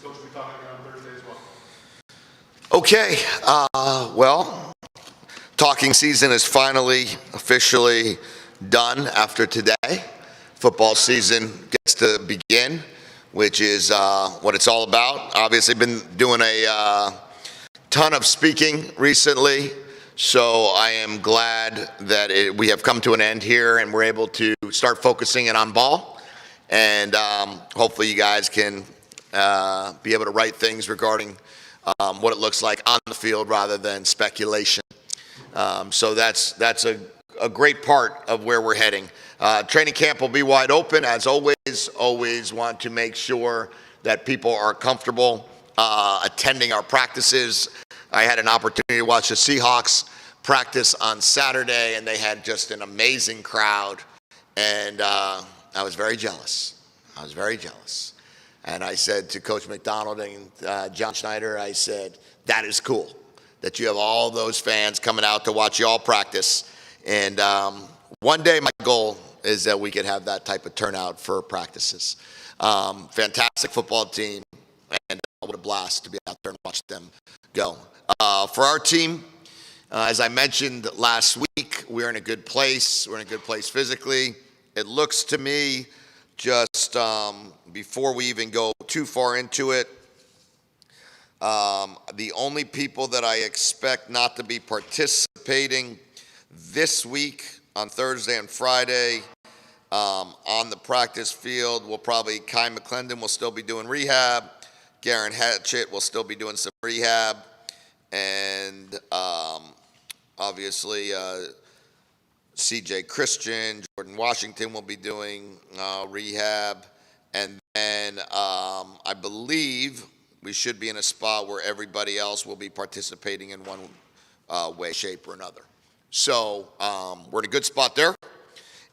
Coach will be talking again on Thursday as well. Okay, well, talking season is finally officially done after today. Football season gets to begin, which is what it's all about. Obviously been doing a ton of speaking recently, so I am glad that we have come to an end here and we're able to start focusing in on ball. And hopefully you guys can be able to write things regarding what it looks like on the field rather than speculation. So that's a great part of where we're heading. Training camp will be wide open. As always want to make sure that people are comfortable attending our practices. I had an opportunity to watch the Seahawks practice on Saturday, and they had just an amazing crowd, and I was very jealous. And I said to Coach McDonald and John Schneider, I said, that is cool that you have all those fans coming out to watch y'all practice. And one day my goal is that we could have that type of turnout for practices. Fantastic football team, and what a blast to be out there and watch them go. For our team, as I mentioned last week, we're in a good place. We're in a good place physically. It looks to me, just before we even go too far into it, the only people that I expect not to be participating this week on Thursday and Friday on the practice field will probably Kai McClendon will still be doing rehab. Garen Hatchett will still be doing some rehab. And obviously CJ Christian, Jordan Washington will be doing rehab. And then I believe we should be in a spot where everybody else will be participating in one way, shape, or another. So we're in a good spot there.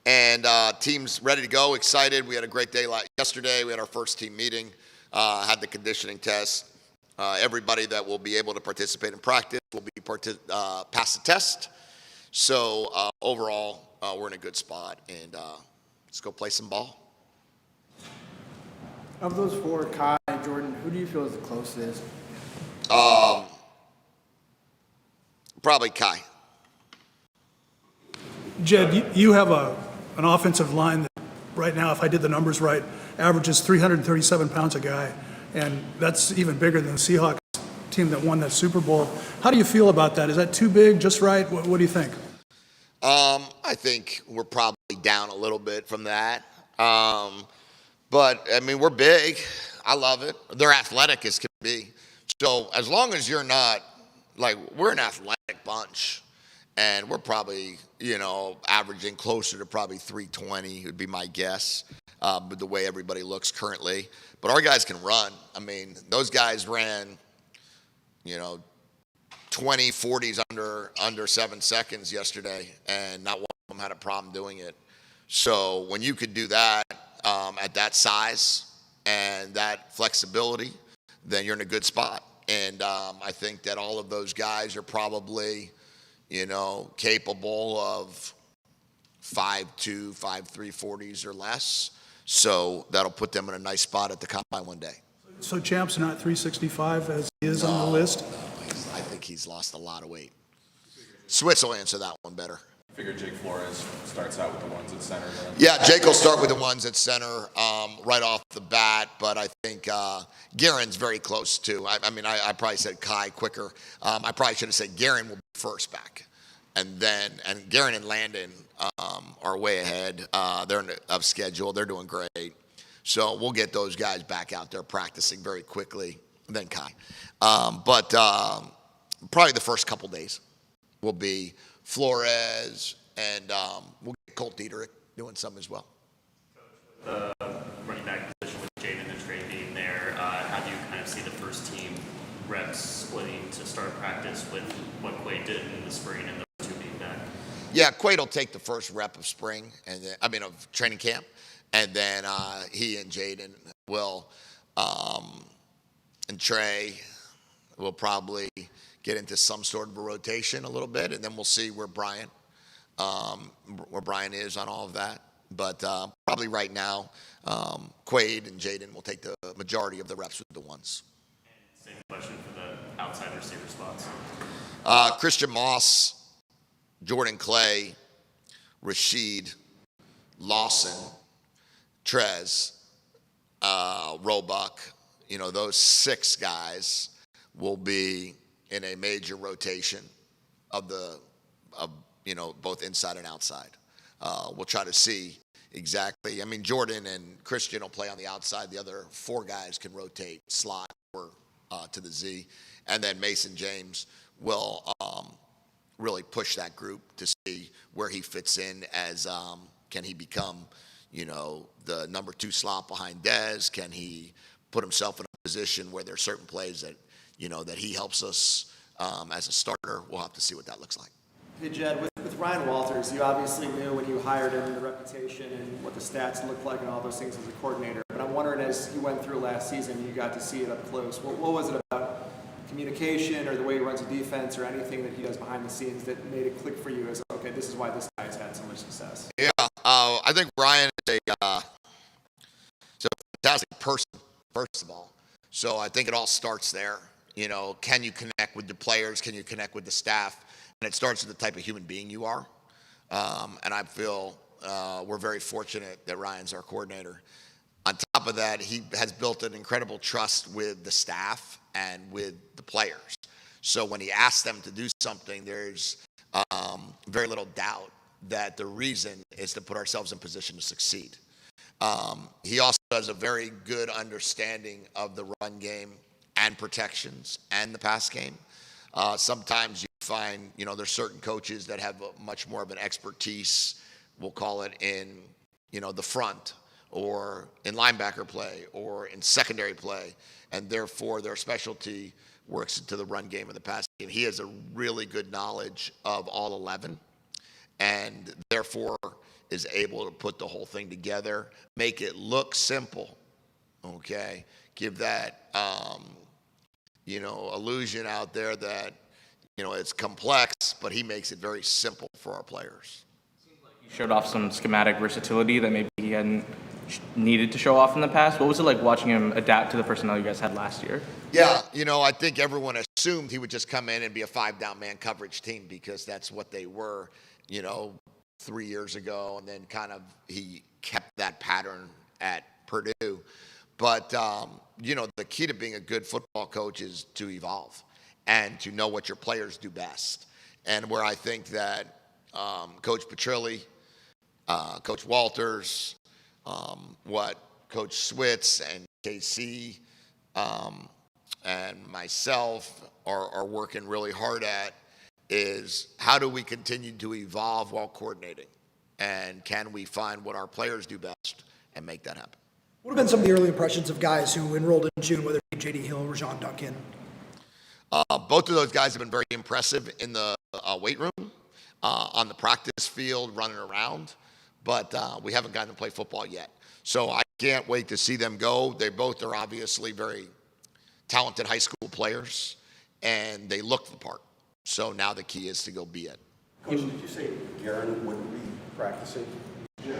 And team's ready to go, excited. We had a great day yesterday. We had our first team meeting, had the conditioning test. Everybody that will be able to participate in practice will be pass the test. So overall, we're in a good spot, and let's go play some ball. Of those four, Kai, Jordan, who do you feel is the closest? Probably Kai. Jedd, you have an offensive line that right now, if I did the numbers right, averages 337 pounds a guy, and that's even bigger than the Seahawks team that won that Super Bowl. How do you feel about that? Is that too big, just right? What do you think? I think we're probably down a little bit from that. But, I mean, we're big. I love it. They're athletic as can be. So as long as you're not, like, we're an athletic bunch. And we're probably, averaging closer to probably 320 would be my guess, with the way everybody looks currently. But our guys can run. I mean, those guys ran, 20, 40s under 7 seconds yesterday, and not one of them had a problem doing it. So when you could do that at that size and that flexibility, then you're in a good spot. And I think that all of those guys are probably, capable of 5'2", 5'3", 40s or less. So that'll put them in a nice spot at the combine one day. So Champ's not 365 as he is on the list? No, I think he's lost a lot of weight. Switz will answer that one better. I figure Jake Flores starts out with the ones at center. Yeah, Jake will start with the ones at center right off the bat, but I think Garen's very close too. I probably said Kai quicker. I probably should have said Garen will be first back. And Garen and Landon are way ahead. They're of schedule. They're doing great. So we'll get those guys back out there practicing very quickly, and then Kai. But probably the first couple days will be Flores, and we'll get Colt Dieterich doing some as well. The running back position with Jaden and Trey being there, how do you kind of see the first team reps splitting to start practice with what Quade did in the spring and those two being back? Yeah, Quade will take the first rep of spring, of training camp, and then he and Jaden will, and Trey will probably get into some sort of a rotation a little bit, and then we'll see where Brian is on all of that. But probably right now, Quaid and Jaden will take the majority of the reps with the ones. Same question for the outside receiver spots. Christian Moss, Jordan Clay, Rashid, Lawson, Trez, Roebuck, those 6 guys will be in a major rotation of both inside and outside. We'll try to see exactly. I mean, Jordan and Christian will play on the outside. The other 4 guys can rotate slot or to the Z. And then Mason James will really push that group to see where he fits in as can he become, the number 2 slot behind Dez? Can he put himself in a position where there's certain plays that, that he helps us as a starter? We'll have to see what that looks like. Hey, Jedd, with Ryan Walters, you obviously knew when you hired him the reputation and what the stats looked like and all those things as a coordinator. But I'm wondering, as you went through last season and you got to see it up close, what was it about communication or the way he runs a defense or anything that he does behind the scenes that made it click for you as, okay, this is why this guy's had so much success? Yeah, I think Ryan is a fantastic person, first of all. So I think it all starts there. Can you connect with the players? Can you connect with the staff? And it starts with the type of human being you are. And I feel we're very fortunate that Ryan's our coordinator. On top of that, he has built an incredible trust with the staff and with the players. So when he asks them to do something, there's very little doubt that the reason is to put ourselves in position to succeed. He also has a very good understanding of the run game and protections and the pass game. Sometimes you find, there's certain coaches that have much more of an expertise, we'll call it in, the front or in linebacker play or in secondary play, and therefore their specialty works into the run game and the pass game. He has a really good knowledge of all 11 and therefore is able to put the whole thing together, make it look simple, okay? Give that, illusion out there that, it's complex, but he makes it very simple for our players. You showed off some schematic versatility that maybe he hadn't needed to show off in the past. What was it like watching him adapt to the personnel you guys had last year? Yeah, I think everyone assumed he would just come in and be a 5-down man coverage team because that's what they were, 3 years ago, and then kind of he kept that pattern at Purdue. But, the key to being a good football coach is to evolve and to know what your players do best. And where I think that Coach Petrilli, Coach Walters, what Coach Switz and KC and myself are working really hard at is how do we continue to evolve while coordinating? And can we find what our players do best and make that happen? What have been some of the early impressions of guys who enrolled in June, whether it be J.D. Hill or Rajon Duncan? Both of those guys have been very impressive in the weight room, on the practice field, running around, but we haven't gotten to play football yet. So I can't wait to see them go. They both are obviously very talented high school players, and they look the part. So now the key is to go be it. Coach, did you say Garen wouldn't be practicing?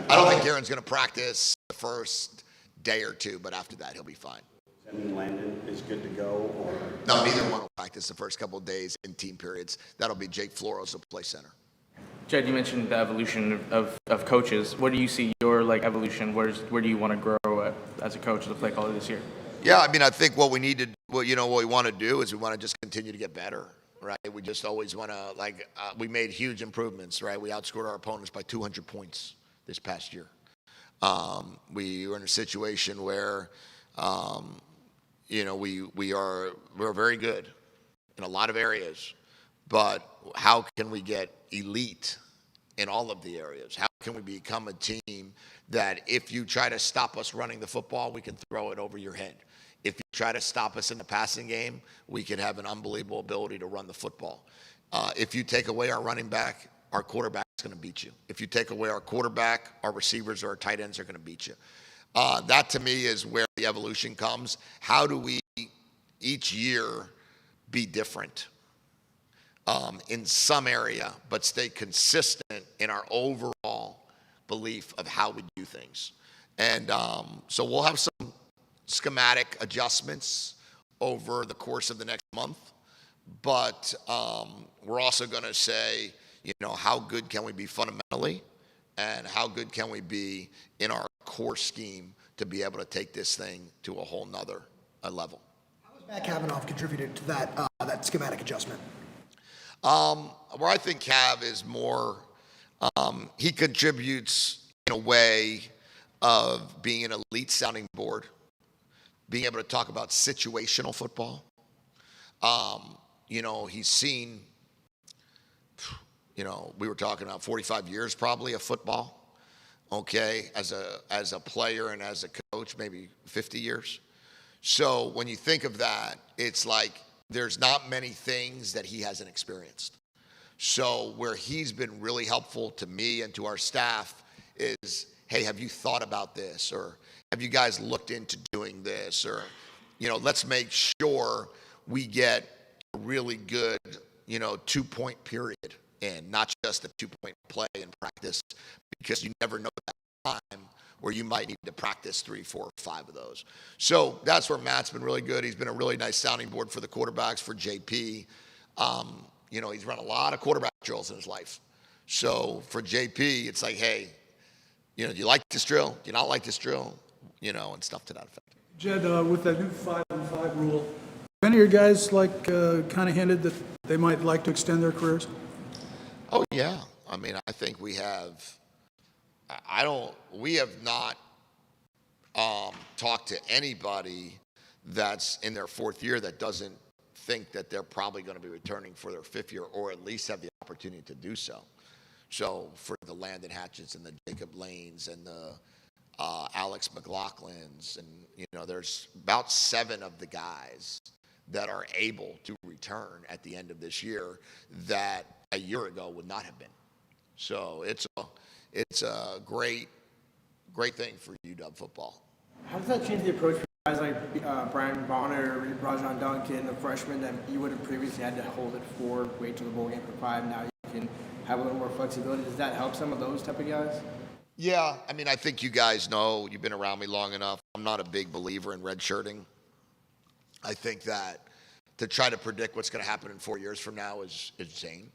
I don't think Garen's going to practice the first day or two, but after that he'll be fine. Does that mean Landon is good to go? Or No, neither one will practice the first couple of days in team periods. That'll be Jake Flores will play center. Jedd, you mentioned the evolution of coaches. Where do you see your evolution? Where do you want to grow as a coach, as a play caller this year? Yeah, I mean, I think what we want to do is we want to just continue to get better, right? We just always want to, we made huge improvements, right? We outscored our opponents by 200 points this past year. We were in a situation where, we're very good in a lot of areas, but how can we get elite in all of the areas? How can we become a team that if you try to stop us running the football, we can throw it over your head? If you try to stop us in the passing game, we can have an unbelievable ability to run the football. If you take away our running back, our quarterback is going to beat you. If you take away our quarterback, our receivers or our tight ends are going to beat you. That to me is where the evolution comes. How do we each year be different in some area, but stay consistent in our overall belief of how we do things. And so we'll have some schematic adjustments over the course of the next month. But we're also going to say, how good can we be fundamentally, and how good can we be in our core scheme to be able to take this thing to a whole nother level. How has Matt Kavanaugh contributed to that schematic adjustment? Where I think Cav is more, he contributes in a way of being an elite sounding board, being able to talk about situational football. He's seen, we were talking about 45 years probably of football, okay, as a player and as a coach, maybe 50 years. So when you think of that, it's like there's not many things that he hasn't experienced. So where he's been really helpful to me and to our staff is, hey, have you thought about this? Or have you guys looked into doing this? Or, let's make sure we get a really good, 2-point period in, not just a 2-point play in practice, because you never know that time where you might need to practice 3, 4, 5 of those. So that's where Matt's been really good. He's been a really nice sounding board for the quarterbacks, for JP. He's run a lot of quarterback drills in his life. So for JP, it's like, hey, do you like this drill? Do you not like this drill? And stuff to that effect. Jed, with that new 5-on-5 rule, have any of your guys kind of hinted that they might like to extend their careers? Oh yeah. I mean, I think we have. We have not talked to anybody that's in their 4th year that doesn't think that they're probably going to be returning for their 5th year, or at least have the opportunity to do so. So for the Landon Hatchets and the Jacob Lanes and the Alex McLaughlins, and there's about 7 of the guys that are able to return at the end of this year that a year ago would not have been. So it's a great thing for UW football. How does that change the approach for guys like Brian Bonner, Rajon Duncan, the freshmen that you would have previously had to hold it for, wait till the bowl game for 5, now you can have a little more flexibility? Does that help some of those type of guys? Yeah, I mean, I think you guys know, you've been around me long enough. I'm not a big believer in redshirting. I think that to try to predict what's going to happen in 4 years from now is insane.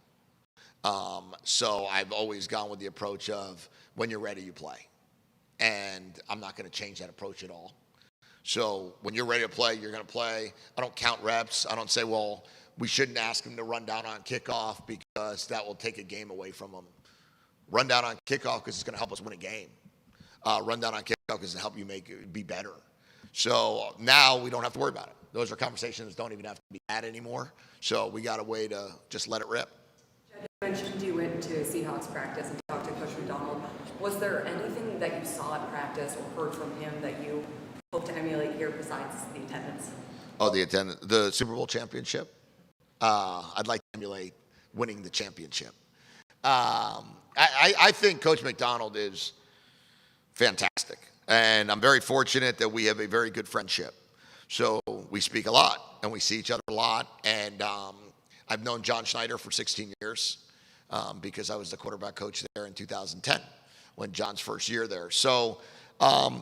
So I've always gone with the approach of when you're ready, you play. And I'm not going to change that approach at all. So when you're ready to play, you're going to play. I don't count reps. I don't say, well, we shouldn't ask them to run down on kickoff because that will take a game away from them. Run down on kickoff because it's going to help us win a game. Run down on kickoff because it'll help you be better. So now we don't have to worry about it. Those are conversations that don't even have to be had anymore. So we got a way to just let it rip. You mentioned you went to Seahawks practice and talked to Coach McDonald. Was there anything that you saw at practice or heard from him that you hope to emulate here besides the attendance? Oh, the attendance, the Super Bowl championship. I'd like to emulate winning the championship. I think Coach McDonald is fantastic, and I'm very fortunate that we have a very good friendship. So we speak a lot, and we see each other a lot, and I've known John Schneider for 16 years because I was the quarterback coach there in 2010 when John's first year there. So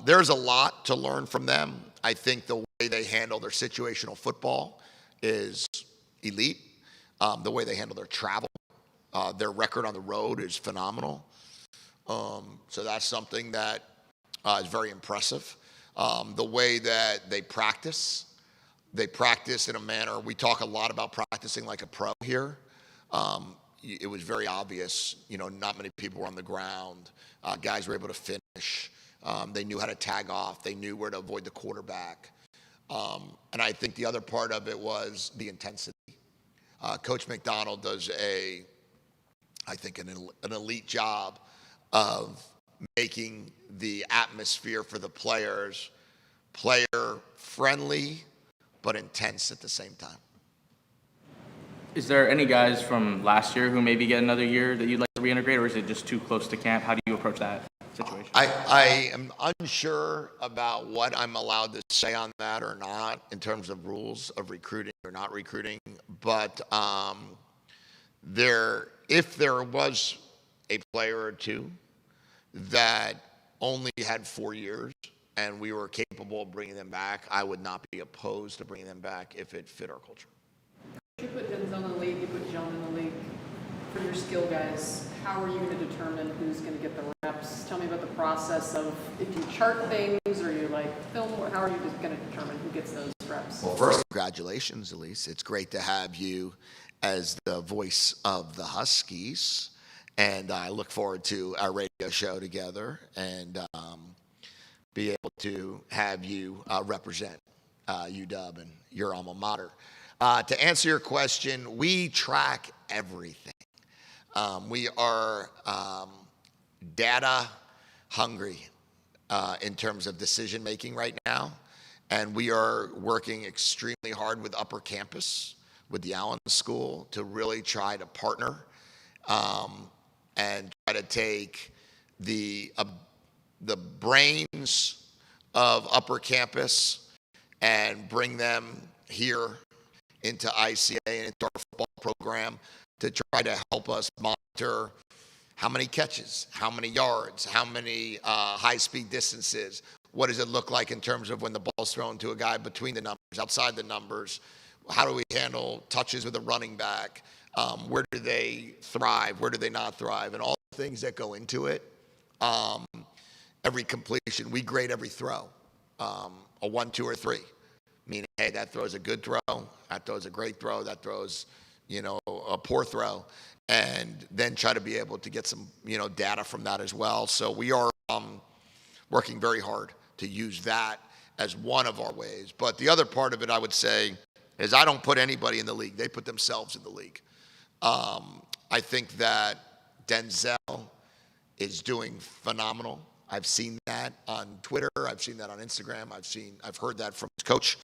there's a lot to learn from them. I think the way they handle their situational football is elite. The way they handle their travel, their record on the road is phenomenal. So that's something that is very impressive. The way that they practice in a manner, we talk a lot about practicing like a pro here. It was very obvious, not many people were on the ground. Guys were able to finish. They knew how to tag off. They knew where to avoid the quarterback. And I think the other part of it was the intensity. Coach McDonald does I think an elite job of making the atmosphere for the players player friendly but intense at the same time. Is there any guys from last year who maybe get another year that you'd like to reintegrate, or is it just too close to camp? How do you approach that situation? I am unsure about what I'm allowed to say on that or not in terms of rules of recruiting or not recruiting, but if there was a player or two that only had 4 years and we were capable of bringing them back, I would not be opposed to bringing them back if it fit our culture. You put Denzel in the league, you put John in the league. For your skill guys, how are you going to determine who's going to get the reps? Tell me about the process of if you chart things or you film, how are you just going to determine who gets those reps? Well, first, congratulations, Elise. It's great to have you as the voice of the Huskies. And I look forward to our radio show together and be able to have you represent UW and your alma mater. To answer your question, we track everything. We are data hungry in terms of decision making right now. And we are working extremely hard with Upper Campus, with the Allen School, to really try to partner and try to take the brains of Upper Campus and bring them here into ICA and into our football program to try to help us monitor how many catches, how many yards, how many high-speed distances. What does it look like in terms of when the ball's thrown to a guy between the numbers, outside the numbers? How do we handle touches with a running back? Where do they thrive? Where do they not thrive? And all the things that go into it. Every completion, we grade every throw, a 1, 2, or 3. Meaning, hey, that throws a good throw, that throws a great throw, that throws, a poor throw, and then try to be able to get some, data from that as well. So we are working very hard to use that as one of our ways. But the other part of it, I would say, is I don't put anybody in the league. They put themselves in the league. I think that Denzel is doing phenomenal. I've seen that on Twitter. I've seen that on Instagram. I've heard that from his coach.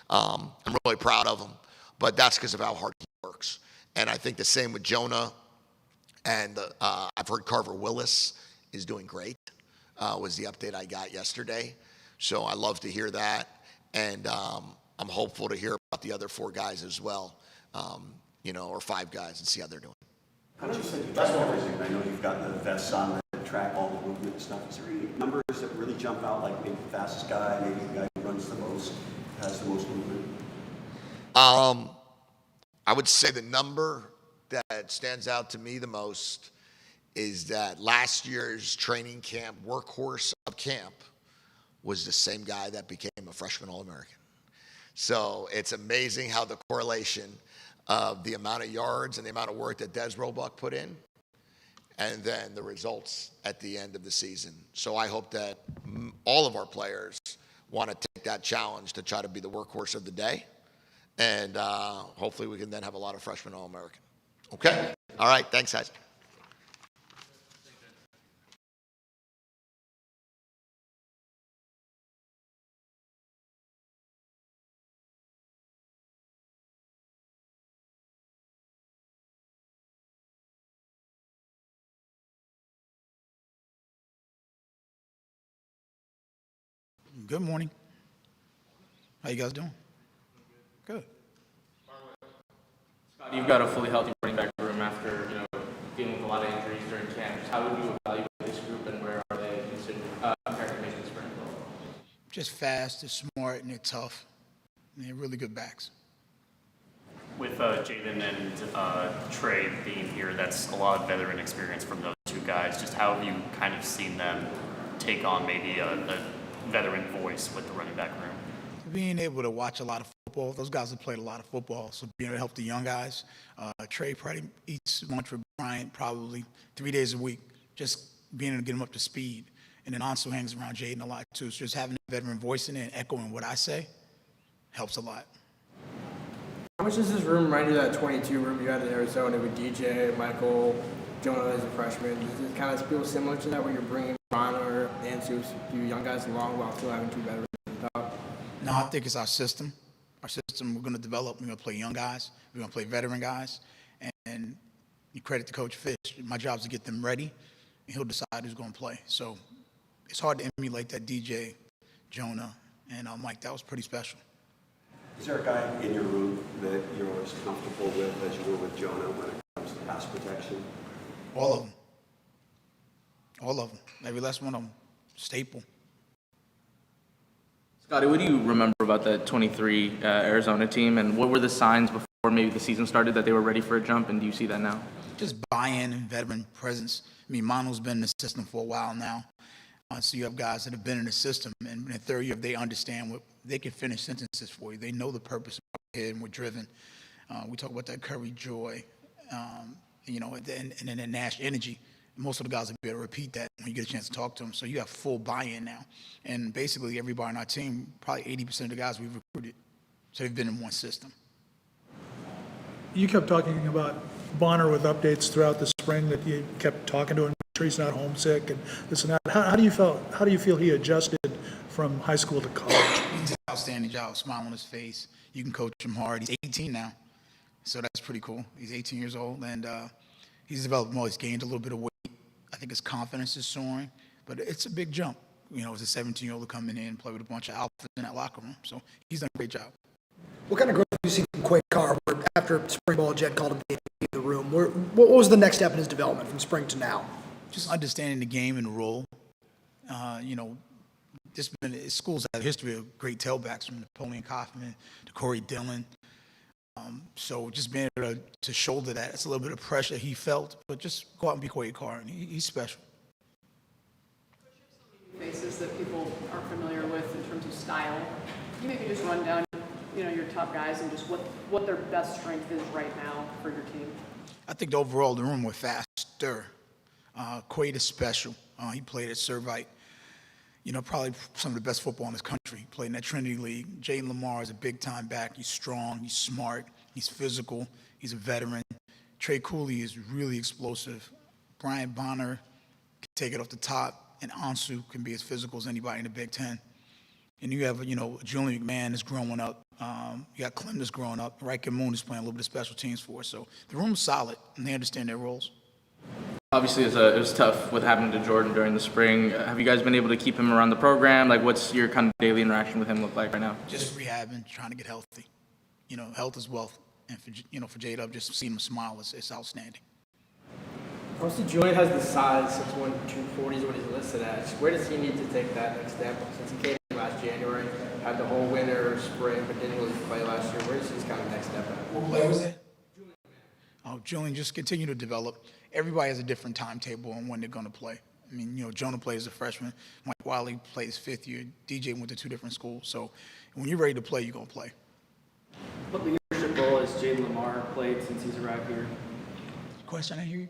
I'm really proud of him, but that's because of how hard he works. And I think the same with Jonah. And I've heard Carver Willis is doing great, was the update I got yesterday. So I love to hear that. And I'm hopeful to hear about the other 4 guys as well, or 5 guys, and see how they're doing. Coach, you said you trust everything. I know you've got the vests on that track all the movement and stuff. Is there any numbers that really jump out, like maybe the fastest guy, maybe the guy who runs the most, has the most movement? I would say the number that stands out to me the most is that last year's training camp workhorse of camp was the same guy that became a freshman All-American. So it's amazing how the correlation of the amount of yards and the amount of work that Des Roebuck put in, and then the results at the end of the season. So I hope that all of our players want to take that challenge to try to be the workhorse of the day. And hopefully we can then have a lot of freshmen All-American. Okay? All right. Thanks, guys. Good morning. How you guys doing? Good. Scott, you've got a fully healthy running back room after dealing with a lot of injuries during camp. How would you evaluate this group, and where are they compared to making spring ball? Just fast, they're smart, and they're tough. And they're really good backs. With Jaden and Trey being here, that's a lot of veteran experience from those 2 guys. Just how have you kind of seen them take on maybe a veteran voice with the running back room? Being able to watch a lot of football, those guys have played a lot of football, so being able to help the young guys. Trey probably eats lunch with Bryant probably 3 days a week, just being able to get him up to speed. And then also hangs around Jaden a lot too, so just having a veteran voice in it and echoing what I say helps a lot. How much does this room remind you of that 22 room you had in Arizona with DJ, Michael, Jonah as a freshman? Does it kind of feel similar to that, where you're bringing Connor and a few young guys along while still having 2 veterans at the top? No, I think it's our system. Our system, we're going to develop. We're going to play young guys. We're going to play veteran guys. And you credit to Coach Fisch. My job is to get them ready, and he'll decide who's going to play. So it's hard to emulate that DJ, Jonah, and Mike. That was pretty special. Is there a guy in your room that you're as comfortable with as you were with Jonah when it comes to pass protection? All of them. All of them, every last one of them, staple. Scotty, what do you remember about that 23 Arizona team, and what were the signs before maybe the season started that they were ready for a jump, and do you see that now? Just buy-in and veteran presence. I mean, Mono's been in the system for a while now. So you have guys that have been in the system, and in the third year, they understand what they can finish sentences for you. They know the purpose of our head, and we're driven. We talk about that Curry joy, and then that Nash energy. Most of the guys will be able to repeat that when you get a chance to talk to them. So you have full buy-in now. And basically everybody on our team, probably 80% of the guys we've recruited, so they've been in one system. You kept talking about Bonner with updates throughout the spring, that you kept talking to him, make sure he's not homesick and this and that. How do you feel he adjusted from high school to college? He did an outstanding job, smile on his face. You can coach him hard. He's 18 now, so that's pretty cool. He's 18 years old, and he's developed more. He's gained a little bit of weight. I think his confidence is soaring, but it's a big jump. As a 17-year-old to come in and play with a bunch of alphas in that locker room. So he's done a great job. What kind of growth have you seen from Quay Carr after spring ball? Jedd called him the MVP of the room. What was the next step in his development from spring to now? Just understanding the game and the role. Schools have a history of great tailbacks, from Napoleon Kaufman to Corey Dillon. So just being able to shoulder that, it's a little bit of pressure he felt, but just go out and be Quay Carr, and he's special. Faces that people aren't familiar with in terms of style. Can you maybe just run down, your top guys and just what their best strength is right now for your team? I think overall the room was faster. Quade is special. He played at Servite. Probably some of the best football in this country. He played in that Trinity League. Jaden Lamar is a big-time back. He's strong. He's smart. He's physical. He's a veteran. Trey Cooley is really explosive. Brian Bonner can take it off the top, and Ansu can be as physical as anybody in the Big Ten. And you have, Julian McMahon is growing up. You got Clem that's growing up. Riker Moon is playing a little bit of special teams for us. So the room's solid, and they understand their roles. Obviously, it was tough with happening to Jordan during the spring. Have you guys been able to keep him around the program? Like, what's your kind of daily interaction with him look like right now? Just rehabbing, trying to get healthy. Health is wealth. And for J-Dub, just seeing him smile, it's outstanding. Obviously, Julian has the size, 6'1", 240 is what he's listed as. Where does he need to take that next step? Since he came in last January, had the whole winter, spring, but didn't really play last year. Where is his kind of next step at? What play was that? Julian, just continue to develop. Everybody has a different timetable on when they're going to play. I mean, Jonah plays as a freshman. Mike Wiley plays fifth year. DJ went to two different schools. So when you're ready to play, you're going to play. What leadership role has Jaden Lamar played since he's arrived here? Question, I hear you.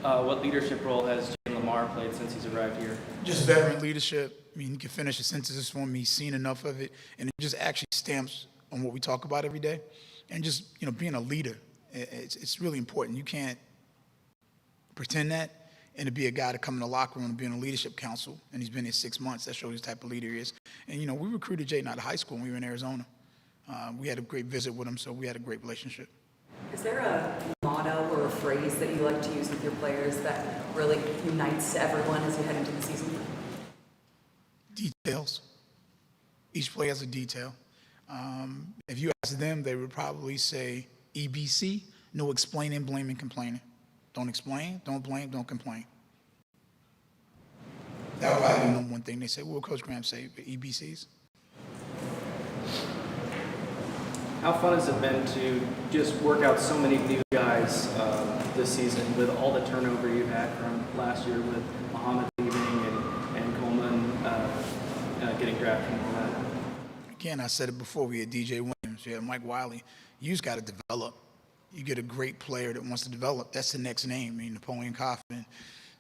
What leadership role has Jaden Lamar played since he's arrived here? Just veteran leadership. I mean, he can finish a sentence for me. He's seen enough of it. And it just actually stamps on what we talk about every day. And just, being a leader, it's really important. You can't pretend that, and to be a guy to come in the locker room and be in a leadership council, and he's been here 6 months, that shows the type of leader he is. And, we recruited Jaden out of high school when we were in Arizona. We had a great visit with him, so we had a great relationship. Is there a motto or a phrase that you like to use with your players that really unites everyone as you head into the season? Details. Each player has a detail. If you ask them, they would probably say EBC, no explaining, blaming, complaining. Don't explain, don't blame, don't complain. That would probably be the number one thing they say. What would Coach Graham say? EBCs? How fun has it been to just work out so many new guys this season with all the turnover you've had from last year with Muhammad leaving and Coleman getting drafted and all that? Again, I said it before. We had DJ Williams, we had Mike Wiley. You just got to develop. You get a great player that wants to develop. That's the next name. I mean, Napoleon Kaufman,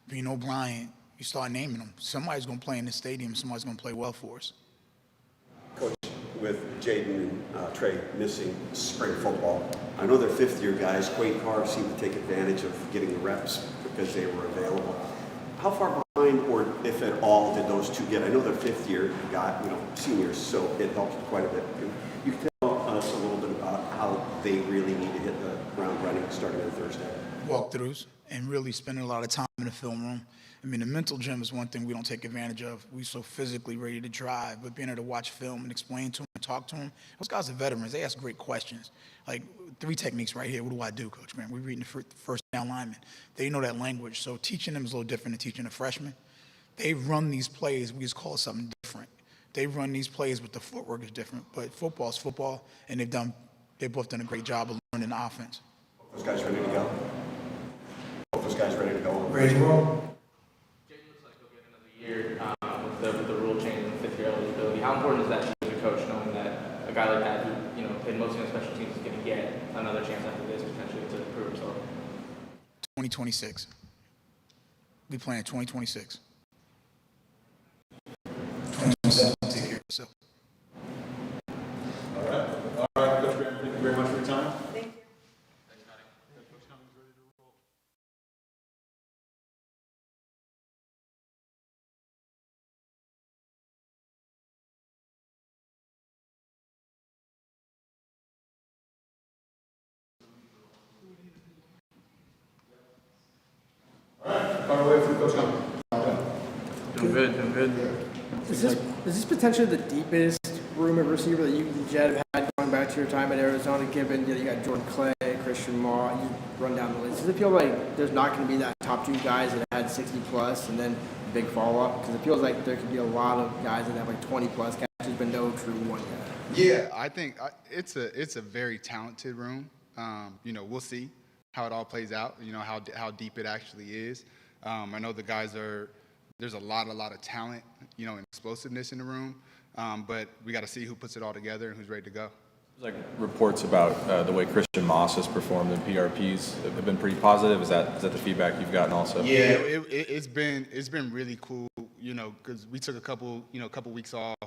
Bean O'Brien. You start naming them. Somebody's going to play in the stadium. Somebody's going to play well for us. Coach, with Jaden and Trey missing spring football, I know they're fifth-year guys. Quay Carr seemed to take advantage of getting the reps because they were available. How far behind, or if at all, did those two get? I know they're fifth-year seniors, so it helps quite a bit. You can tell us a little bit about how they really need to hit the ground running starting on Thursday. Walkthroughs and really spending a lot of time in the film room. I mean, the mental gym is one thing we don't take advantage of. We're so physically ready to drive, but being able to watch film and explain to them talk to them. Those guys are veterans. They ask great questions. Like 3 techniques right here. What do I do, Coach Grant? We're reading the first down lineman. They know that language. So teaching them is a little different than teaching a freshman. They run these plays. We just call it something different. They run these plays, but the footwork is different. But football is football, and they've both done a great job of learning the offense. Those guys ready to go? Those guys ready to go? Ready to roll? Jake looks like he'll get another year with the rule change and fifth-year eligibility. How important is that to you as a coach, knowing that a guy like that who played mostly on special teams is going to get another chance after this potentially to prove himself? 2026. We playing 2026. 2027. Take care of yourself. All right, Coach Graham, thank you very much for your time. Thank you. Fire away from Coach Cummings. Doing good. Is this potentially the deepest room at receiver that you and Jedd have had going back to your time at Arizona, given you got Jordan Clay, Christian Maw, you run down the list? Does it feel like there's not going to be that top 2 guys that had 60 plus and then a big fall up? Because it feels like there could be a lot of guys that have like 20 plus catches, but no true one guy. Yeah, I think it's a very talented room. We'll see how it all plays out. How deep it actually is. I know the guys there's a lot of talent, and explosiveness in the room. But we got to see who puts it all together and who's ready to go. Like reports about the way Christian Moss has performed in PRPs have been pretty positive. Is that the feedback you've gotten also? Yeah, it's been really cool, because we took a couple weeks off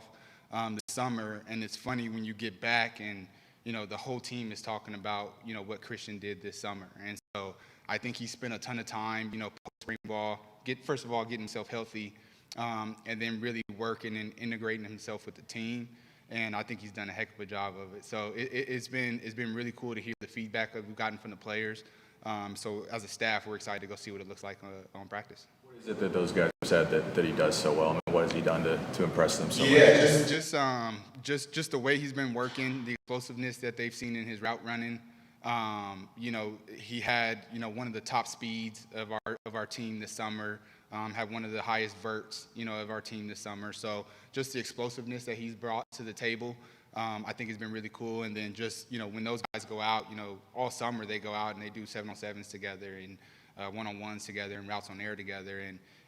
this summer, and it's funny when you get back and the whole team is talking about what Christian did this summer, and so I think he spent a ton of time post spring ball, first of all getting himself healthy, and then really working and integrating himself with the team. And I think he's done a heck of a job of it. So it's been really cool to hear the feedback that we've gotten from the players. So as a staff, we're excited to go see what it looks like on practice. What is it that those guys said that he does so well? I mean, what has he done to impress them so much? Yeah, just the way he's been working, the explosiveness that they've seen in his route running. He had one of the top speeds of our team this summer. Had one of the highest verts, of our team this summer. So just the explosiveness that he's brought to the table, I think has been really cool. And then just, when those guys go out, all summer they go out and they do 7-on-7s together and 1-on-1s together and routes on air together.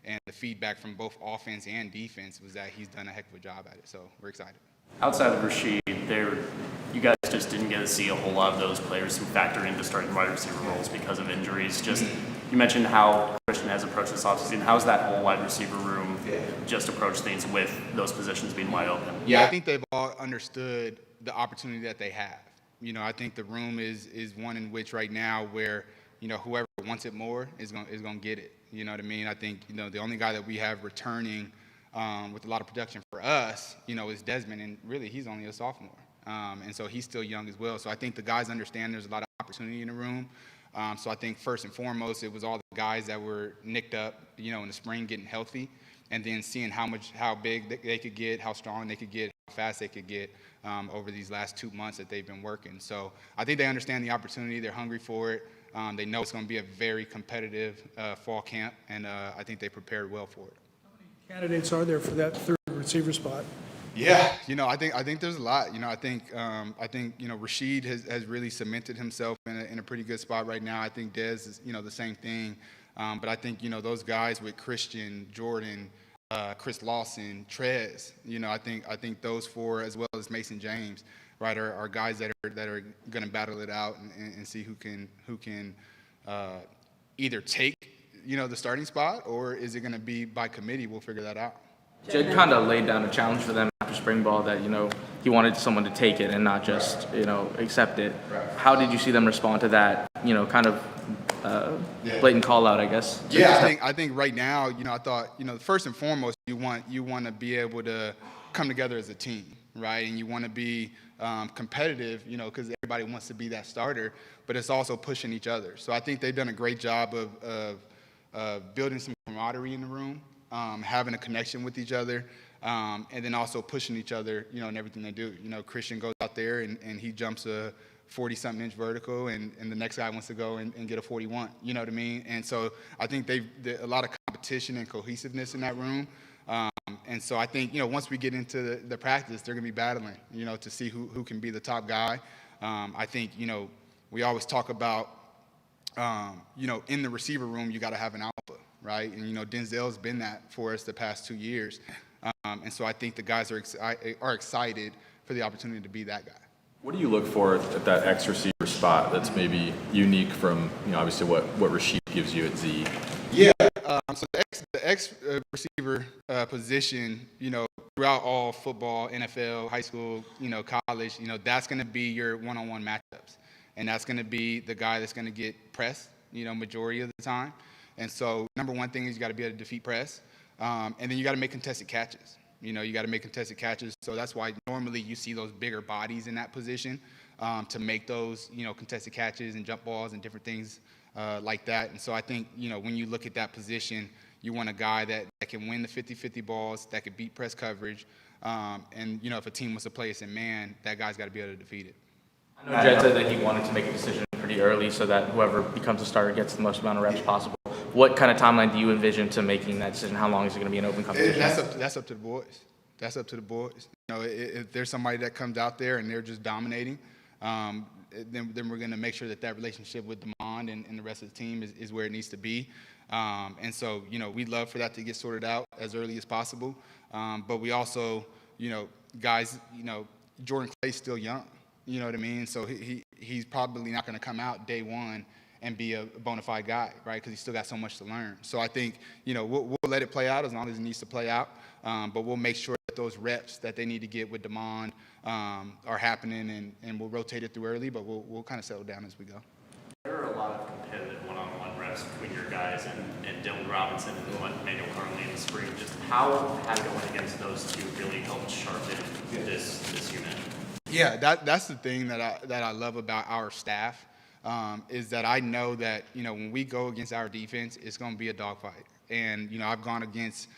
And the feedback from both offense and defense was that he's done a heck of a job at it. So we're excited. Outside of Rashid, you guys just didn't get to see a whole lot of those players who factor into starting wide receiver roles because of injuries. You mentioned how Christian has approached this offseason. How's that whole wide receiver room just approach things with those positions being wide open? Yeah, I think they've all understood the opportunity that they have. I think the room is one in which right now where, whoever wants it more is going to get it. You know what I mean? I think, the only guy that we have returning with a lot of production for us, is Desmond, and really he's only a sophomore. And so he's still young as well. So I think the guys understand there's a lot of opportunity in the room. So I think first and foremost, it was all the guys that were nicked up, in the spring getting healthy, and then seeing how big they could get, how strong they could get, how fast they could get over these last 2 months that they've been working. So I think they understand the opportunity. They're hungry for it. They know it's going to be a very competitive fall camp, and I think they prepared well for it. How many candidates are there for that third receiver spot? Yeah, I think there's a lot. I think Rashid has really cemented himself in a pretty good spot right now. I think Dez is the same thing, but I think those guys with Christian, Jordan, Chris Lawson, Trez. I think those 4 as well as Mason James, right, are guys that are going to battle it out and see who can either take the starting spot, or is it going to be by committee? We'll figure that out. Jedd kind of laid down a challenge for them after spring ball that, he wanted someone to take it and not just, accept it. Right. How did you see them respond to that, kind of blatant call out, I guess? Yeah, I think right now, I thought, first and foremost, you want to be able to come together as a team, right? And you want to be competitive, because everybody wants to be that starter, but it's also pushing each other. So I think they've done a great job of building some camaraderie in the room. Having a connection with each other, and then also pushing each other, in everything they do. Christian goes out there and he jumps a 40-something inch vertical, and the next guy wants to go and get a 41. You know what I mean? And so I think there's a lot of competition and cohesiveness in that room. And so I think, once we get into the practice, they're going to be battling, to see who can be the top guy. I think, we always talk about, in the receiver room, you got to have an alpha, right? And, Denzel's been that for us the past 2 years. And so I think the guys are excited for the opportunity to be that guy. What do you look for at that X receiver spot that's maybe unique from, obviously what Rashid gives you at Z? Yeah, so the X receiver position, throughout all football, NFL, high school, college, that's going to be your one-on-one matchups. And that's going to be the guy that's going to get pressed, majority of the time. And so number one thing is you got to be able to defeat press. And then you got to make contested catches. You got to make contested catches. So that's why normally you see those bigger bodies in that position to make those, contested catches and jump balls and different things like that. And so I think, when you look at that position, you want a guy that can win the 50-50 balls, that can beat press coverage. And, if a team wants to play us in man, that guy's got to be able to defeat it. I know Jedd said that he wanted to make a decision pretty early so that whoever becomes a starter gets the most amount of reps possible. What kind of timeline do you envision to making that decision? How long is it going to be an open competition? That's up to the boys. That's up to the boys. If there's somebody that comes out there and they're just dominating, then we're going to make sure that relationship with Demond and the rest of the team is where it needs to be. And so, we'd love for that to get sorted out as early as possible. But we also, guys, Jordan Clay's still young. You know what I mean? So he's probably not going to come out day one and be a bona fide guy, right? Because he's still got so much to learn. So I think, we'll let it play out as long as it needs to play out. But we'll make sure that those reps that they need to get with Demond are happening, and we'll rotate it through early, but we'll kind of settle down as we go. There are a lot of competitive one-on-one reps between your guys and Dylan Robinson and Emmanuel Carnley in the spring. Just how had going against those two really helped sharpen this unit? Yeah, that's the thing that I love about our staff is that I know that, when we go against our defense, it's going to be a dogfight. And, I've gone against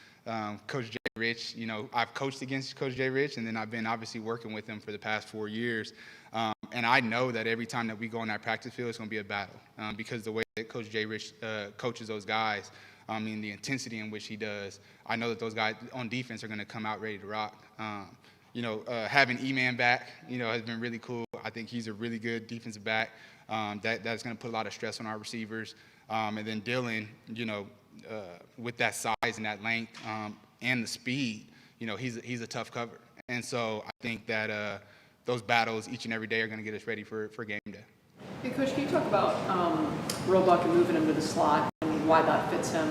Coach Jedd Fisch. I've coached against Coach Jedd Fisch, and then I've been obviously working with him for the past 4 years. And I know that every time that we go on that practice field, it's going to be a battle because the way that Coach Jedd Fisch coaches those guys, the intensity in which he does, I know that those guys on defense are going to come out ready to rock. Having E-Man back, has been really cool. I think he's a really good defensive back. That's going to put a lot of stress on our receivers. And then Dylan, with that size and that length and the speed, he's a tough cover. And so I think that those battles each and every day are going to get us ready for game day. Hey, Coach, can you talk about Roebuck and moving him to the slot and why that fits him?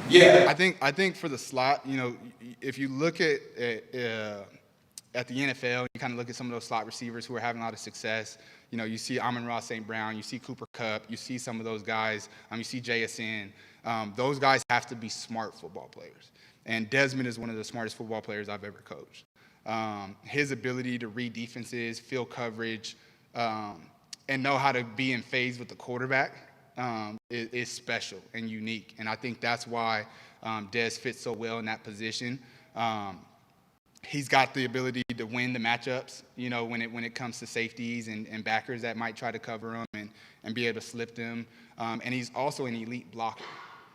Yeah, I think for the slot, if you look at the NFL, you kind of look at some of those slot receivers who are having a lot of success. You see Amon-Ra St. Brown, you see Cooper Kupp, you see some of those guys, you see JSN. Those guys have to be smart football players. And Desmond is one of the smartest football players I've ever coached. His ability to read defenses, feel coverage, and know how to be in phase with the quarterback is special and unique. And I think that's why Des fits so well in that position. He's got the ability to win the matchups, when it comes to safeties and backers that might try to cover him and be able to slip them. And he's also an elite blocker.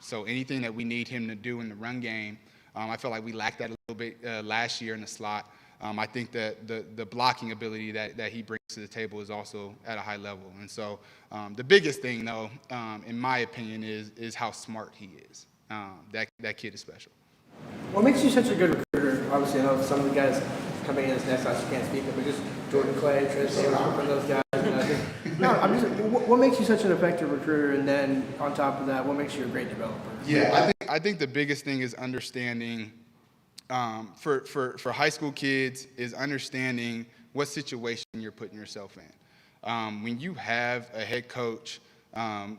So anything that we need him to do in the run game, I feel like we lacked that a little bit last year in the slot. I think that the blocking ability that he brings to the table is also at a high level. And so the biggest thing, though, in my opinion, is how smart he is. That kid is special. What makes you such a good recruiter? Obviously, I know some of the guys coming in this next class you can't speak of, but just Jordan Clay, Trent Taylor, some of those guys. What makes you such an effective recruiter? And then on top of that, what makes you a great developer? Yeah, I think the biggest thing is understanding for high school kids is understanding what situation you're putting yourself in. When you have a head coach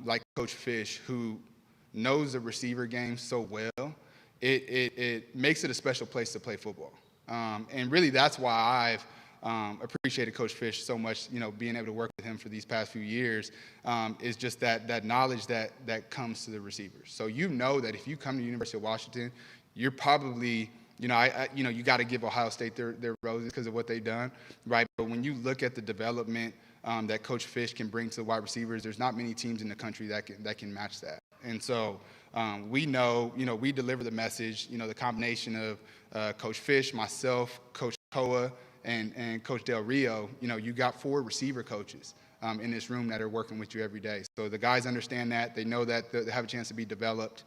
like Coach Fisch who knows the receiver game so well, it makes it a special place to play football. And really that's why I've appreciated Coach Fisch so much, being able to work with him for these past few years, is just that knowledge that comes to the receivers. So that if you come to the University of Washington, you're probably you got to give Ohio State their roses because of what they've done, right? But when you look at the development that Coach Fisch can bring to the wide receivers, there's not many teams in the country that can match that. And so we know, we deliver the message, the combination of Coach Fisch, myself, Coach Koa, and Coach Del Rio, you got 4 receiver coaches in this room that are working with you every day. So the guys understand that. They know that they have a chance to be developed.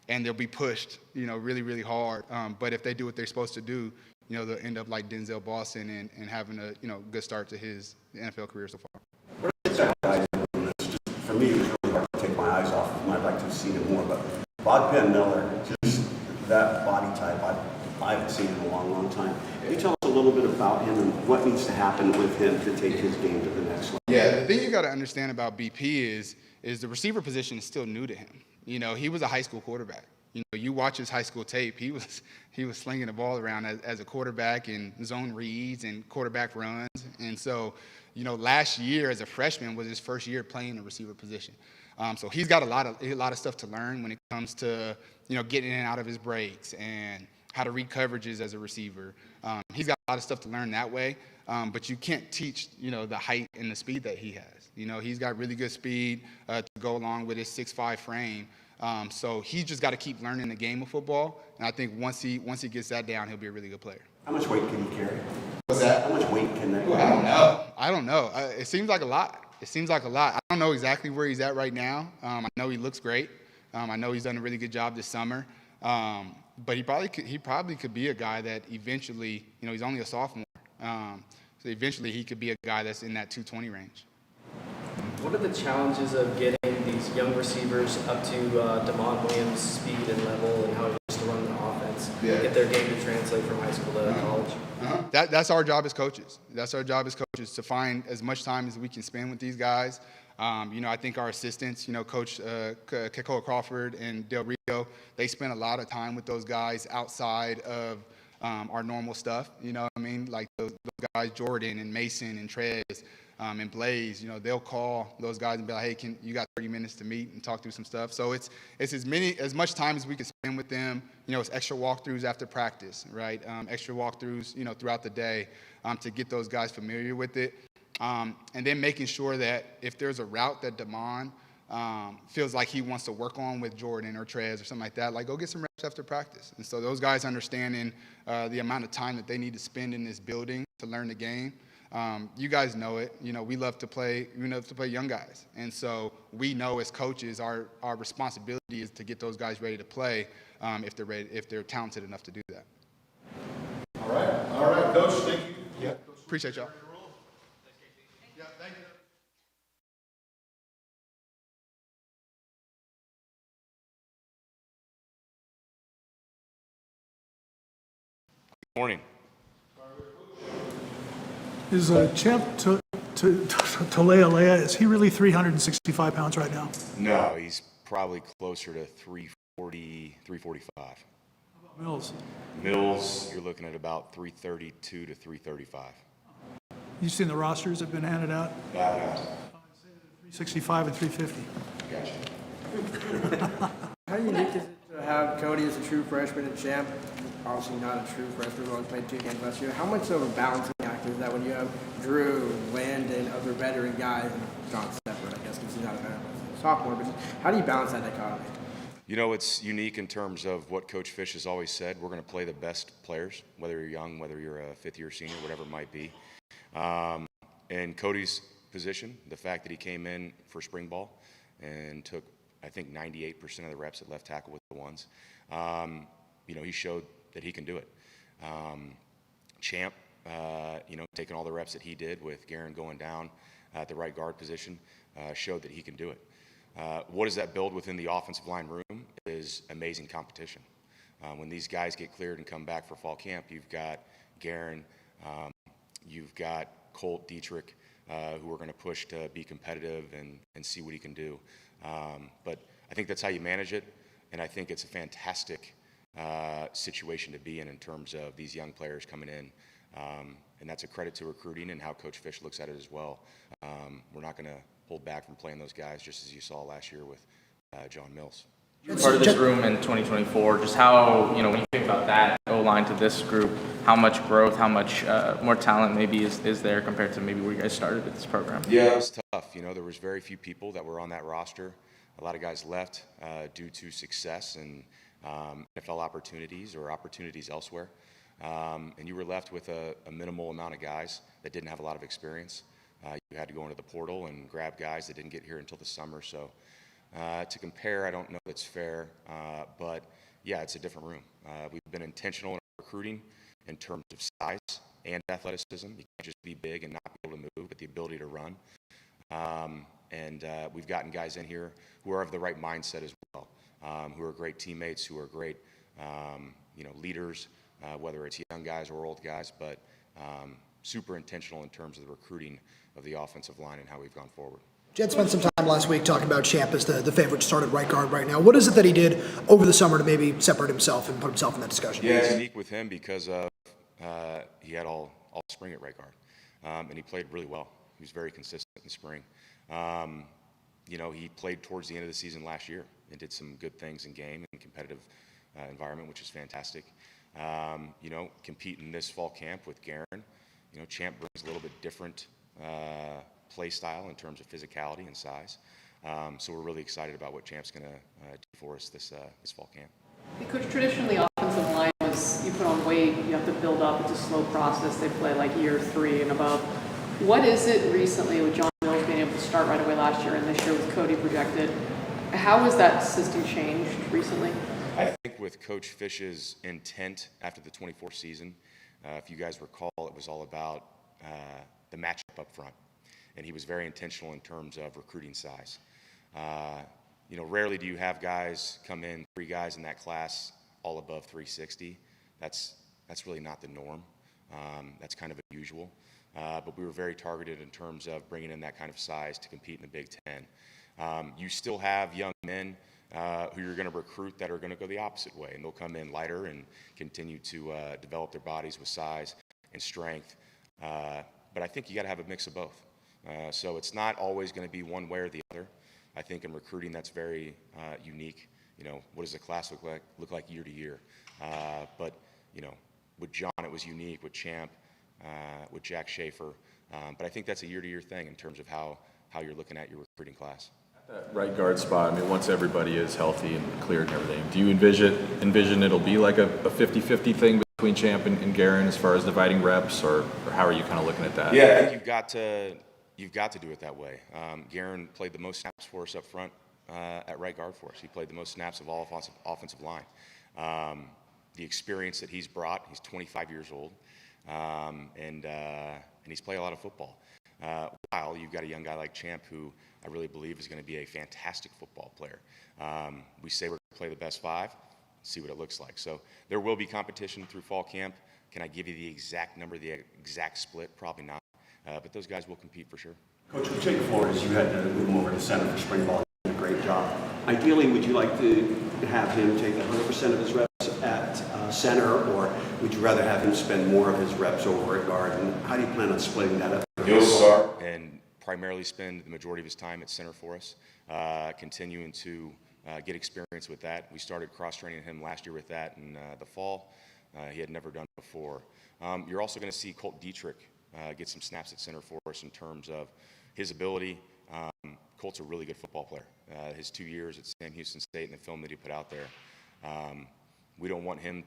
And they'll be pushed, really, really hard. But if they do what they're supposed to do, they'll end up like Denzel Boston and having a, good start to his NFL career so far. What are the guys doing this? Just, for me, it was really hard to take my eyes off of him. I'd like to have seen him more. But Bob Penn Miller, just that body type, I haven't seen in a long, long time. Can you tell us a little bit about him and what needs to happen with him to take his game to the next level? Yeah, the thing you got to understand about BP is the receiver position is still new to him. He was a high school quarterback. You watch his high school tape, he was slinging the ball around as a quarterback in zone reads and quarterback runs. And so, last year as a freshman was his first year playing the receiver position. So he's got a lot of stuff to learn when it comes to, getting in and out of his breaks and how to read coverages as a receiver. He's got a lot of stuff to learn that way. But you can't teach, the height and the speed that he has. He's got really good speed to go along with his 6'5" frame. So he's just got to keep learning the game of football. And I think once he gets that down, he'll be a really good player. How much weight can he carry? What's that? How much weight can that Ooh, I don't know. It seems like a lot. I don't know exactly where he's at right now. I know he looks great. I know he's done a really good job this summer. But he probably could be a guy that eventually, he's only a sophomore. So eventually he could be a guy that's in that 220 range. What are the challenges of getting these young receivers up to DeMond Williams' speed and level, and how he wants to run the offense, get their game to translate from high school to college? That's our job as coaches. To find as much time as we can spend with these guys. I think our assistants, Coach Kekoa Crawford and Del Rio, they spend a lot of time with those guys outside of our normal stuff. Like those guys, Jordan and Mason and Trez and Blaze, they'll call those guys and be like, hey, you got 30 minutes to meet and talk through some stuff. So it's as much time as we can spend with them. It's extra walkthroughs after practice, right? Extra walkthroughs, throughout the day to get those guys familiar with it. And then making sure that if there's a route that DeMond feels like he wants to work on with Jordan or Trez or something like that, like go get some reps after practice. And so those guys understanding the amount of time that they need to spend in this building to learn the game. You guys know it. We love to play young guys. And so we know as coaches our responsibility is to get those guys ready to play if they're talented enough to do that. All right, Coach, thank you. Yeah, appreciate y'all. Yeah, thank you. Morning. Is Champ Talea, is he really 365 pounds right now? No, he's probably closer to 340, 345. Mills. Mills, you're looking at about 332 to 335. You've seen the rosters that have been handed out? 365 and 350. Gotcha. How unique is it to have Cody as a true freshman and Champ? Obviously not a true freshman, who only played 2 games last year. How much of a balancing act is that when you have Drew, Landon, other veteran guys, and John separate, I guess, because he's not a veteran, sophomore, but how do you balance that dichotomy? It's unique in terms of what Coach Fisch has always said. We're going to play the best players, whether you're young, whether you're a fifth-year senior, whatever it might be. And Cody's position, the fact that he came in for spring ball and took, I think, 98% of the reps at left tackle with the ones, he showed that he can do it. Champ, taking all the reps that he did with Guerin going down at the right guard position, showed that he can do it. What does that build within the offensive line room is amazing competition. When these guys get cleared and come back for fall camp, you've got Guerin, you've got Colt, Dietrich, who are going to push to be competitive and see what he can do. But I think that's how you manage it, and I think it's a fantastic situation to be in terms of these young players coming in. And that's a credit to recruiting and how Coach Fisch looks at it as well. We're not going to hold back from playing those guys, just as you saw last year with John Mills. Part of this room in 2024, just how, when you think about that O-line to this group, how much growth, how much more talent maybe is there compared to maybe where you guys started with this program? Yeah, it was tough. There was very few people that were on that roster. A lot of guys left due to success and NFL opportunities or opportunities elsewhere. And you were left with a minimal amount of guys that didn't have a lot of experience. You had to go into the portal and grab guys that didn't get here until the summer. So to compare, I don't know if it's fair, but yeah, it's a different room. We've been intentional in our recruiting in terms of size and athleticism. You can't just be big and not be able to move, but the ability to run. And we've gotten guys in here who are of the right mindset as well, who are great teammates, who are great, leaders, whether it's young guys or old guys, but super intentional in terms of the recruiting of the offensive line and how we've gone forward. Jedd spent some time last week talking about Champ as the favorite to start at right guard right now. What is it that he did over the summer to maybe separate himself and put himself in that discussion? Yeah, it's unique with him because he had all spring at right guard, and he played really well. He was very consistent in spring. He played towards the end of the season last year and did some good things in game and competitive environment, which is fantastic. Competing this fall camp with Guerin, Champ brings a little bit different play style in terms of physicality and size. So we're really excited about what Champ's going to do for us this fall camp. Because traditionally, offensive line was you put on weight, you have to build up. It's a slow process. They play like year 3 and above. What is it recently with John Mills being able to start right away last year and this year with Cody projected? How has that system changed recently? I think with Coach Fisch's intent after the 24 season, if you guys recall, it was all about the matchup up front. And he was very intentional in terms of recruiting size. Rarely do you have guys come in, 3 guys in that class, all above 360. That's really not the norm. That's kind of unusual. But we were very targeted in terms of bringing in that kind of size to compete in the Big Ten. You still have young men who you're going to recruit that are going to go the opposite way, and they'll come in lighter and continue to develop their bodies with size and strength. But I think you got to have a mix of both. So it's not always going to be one way or the other. I think in recruiting that's very unique. What does the class look like year to year? But with John it was unique. With Champ, with Jack Schaefer. But I think that's a year-to-year thing in terms of how you're looking at your recruiting class. That right guard spot, once everybody is healthy and cleared and everything, do you envision it'll be like a 50-50 thing between Champ and Guerin as far as dividing reps, or how are you kind of looking at that? Yeah, I think you've got to do it that way. Guerin played the most snaps for us up front at right guard for us. He played the most snaps of all offensive line. The experience that he's brought, he's 25 years old, and he's played a lot of football. While you've got a young guy like Champ who I really believe is going to be a fantastic football player. We say we're going to play the best 5, see what it looks like. So there will be competition through fall camp. Can I give you the exact number, the exact split? Probably not. But those guys will compete for sure. Coach, with Jake Flores, you had to move him over to center for spring ball. He did a great job. Ideally, would you like to have him take 100% of his reps at center, or would you rather have him spend more of his reps over at guard? And how do you plan on splitting that up? He'll start and primarily spend the majority of his time at center for us, continuing to get experience with that. We started cross-training him last year with that in the fall. He had never done it before. You're also going to see Colt Dietrich get some snaps at center for us in terms of his ability. Colt's a really good football player. His 2 years at Sam Houston State and the film that he put out there. We don't want him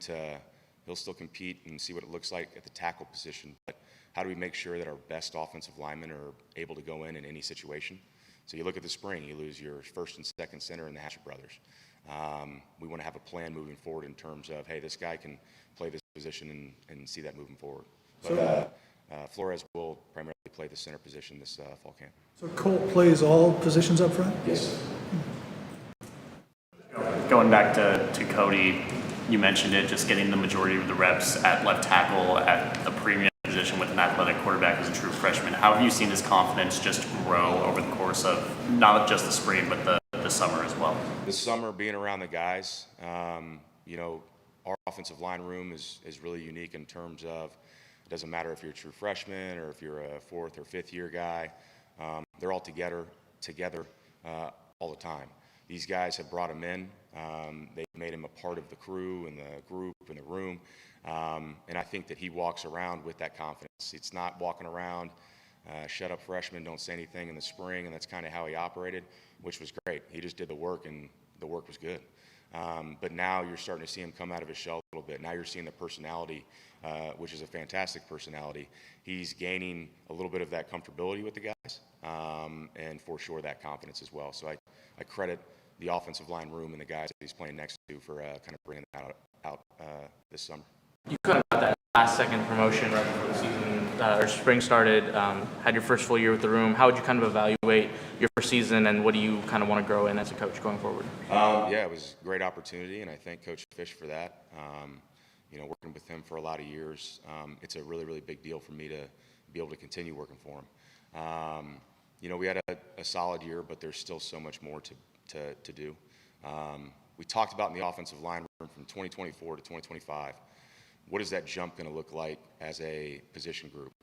he'll still compete and see what it looks like at the tackle position, but how do we make sure that our best offensive linemen are able to go in any situation? So you look at the spring, you lose your first and second center in the Hatchet brothers. We want to have a plan moving forward in terms of, hey, this guy can play this position and see that moving forward. But Flores will primarily play the center position this fall camp. So Colt plays all positions up front? Yes. Going back to Cody, you mentioned it, just getting the majority of the reps at left tackle at the premium position with an athletic quarterback as a true freshman. How have you seen his confidence just grow over the course of not just the spring, but the summer as well? This summer, being around the guys, our offensive line room is really unique in terms of it doesn't matter if you're a true freshman or if you're a 4th or 5th year guy. They're all together all the time. These guys have brought him in. They've made him a part of the crew and the group and the room. And I think that he walks around with that confidence. It's not walking around, shut up freshman, don't say anything in the spring, and that's kind of how he operated, which was great. He just did the work, and the work was good. But now you're starting to see him come out of his shell a little bit. Now you're seeing the personality, which is a fantastic personality. He's gaining a little bit of that comfortability with the guys, and for sure that confidence as well. So I credit the offensive line room and the guys that he's playing next to for kind of bringing that out this summer. You kind of got that last-second promotion right before the season or spring started. Had your first full year with the room. How would you kind of evaluate your first season, and what do you kind of want to grow in as a coach going forward? Yeah, it was a great opportunity, and I thank Coach Fisch for that. Working with him for a lot of years, it's a really, really big deal for me to be able to continue working for him. We had a solid year, but there's still so much more to do. We talked about in the offensive line room from 2024 to 2025. What is that jump going to look like as a position group?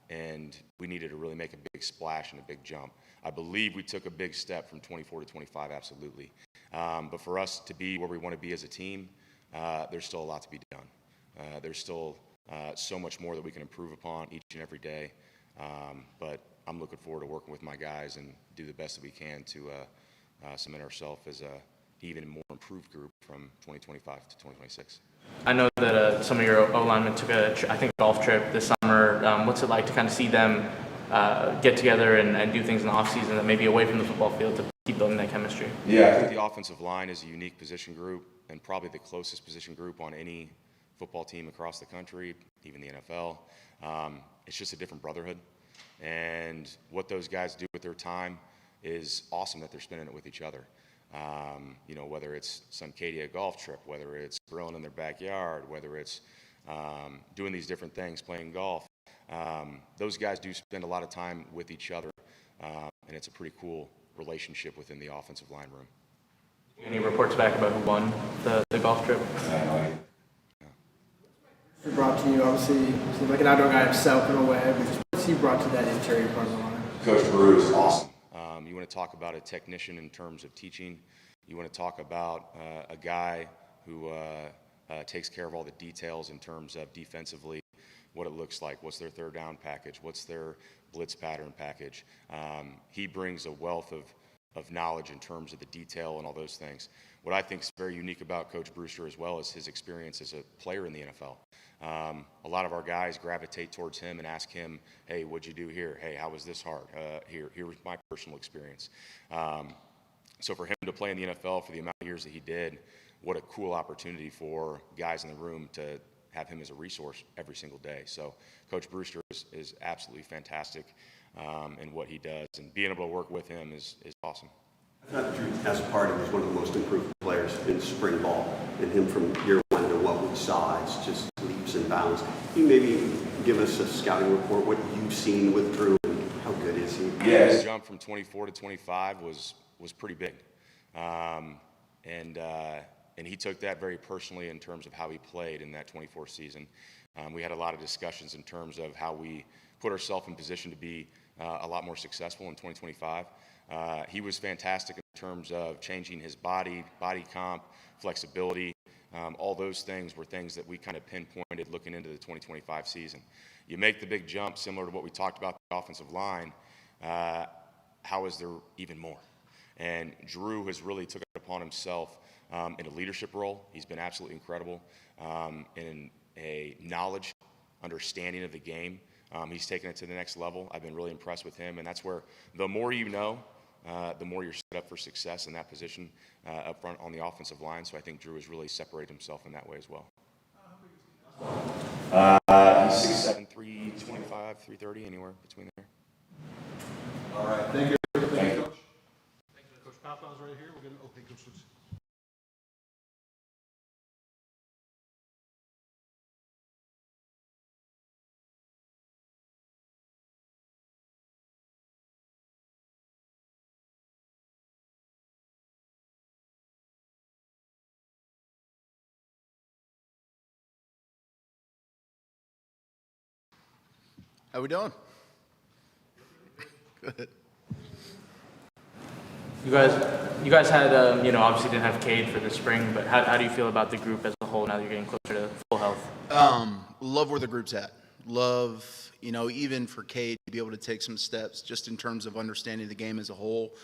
And we needed to really make a big splash and a big jump. I believe we took a big step from 24 to 25, absolutely. But for us to be where we want to be as a team, there's still a lot to be done. There's still so much more that we can improve upon each and every day. But I'm looking forward to working with my guys and do the best that we can to cement ourselves as a even more improved group from 2025 to 2026. I know that some of your O-linemen took a golf trip this summer. What's it like to kind of see them get together and do things in the offseason that may be away from the football field to keep building that chemistry? Yeah, I think the offensive line is a unique position group and probably the closest position group on any football team across the country, even the NFL. It's just a different brotherhood. And what those guys do with their time is awesome that they're spending it with each other. Whether it's some Cadia golf trip, whether it's grilling in their backyard, whether it's doing these different things, playing golf. Those guys do spend a lot of time with each other, and it's a pretty cool relationship within the offensive line room. Any reports back about who won the golf trip? He brought to you, obviously, seems like an outdoor guy himself in a way, but what's he brought to that interior part of the line? Coach Brew is awesome. You want to talk about a technician in terms of teaching. You want to talk about a guy who takes care of all the details in terms of defensively, what it looks like, what's their third down package, what's their blitz pattern package. He brings a wealth of knowledge in terms of the detail and all those things. What I think is very unique about Coach Brewster as well is his experience as a player in the NFL. A lot of our guys gravitate towards him and ask him, hey, what'd you do here? Hey, how was this hard? Here was my personal experience. So for him to play in the NFL for the amount of years that he did, what a cool opportunity for guys in the room to have him as a resource every single day. So Coach Brewster is absolutely fantastic in what he does, and being able to work with him is awesome. I thought Drew, as a party, was one of the most improved players in spring ball. And him from year one to what we saw, it's just leaps and bounds. Can you maybe give us a scouting report, what you've seen with Drew, and how good is he? Yeah, his jump from 24 to 25 was pretty big. And he took that very personally in terms of how he played in that 24 season. We had a lot of discussions in terms of how we put ourselves in position to be a lot more successful in 2025. He was fantastic in terms of changing his body comp, flexibility. All those things were things that we kind of pinpointed looking into the 2025 season. You make the big jump, similar to what we talked about the offensive line. How is there even more? And Drew has really took it upon himself in a leadership role. He's been absolutely incredible in a knowledge, understanding of the game. He's taken it to the next level. I've been really impressed with him, and that's where the more you know, the more you're set up for success in that position up front on the offensive line. So I think Drew has really separated himself in that way as well. He's 6'7", 325, 330, anywhere between there. All right, thank you. Thank you. Coach Papel's right here. We're going to Coach Woods. How we doing? Good. You guys had, obviously didn't have Cade for the spring, but how do you feel about the group as a whole now that you're getting closer to full health? Love where the group's at. Love, even for Cade to be able to take some steps just in terms of understanding the game as a whole.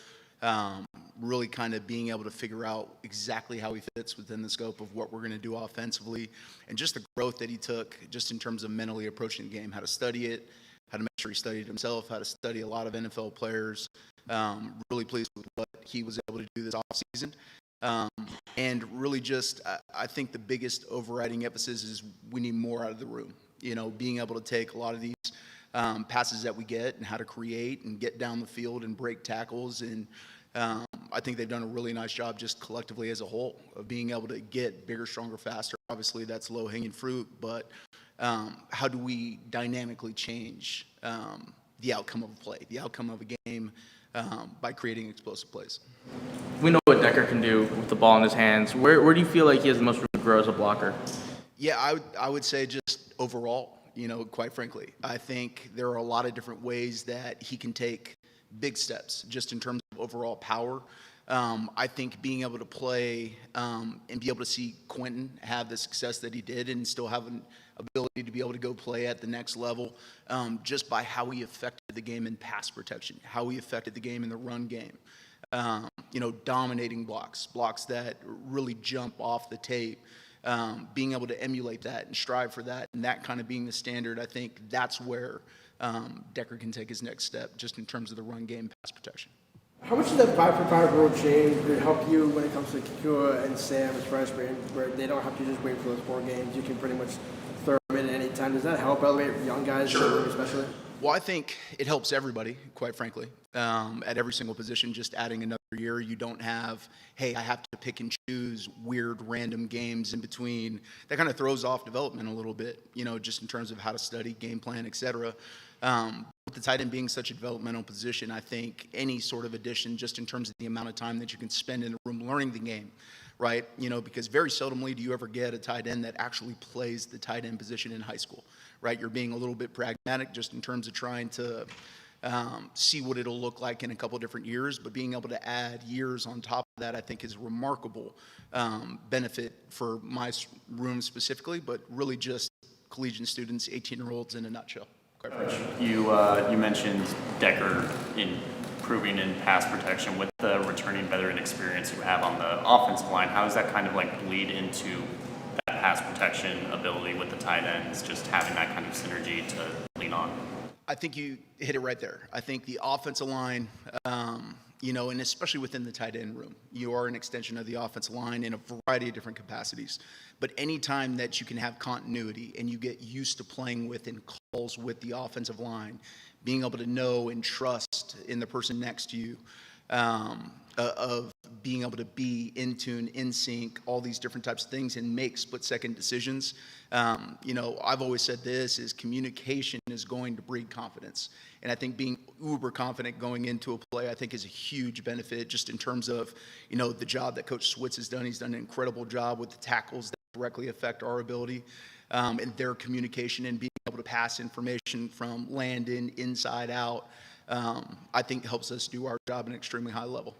Really kind of being able to figure out exactly how he fits within the scope of what we're going to do offensively, and just the growth that he took just in terms of mentally approaching the game, how to study it, how to make sure he studied himself, how to study a lot of NFL players. Really pleased with what he was able to do this offseason. And really just, I think the biggest overriding emphasis is we need more out of the room. Being able to take a lot of these passes that we get and how to create and get down the field and break tackles. And I think they've done a really nice job just collectively as a whole of being able to get bigger, stronger, faster. Obviously, that's low-hanging fruit, but how do we dynamically change the outcome of a play, the outcome of a game by creating explosive plays? We know what Decker can do with the ball in his hands. Where do you feel like he has the most room to grow as a blocker? Yeah, I would say just overall, quite frankly. I think there are a lot of different ways that he can take big steps just in terms of overall power. I think being able to play and be able to see Quentin have the success that he did and still have an ability to be able to go play at the next level just by how he affected the game in pass protection, how he affected the game in the run game. Dominating blocks that really jump off the tape. Being able to emulate that and strive for that, and that kind of being the standard, I think that's where Decker can take his next step just in terms of the run game pass protection. How much does that 5-for-5 rule change or help you when it comes to Kikua and Sam as freshmen, where they don't have to just wait for those 4 games? You can pretty much throw them in at any time. Does that help elevate young guys, Sure. especially? Well, I think it helps everybody, quite frankly, at every single position. Just adding another year, you don't have, hey, I have to pick and choose weird, random games in between. That kind of throws off development a little bit, just in terms of how to study, game plan, etc. With the tight end being such a developmental position, I think any sort of addition, just in terms of the amount of time that you can spend in the room learning the game, right? Because very seldomly do you ever get a tight end that actually plays the tight end position in high school, right? You're being a little bit pragmatic just in terms of trying to see what it'll look like in a couple different years, but being able to add years on top of that, I think, is a remarkable benefit for my room specifically, but really just collegiate students, 18-year-olds in a nutshell. You mentioned Decker improving in pass protection with the returning veteran experience you have on the offensive line. How does that kind of bleed into that pass protection ability with the tight ends, just having that kind of synergy to lean on? I think you hit it right there. I think the offensive line, and especially within the tight end room, you are an extension of the offensive line in a variety of different capacities. But anytime that you can have continuity and you get used to playing with and calls with the offensive line, being able to know and trust in the person next to you, of being able to be in tune, in sync, all these different types of things and make split-second decisions. I've always said this is communication is going to breed confidence. And I think being uber confident going into a play, I think, is a huge benefit just in terms of, the job that Coach Switz has done. He's done an incredible job with the tackles that directly affect our ability and their communication and being able to pass information from Landon inside out, I think helps us do our job at an extremely high level.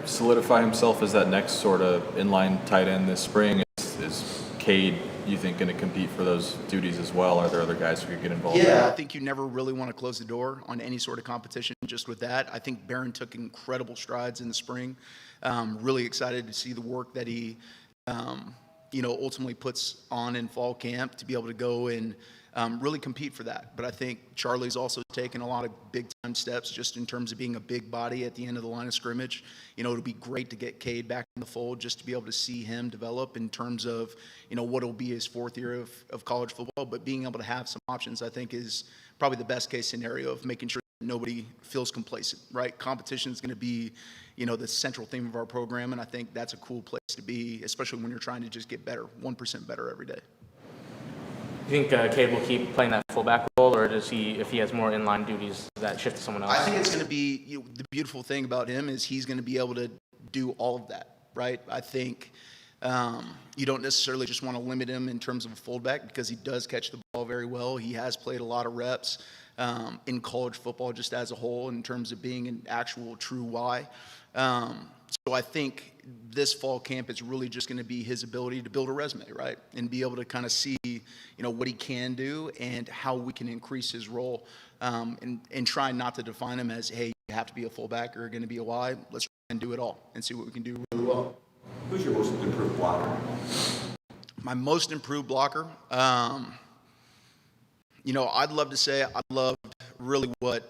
Solidify himself as that next sort of inline tight end this spring. Is Cade, you think, going to compete for those duties as well? Are there other guys who could get involved? Yeah, I think you never really want to close the door on any sort of competition just with that. I think Barron took incredible strides in the spring. Really excited to see the work that he, ultimately puts on in fall camp to be able to go and really compete for that. But I think Charlie's also taken a lot of big-time steps just in terms of being a big body at the end of the line of scrimmage. It'll be great to get Cade back in the fold just to be able to see him develop in terms of, what will be his 4th year of college football. But being able to have some options, I think, is probably the best-case scenario of making sure that nobody feels complacent, right? Competition is going to be, the central theme of our program, and I think that's a cool place to be, especially when you're trying to just get better, 1% better every day. Do you think Cade will keep playing that fullback role, or does he, if he has more inline duties, does that shift to someone else? I think it's going to be, the beautiful thing about him is he's going to be able to do all of that, right? I think you don't necessarily just want to limit him in terms of a fullback because he does catch the ball very well. He has played a lot of reps. in college football just as a whole in terms of being an actual true why. So I think this fall camp is really just going to be his ability to build a resume, right? And be able to kind of see, what he can do and how we can increase his role, and try not to define him as, hey, you have to be a fullback or you're going to be a Y. Let's try and do it all and see what we can do really well. Who's your most improved blocker? My most improved blocker, I'd love to say I loved really what,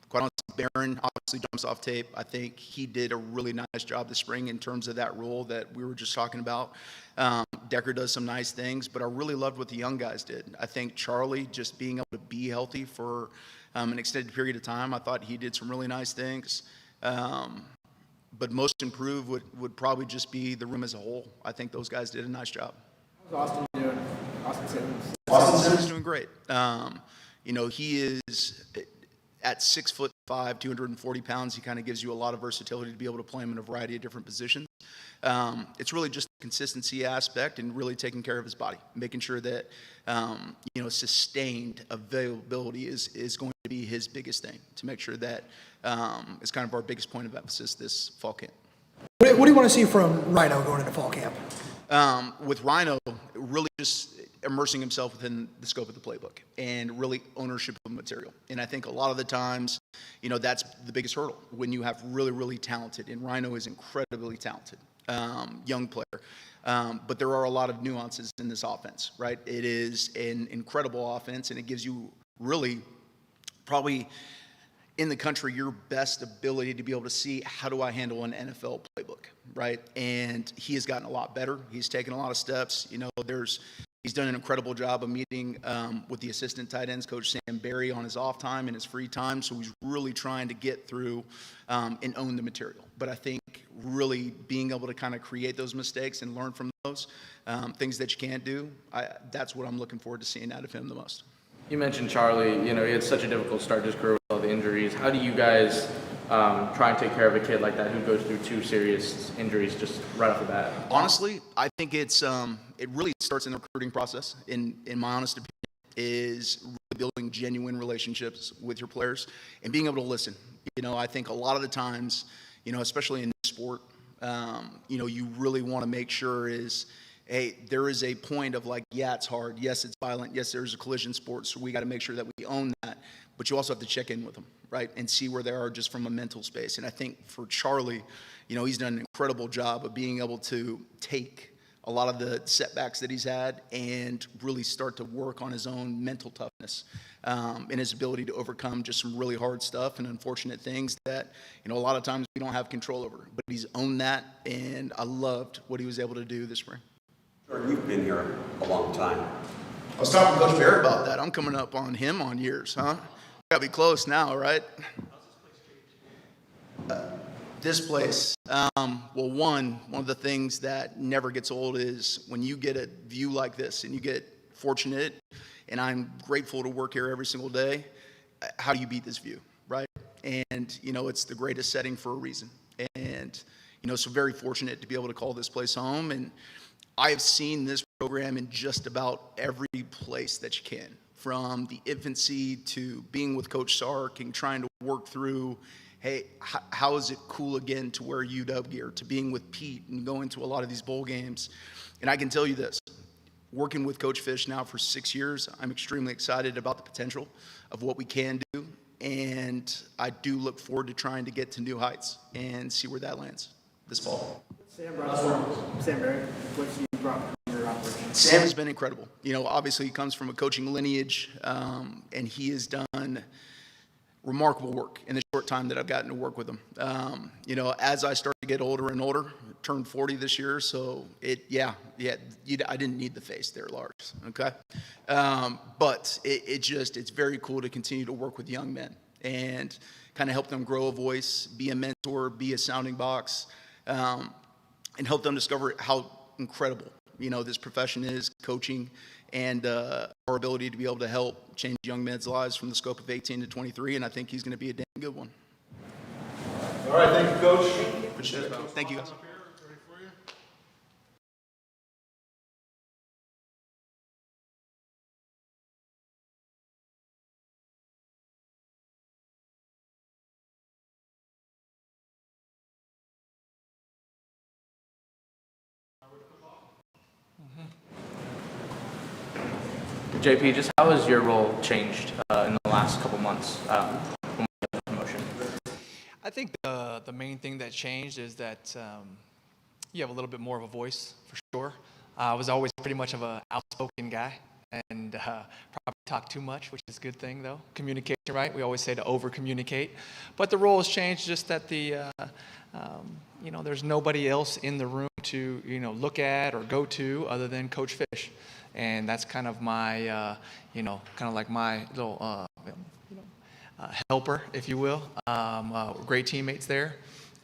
quite honestly, Barron obviously jumps off tape. I think he did a really nice job this spring in terms of that role that we were just talking about. Decker does some nice things, but I really loved what the young guys did. I think Charlie, just being able to be healthy for an extended period of time, I thought he did some really nice things. But most improved would probably just be the room as a whole. I think those guys did a nice job. How's Austin doing? Austin Simmons. Austin Simmons is doing great. He is at 6'5", 240 pounds. He kind of gives you a lot of versatility to be able to play him in a variety of different positions. It's really just the consistency aspect and really taking care of his body, making sure that sustained availability is going to be his biggest thing, to make sure that is kind of our biggest point of emphasis this fall camp. What do you want to see from Rhino going into fall camp? With Rhino, really just immersing himself within the scope of the playbook and really ownership of the material. And I think a lot of the times, that's the biggest hurdle when you have really, really talented, and Rhino is incredibly talented, young player. But there are a lot of nuances in this offense, right? It is an incredible offense, and it gives you really probably in the country your best ability to be able to see, how do I handle an NFL playbook, right? And he has gotten a lot better. He's taken a lot of steps. He's done an incredible job of meeting with the assistant tight ends, Coach Sam Barry, on his off time and his free time. So he's really trying to get through and own the material. But I think really being able to kind of create those mistakes and learn from those, things that you can't do, that's what I'm looking forward to seeing out of him the most. You mentioned Charlie, he had such a difficult start to his career with all the injuries. How do you guys try and take care of a kid like that who goes through 2 serious injuries just right off the bat? Honestly, I think it really starts in the recruiting process, in my honest opinion, is really building genuine relationships with your players and being able to listen. I think a lot of the times, especially in this sport, you really want to make sure is, hey, there is a point of like, yeah, it's hard. Yes, it's violent. Yes, there's a collision sport. So we got to make sure that we own that. But you also have to check in with them, right? And see where they are just from a mental space. And I think for Charlie, he's done an incredible job of being able to take a lot of the setbacks that he's had and really start to work on his own mental toughness, and his ability to overcome just some really hard stuff and unfortunate things that, a lot of times we don't have control over. But he's owned that, and I loved what he was able to do this spring. Jordan, you've been here a long time. I was talking to Coach Barrett about that. I'm coming up on him on years, huh? Gotta be close now, right? This place, well, one of the things that never gets old is when you get a view like this and you get fortunate, and I'm grateful to work here every single day. How do you beat this view, right? And, it's the greatest setting for a reason. And, so very fortunate to be able to call this place home. And I have seen this program in just about every place that you can, from the infancy to being with Coach Sark and trying to work through, hey, how is it cool again to wear UW gear, to being with Pete and going to a lot of these bowl games. And I can tell you this, working with Coach Fisch now for 6 years, I'm extremely excited about the potential of what we can do. And I do look forward to trying to get to new heights and see where that lands this fall. Sam Barry, what's he brought from your operation? Sam has been incredible. Obviously he comes from a coaching lineage, and he has done remarkable work in the short time that I've gotten to work with him. As I start to get older and older, turned 40 this year, so I didn't need the face there, Lars, okay? But it's very cool to continue to work with young men and kind of help them grow a voice, be a mentor, be a sounding box, and help them discover how incredible, this profession is, coaching, and our ability to be able to help change young men's lives from the scope of 18 to 23, and I think he's going to be a damn good one. All right, thank you, Coach. Thank you, guys. JP, just how has your role changed in the last couple months when we got the promotion? I think the main thing that changed is that you have a little bit more of a voice, for sure. I was always pretty much of an outspoken guy and probably talk too much, which is a good thing, though. Communication, right? We always say to over-communicate. But the role has changed, just that there's nobody else in the room to, look at or go to other than Coach Fisch. And that's kind of my, kind of like my little, helper, if you will. Great teammates there.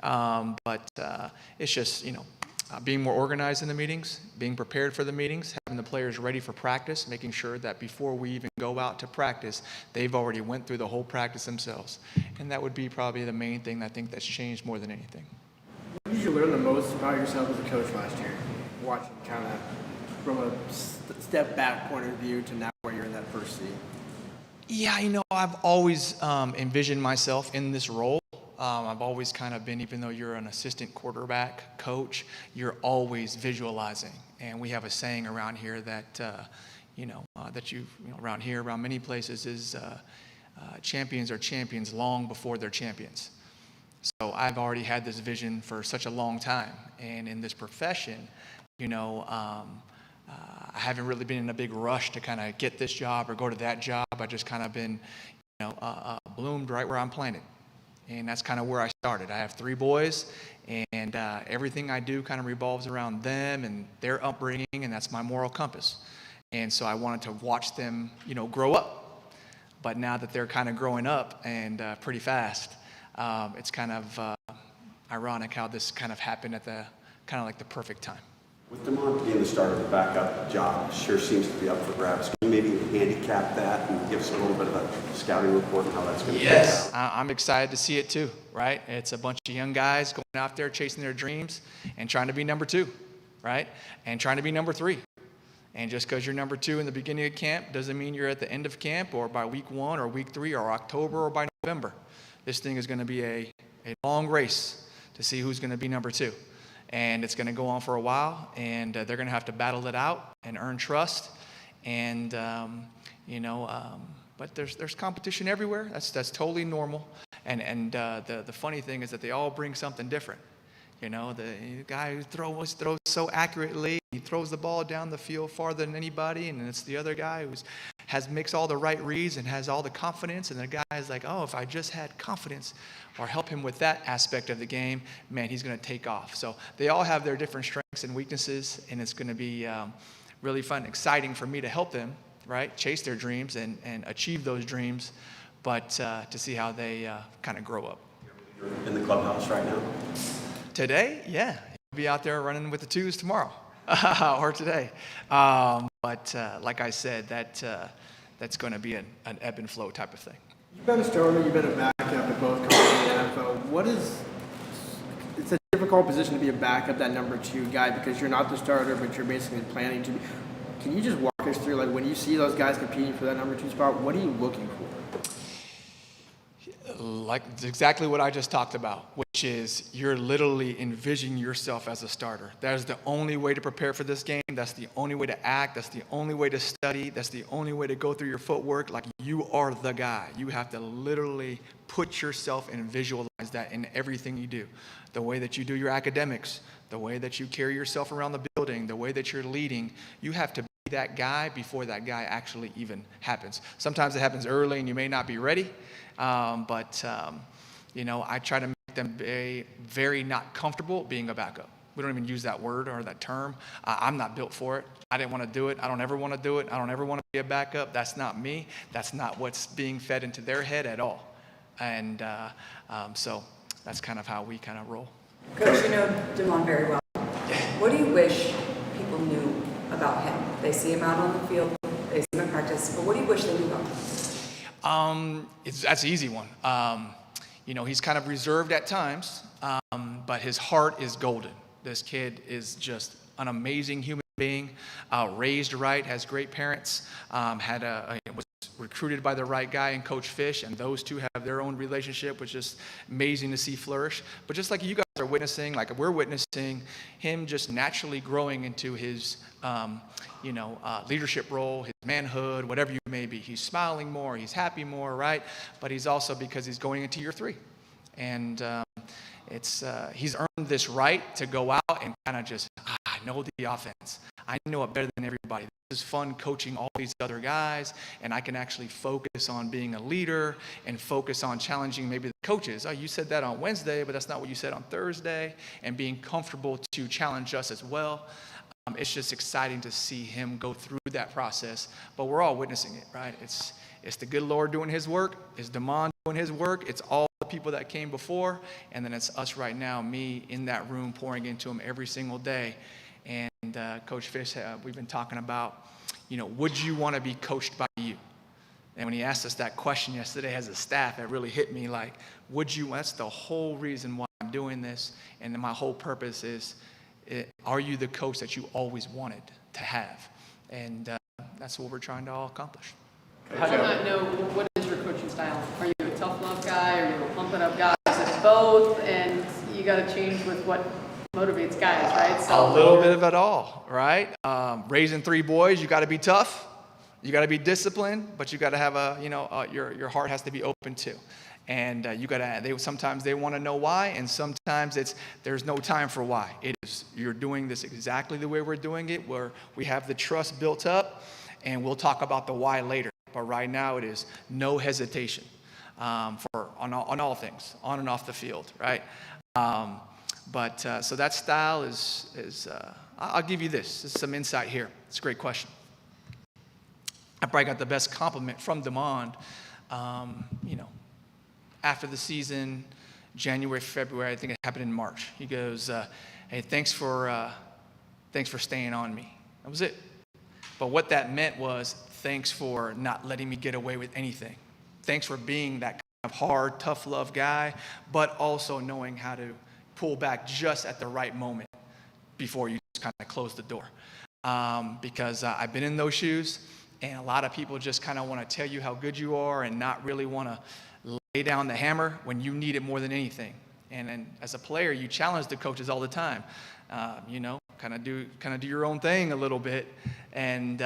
But it's just, being more organized in the meetings, being prepared for the meetings, having the players ready for practice, making sure that before we even go out to practice, they've already went through the whole practice themselves. And that would be probably the main thing I think that's changed more than anything. What did you learn the most about yourself as a coach last year? Watching kind of from a step back point of view to now where you're in that first seat. Yeah, I've always envisioned myself in this role. I've always kind of been, even though you're an assistant quarterback coach, you're always visualizing. And we have a saying around here that, around here, around many places is champions are champions long before they're champions. So I've already had this vision for such a long time. And in this profession, I haven't really been in a big rush to kind of get this job or go to that job. I just kind of been, bloomed right where I'm planted. And that's kind of where I started. I have 3 boys, and everything I do kind of revolves around them and their upbringing, and that's my moral compass. And so I wanted to watch them, grow up. But now that they're kind of growing up and pretty fast, it's kind of ironic how this kind of happened at the kind of like the perfect time. With DeMond being the starter, the backup job sure seems to be up for grabs. Can you maybe handicap that and give us a little bit of a scouting report on how that's going to play out? I'm excited to see it too, right? It's a bunch of young guys going out there chasing their dreams and trying to be number 2, right? And trying to be number 3. And just because you're number 2 in the beginning of camp doesn't mean you're at the end of camp or by week 1 or week 3 or October or by November. This thing is going to be a long race to see who's going to be number 2. And it's going to go on for a while, and they're going to have to battle it out and earn trust. And, but there's competition everywhere. That's totally normal. And the funny thing is that they all bring something different. The guy who throws so accurately, he throws the ball down the field farther than anybody, and it's the other guy who makes all the right reads and has all the confidence, and the guy is like, oh, if I just had confidence or help him with that aspect of the game, man, he's going to take off. So they all have their different strengths and weaknesses, and it's going to be really fun, exciting for me to help them, right, chase their dreams and achieve those dreams, but to see how they kind of grow up. In the clubhouse right now? Today, yeah. He'll be out there running with the 2s tomorrow or today. But like I said, that's going to be an ebb and flow type of thing. You've been a starter, you've been a backup at both colleges and NFL. It's a difficult position to be a backup, that number 2 guy, because you're not the starter, but you're basically planning to be. Can you just walk us through, like, when you see those guys competing for that number 2 spot, what are you looking for? Like exactly what I just talked about, which is you're literally envisioning yourself as a starter. That is the only way to prepare for this game. That's the only way to act. That's the only way to study. That's the only way to go through your footwork. Like, you are the guy. You have to literally put yourself and visualize that in everything you do. The way that you do your academics, the way that you carry yourself around the building, the way that you're leading, you have to be that guy before that guy actually even happens. Sometimes it happens early and you may not be ready. But I try to make them very not comfortable being a backup. We don't even use that word or that term. I'm not built for it. I didn't want to do it. I don't ever want to do it. I don't ever want to be a backup. That's not me. That's not what's being fed into their head at all. And so that's kind of how we kind of roll. Coach, you know DeMond very well. What do you wish people knew about him? They see him out on the field, they see him in practice, but what do you wish they knew about him? That's an easy one. He's kind of reserved at times, but his heart is golden. This kid is just an amazing human being, raised right, has great parents, was recruited by the right guy in Coach Fisch, and those two have their own relationship, which is amazing to see flourish. But just like you guys are witnessing, like we're witnessing him just naturally growing into his, leadership role, his manhood, whatever you may be. He's smiling more, he's happy more, right? But he's also, because he's going into year 3. And he's earned this right to go out and kind of just, I know the offense. I know it better than everybody. This is fun coaching all these other guys, and I can actually focus on being a leader and focus on challenging maybe the coaches. Oh, you said that on Wednesday, but that's not what you said on Thursday, and being comfortable to challenge us as well. It's just exciting to see him go through that process, but we're all witnessing it, right? It's the good Lord doing his work. It's Damon doing his work. It's all the people that came before, and then it's us right now, me in that room pouring into him every single day. And Coach Fisch, we've been talking about, would you want to be coached by you? And when he asked us that question yesterday as a staff, it really hit me like, would you? That's the whole reason why I'm doing this, and my whole purpose is, are you the coach that you always wanted to have? And that's what we're trying to all accomplish. I do not know, what is your coaching style? Are you a tough love guy? Are you a pump it up guy? Is it both? And you got to change with what motivates guys, right? So a little bit of it all, right? Raising 3 boys, you got to be tough. You got to be disciplined, but you got to have your heart has to be open too. And you got to. Sometimes they want to know why, and sometimes there's no time for why. It is you're doing this exactly the way we're doing it, where we have the trust built up, and we'll talk about the why later. But right now, it is no hesitation on all things, on and off the field, right? So that style is I'll give you this. This is some insight here. It's a great question. I probably got the best compliment from Damon, after the season, January, February. I think it happened in March. He goes, "Hey, thanks for staying on me." That was it. But what that meant was, thanks for not letting me get away with anything. Thanks for being that kind of hard, tough love guy, but also knowing how to pull back just at the right moment before you just kind of close the door. Because I've been in those shoes, and a lot of people just kind of want to tell you how good you are and not really want to lay down the hammer when you need it more than anything. And then as a player, you challenge the coaches all the time. Kind of do your own thing a little bit, and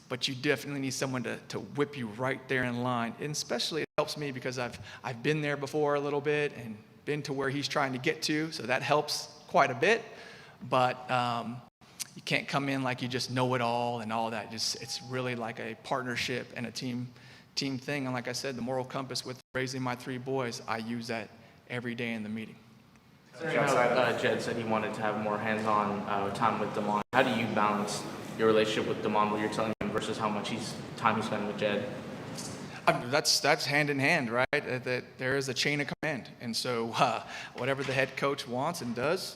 but you definitely need someone to whip you right there in line. And especially it helps me because I've been there before a little bit and been to where he's trying to get to, so that helps quite a bit. But you can't come in like you just know it all and all that. It's really like a partnership and a team thing. And like I said, the moral compass with raising my 3 boys, I use that every day in the meeting. Jedd said he wanted to have more hands-on time with Damon. How do you balance your relationship with Damon, what you're telling him, versus how much time he's spending with Jedd? That's hand in hand, right? That there is a chain of command, and so whatever the head coach wants and does,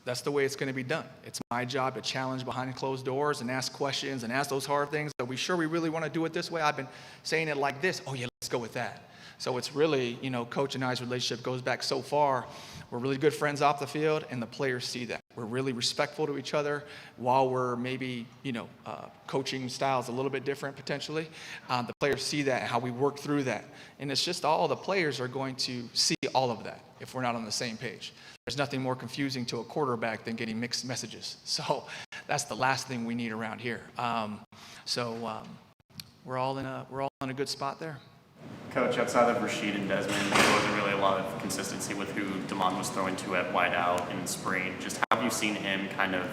that's the way it's going to be done. It's my job to challenge behind closed doors and ask questions and ask those hard things. Are we sure we really want to do it this way? I've been saying it like this. Oh yeah, let's go with that. So it's really, Coach and I's relationship goes back so far. We're really good friends off the field, and the players see that. We're really respectful to each other while we're maybe, coaching styles a little bit different potentially. The players see that and how we work through that. And it's just all the players are going to see all of that if we're not on the same page. There's nothing more confusing to a quarterback than getting mixed messages. So that's the last thing we need around here. We're all in a good spot there. Coach, outside of Rashid and Desmond, there wasn't really a lot of consistency with who Damon was throwing to at wideout in spring. Just how have you seen him kind of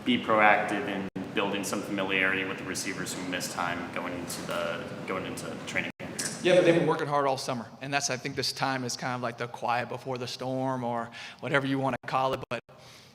be proactive in building some familiarity with the receivers who missed time going into training camp here? Yeah, but they've been working hard all summer, and I think this time is kind of like the quiet before the storm or whatever you want to call it. But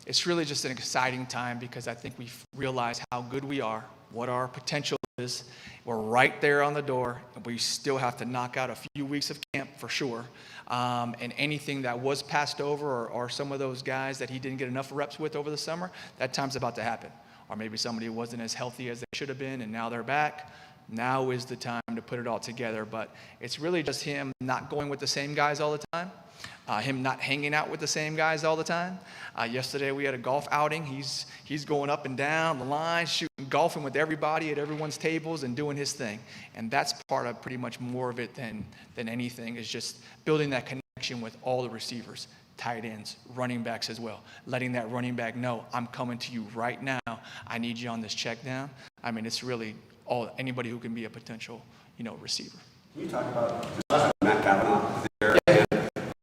it's really just an exciting time because I think we've realized how good we are, what our potential is. We're right there on the door, and we still have to knock out a few weeks of camp for sure. And anything that was passed over or some of those guys that he didn't get enough reps with over the summer, that time's about to happen. Or maybe somebody wasn't as healthy as they should have been, and now they're back. Now is the time to put it all together. But it's really just him not going with the same guys all the time, him not hanging out with the same guys all the time. Yesterday we had a golf outing. He's going up and down the line, golfing with everybody at everyone's tables and doing his thing. And that's part of pretty much more of it than anything, is just building that connection connection with all the receivers, tight ends, running backs as well. Letting that running back know, I'm coming to you right now. I need you on this check down. I mean, it's really anybody who can be a potential, receiver. Can you talk about Matt Kavanaugh there and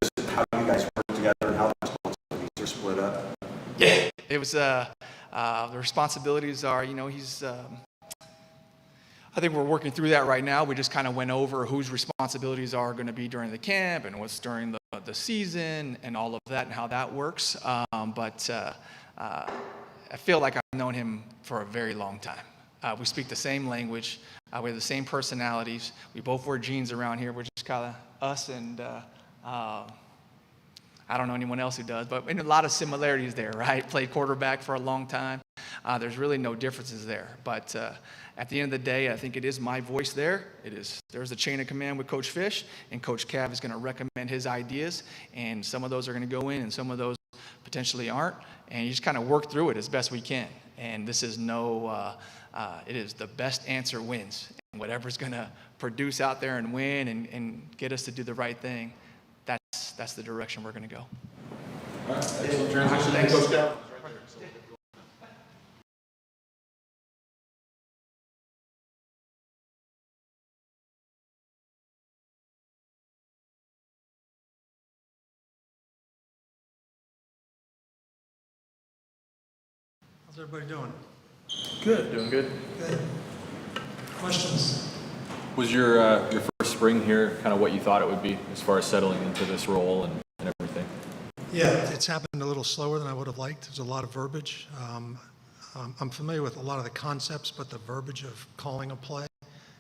just how you guys work together and how the responsibilities are split up? Yeah, it was the responsibilities are, he's. I think we're working through that right now. We just kind of went over whose responsibilities are going to be during the camp and what's during the season and all of that and how that works. But I feel like I've known him for a very long time. We speak the same language. We have the same personalities. We both wear jeans around here. We're just kind of us and I don't know anyone else who does, but a lot of similarities there, right? Played quarterback for a long time. There's really no differences there. But at the end of the day, I think it is my voice there. There's a chain of command with Coach Fisch, and Coach Cav is going to recommend his ideas, and some of those are going to go in, and some of those potentially aren't. And you just kind of work through it as best we can. And this is it is the best answer wins. And whatever's going to produce out there and win and get us to do the right thing, that's the direction we're going to go. All right, excellent transition. Coach Cav. How's everybody doing? Good. Doing good. Good. Questions? Was your first spring here kind of what you thought it would be as far as settling into this role and everything? Yeah, it's happened a little slower than I would have liked. There's a lot of verbiage. I'm familiar with a lot of the concepts, but the verbiage of calling a play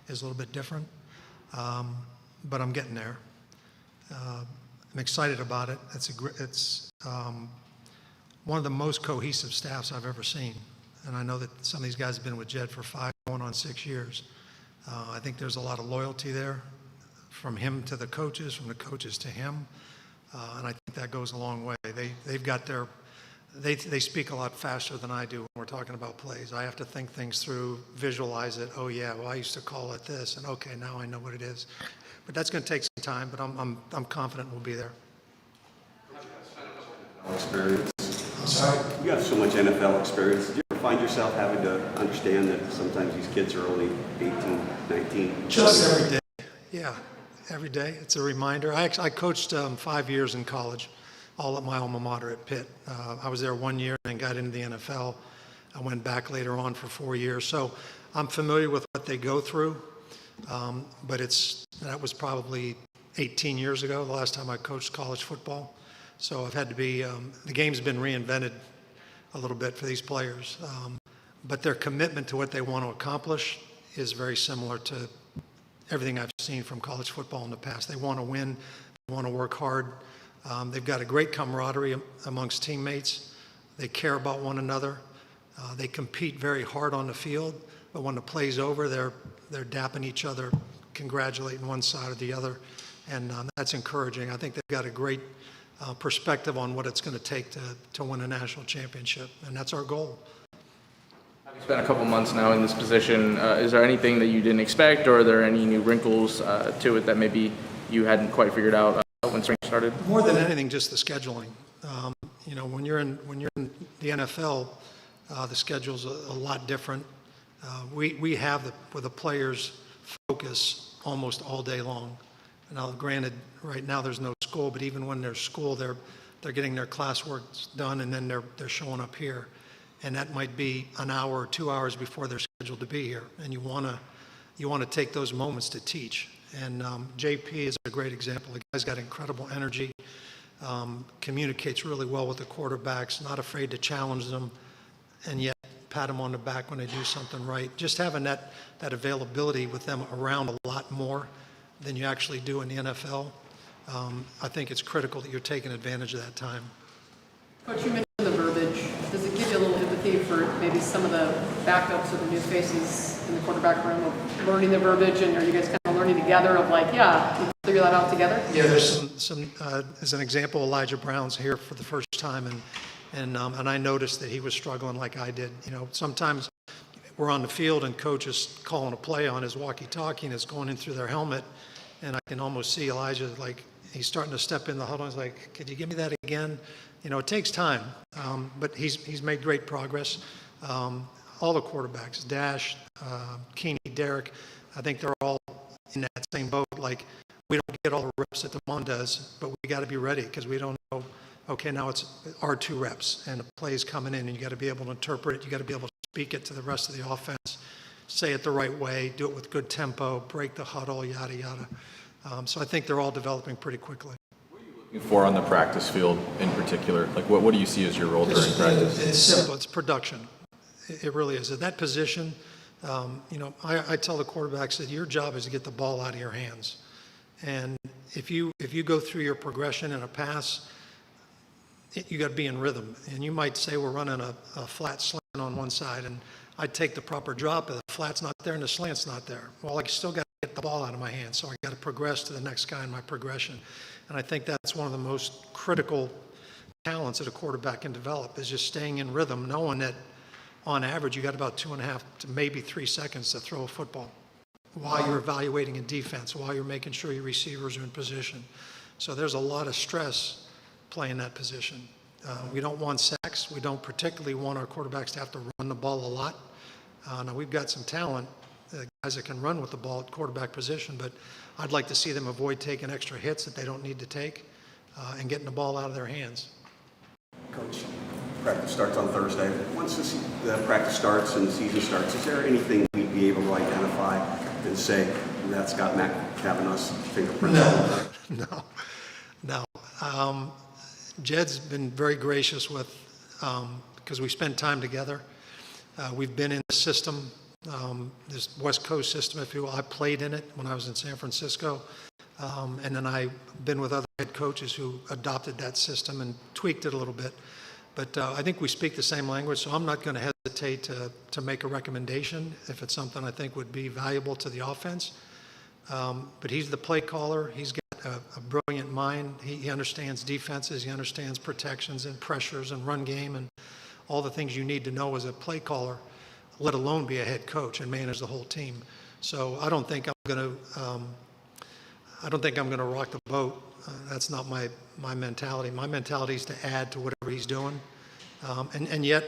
is a little bit different. But I'm getting there. I'm excited about it. It's one of the most cohesive staffs I've ever seen. And I know that some of these guys have been with Jedd for 5, going on 6 years. I think there's a lot of loyalty there from him to the coaches, from the coaches to him. And I think that goes a long way. They've got they speak a lot faster than I do when we're talking about plays. I have to think things through, visualize it. Oh yeah, well I used to call it this, and okay, now I know what it is. But that's going to take some time, but I'm confident we'll be there. Experience. I'm sorry? You have so much NFL experience. Did you ever find yourself having to understand that sometimes these kids are only 18, 19? Just every day. Yeah, every day. It's a reminder. I coached 5 years in college, all at my alma mater at Pitt. I was there 1 year and got into the NFL. I went back later on for 4 years. So I'm familiar with what they go through, but that was probably 18 years ago, the last time I coached college football. So I've had to be, the game's been reinvented a little bit for these players. But their commitment to what they want to accomplish is very similar to everything I've seen from college football in the past. They want to win, they want to work hard. They've got a great camaraderie amongst teammates. They care about one another. They compete very hard on the field, but when the play's over, they're dapping each other, congratulating one side or the other, and that's encouraging. I think they've got a great perspective on what it's going to take to win a national championship, and that's our goal. You spent a couple months now in this position. Is there anything that you didn't expect, or are there any new wrinkles to it that maybe you hadn't quite figured out when spring started? More than anything, just the scheduling. When you're in the NFL, the schedule's a lot different. We have where the players focus almost all day long. Now, granted, right now there's no school, but even when there's school, they're getting their classwork done, and then they're showing up here, and that might be an hour or 2 hours before they're scheduled to be here. And you want to take those moments to teach. And JP is a great example. The guy's got incredible energy, communicates really well with the quarterbacks, not afraid to challenge them, and yet pat them on the back when they do something right. Just having that availability with them around a lot more than you actually do in the NFL, I think it's critical that you're taking advantage of that time. Coach, you mentioned the verbiage. Does it give you a little empathy for maybe some of the backups or the new faces in the quarterback room of learning the verbiage, and are you guys kind of learning together of like, yeah, we can figure that out together? Yeah, there's some as an example, Elijah Brown's here for the first time, and I noticed that he was struggling like I did. Sometimes we're on the field and coach is calling a play on his walkie-talkie and it's going in through their helmet, and I can almost see Elijah like he's starting to step in the huddle. He's like, could you give me that again? You know, it takes time, but he's made great progress. All the quarterbacks, Dash, Keeney, Derek, I think they're all in that same boat. Like, we don't get all the reps that Damon does, but we got to be ready because we don't know, okay, now it's our 2 reps and the play's coming in and you got to be able to interpret it. You got to be able to speak it to the rest of the offense, say it the right way, do it with good tempo, break the huddle, yada, yada. So I think they're all developing pretty quickly. For on the practice field in particular? Like, what do you see as your role during practice? It's simple. It's production. It really is. At that position, you know, I tell the quarterbacks that your job is to get the ball out of your hands. And if you go through your progression in a pass, you got to be in rhythm. And you might say we're running a flat slant on one side, and I take the proper drop, and the flat's not there and the slant's not there. Well, I still got to get the ball out of my hands, so I got to progress to the next guy in my progression. And I think that's one of the most critical talents that a quarterback can develop, is just staying in rhythm, knowing that on average you got about 2.5 to maybe 3 seconds to throw a football while you're evaluating a defense, while you're making sure your receivers are in position. So there's a lot of stress playing that position. We don't want sacks. We don't particularly want our quarterbacks to have to run the ball a lot. Now we've got some talent, guys that can run with the ball at quarterback position, but I'd like to see them avoid taking extra hits that they don't need to take and getting the ball out of their hands. Coach, practice starts on Thursday. Once the practice starts and the season starts, is there anything we'd be able to identify and say that's got Matt Kavanaugh's fingerprint? No. Jedd's been very gracious with, because we spent time together. We've been in the system, this West Coast system, if you will. I played in it when I was in San Francisco. And then I've been with other head coaches who adopted that system and tweaked it a little bit. But I think we speak the same language, so I'm not going to hesitate to make a recommendation if it's something I think would be valuable to the offense. But he's the play caller. He's got a brilliant mind. He understands defenses. He understands protections and pressures and run game and all the things you need to know as a play caller, let alone be a head coach and manage the whole team. So I don't think I'm going to rock the boat. That's not my mentality. My mentality is to add to whatever he's doing, and yet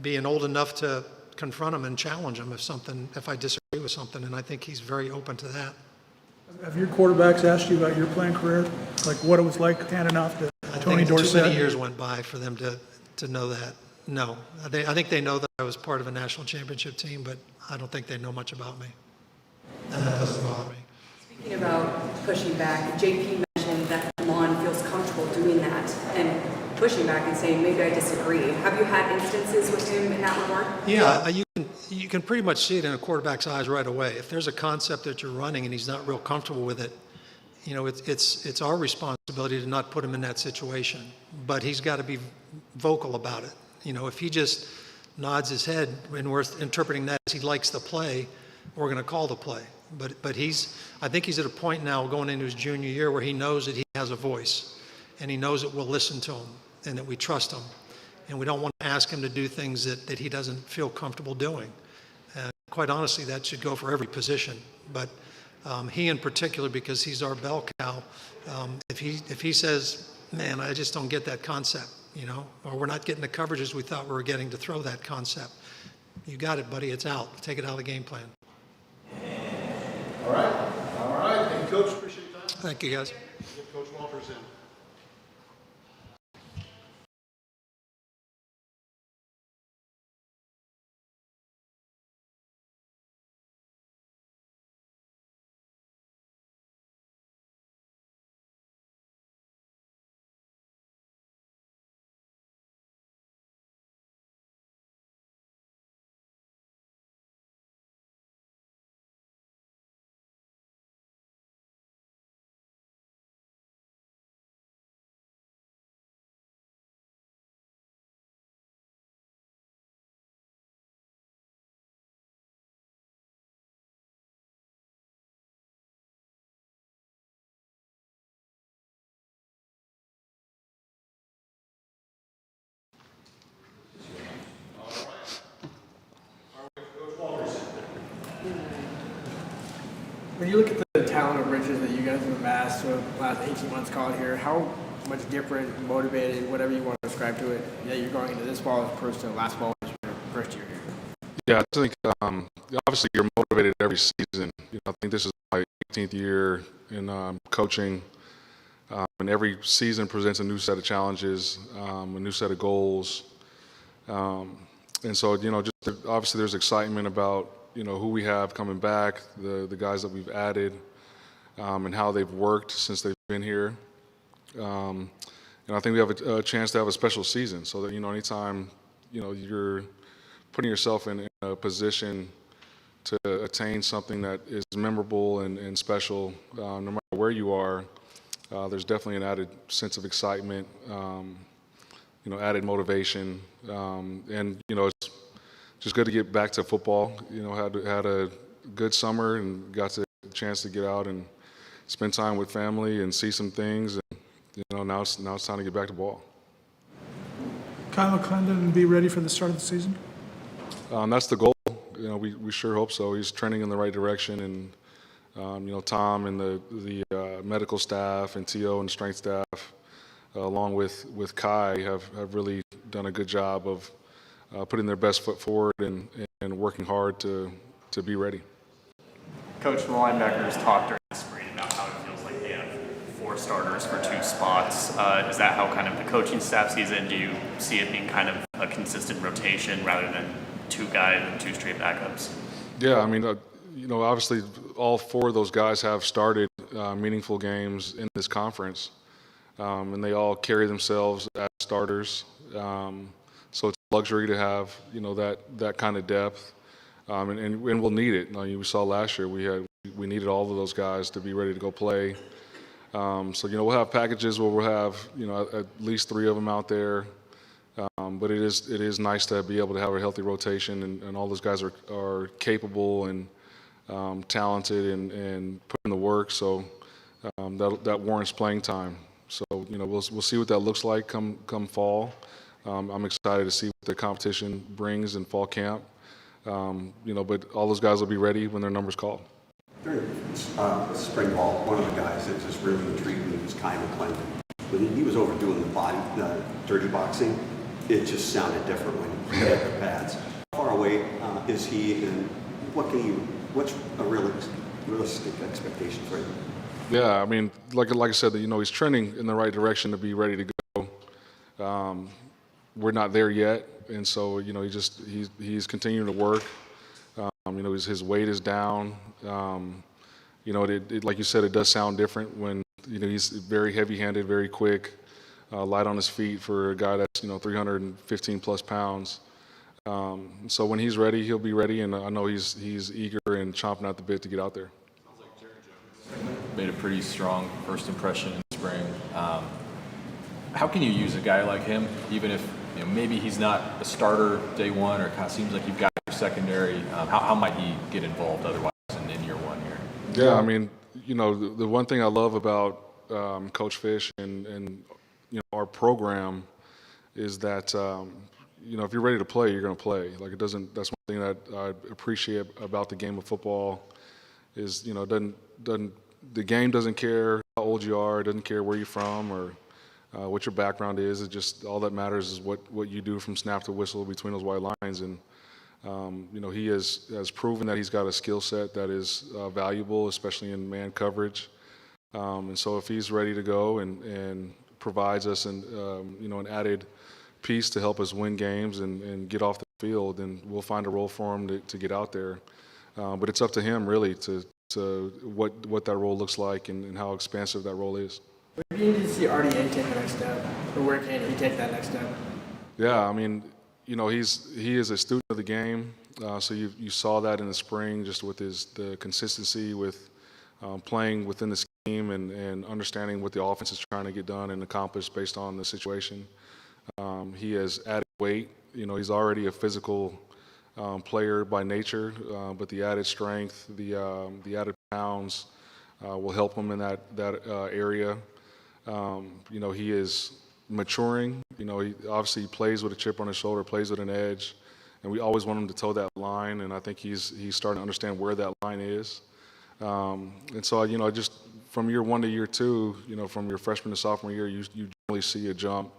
being old enough to confront him and challenge him if I disagree with something, and I think he's very open to that. Have your quarterbacks asked you about your playing career? Like what it was like handing off to Tony Dorsett? Too many years went by for them to know that. No, I think they know that I was part of a national championship team, but I don't think they know much about me, and that doesn't bother me. Speaking about pushing back, JP mentioned that Lon feels comfortable doing that and pushing back and saying, maybe I disagree. Have you had instances with him in that regard? Yeah, you can pretty much see it in a quarterback's eyes right away. If there's a concept that you're running and he's not real comfortable with it, you know, it's our responsibility to not put him in that situation. But he's got to be vocal about it. You know, if he just nods his head and we're interpreting that as he likes the play, we're going to call the play. But I think he's at a point now going into his junior year where he knows that he has a voice and he knows that we'll listen to him and that we trust him. And we don't want to ask him to do things that he doesn't feel comfortable doing. And quite honestly, that should go for every position. But he in particular, because he's our bell cow, if he says, man, I just don't get that concept, you know, or we're not getting the coverages we thought we were getting to throw that concept. You got it, buddy. It's out. Take it out of the game plan. All right. Thank you, Coach. Appreciate your time. Thank you, guys. Get Coach Walters in. When you look at the talent of riches that you guys have amassed for the last 18 months called here, how much different, motivated, whatever you want to describe to it, that you're going into this fall as opposed to last fall as your first year here? Yeah, I think obviously you're motivated every season. I think this is my 18th year in coaching, and every season presents a new set of challenges, a new set of goals, and so just obviously there's excitement about who we have coming back, the guys that we've added, and how they've worked since they've been here. And I think we have a chance to have a special season. So that anytime you're putting yourself in a position to attain something that is memorable and special, no matter where you are, there's definitely an added sense of excitement, added motivation, and it's just good to get back to football. Had a good summer and got the chance to get out and spend time with family and see some things. And now it's time to get back to ball. Kyle McClendon be ready for the start of the season? That's the goal. We sure hope so. He's trending in the right direction, and Tom and the medical staff and TO and strength staff, along with Kai, have really done a good job of putting their best foot forward and working hard to be ready. Coach, the linebackers talked during the spring about how it feels like they have 4 starters for 2 spots. Is that how kind of the coaching staff sees it? Do you see it being kind of a consistent rotation rather than 2 guys and 2 straight backups? Yeah, I mean, obviously all 4 of those guys have started meaningful games in this conference, and they all carry themselves as starters. So it's a luxury to have that kind of depth, and we'll need it. We saw last year we needed all of those guys to be ready to go play. So we'll have packages where we'll have at least 3 of them out there. But it is nice to be able to have a healthy rotation, and all those guys are capable and talented and putting the work. So that warrants playing time. So we'll see what that looks like come fall. I'm excited to see what the competition brings in fall camp. But all those guys will be ready when their number's called. During spring ball, one of the guys that just really intrigued me was Kai McClendon. When he was overdoing the dirty boxing, it just sounded different when he hit the pads. How far away is he, and what's a realistic expectation for him? Yeah, I mean, like I said, he's trending in the right direction to be ready to go. We're not there yet, and so he's continuing to work. His weight is down. Like you said, it does sound different when he's very heavy-handed, very quick, light on his feet for a guy that's 315 plus pounds. So when he's ready, he'll be ready, and I know he's eager and chomping at the bit to get out there. Made a pretty strong first impression in spring. How can you use a guy like him, even if maybe he's not a starter day one, or it kind of seems like you've got your secondary? How might he get involved otherwise in year one here? Yeah, I mean, the one thing I love about Coach Fisch and our program is that if you're ready to play, you're going to play. Like that's one thing that I appreciate about the game of football is the game doesn't care how old you are, it doesn't care where you're from or what your background is. It just all that matters is what you do from snap to whistle between those white lines. And he has proven that he's got a skill set that is valuable, especially in man coverage. And so if he's ready to go and provides us an added piece to help us win games and get off the field, then we'll find a role for him to get out there. But it's up to him really to what that role looks like and how expansive that role is. Where do you need to see RDA take the next step, or where can he take that next step? Yeah, I mean, he is a student of the game. So you saw that in the spring, just with the consistency with playing within the scheme and understanding what the offense is trying to get done and accomplish based on the situation. He has added weight. He's already a physical player by nature, but the added strength, the added pounds will help him in that area. He is maturing. He obviously plays with a chip on his shoulder, plays with an edge, and we always want him to toe that line. And I think he's starting to understand where that line is. And so, just from year 1 to year 2, from your freshman to sophomore year, you generally see a jump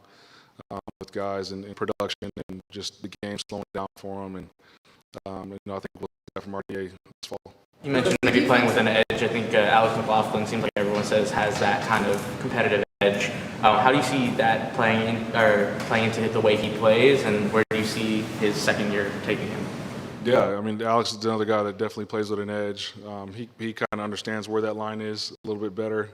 with guys in production and just the game slowing down for them. And I think we'll see that from RDA this fall. You mentioned maybe playing with an edge. I think Alex McLaughlin seems like everyone says has that kind of competitive edge. How do you see that playing into the way he plays, and where do you see his second year taking him? Yeah, I mean, Alex is another guy that definitely plays with an edge. He kind of understands where that line is a little bit better.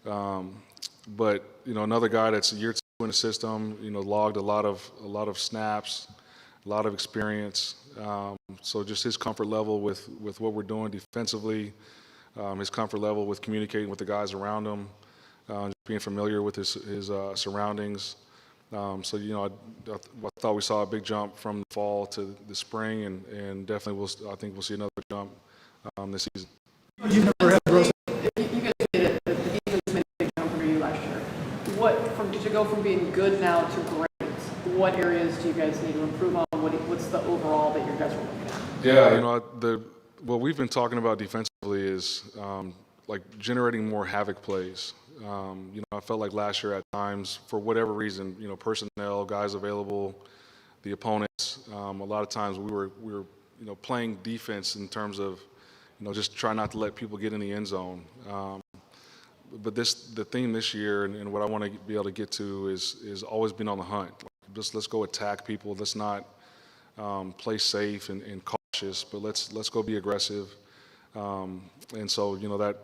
But another guy that's year 2 in the system, logged a lot of snaps, a lot of experience. So just his comfort level with what we're doing defensively, his comfort level with communicating with the guys around him, just being familiar with his surroundings. So I thought we saw a big jump from the fall to the spring, and definitely I think we'll see another jump this season. You never had growth. You guys did it. The defense made a big jump for you last year. To go from being good now to great, what areas do you guys need to improve on? What's the overall that you guys are looking at? Yeah, what we've been talking about defensively is like generating more havoc plays. I felt like last year at times, for whatever reason, personnel, guys available, the opponents, a lot of times we were playing defense in terms of, just try not to let people get in the end zone. But the theme this year, and what I want to be able to get to is always being on the hunt. Just let's go attack people. Let's not play safe and cautious, but let's go be aggressive. And so that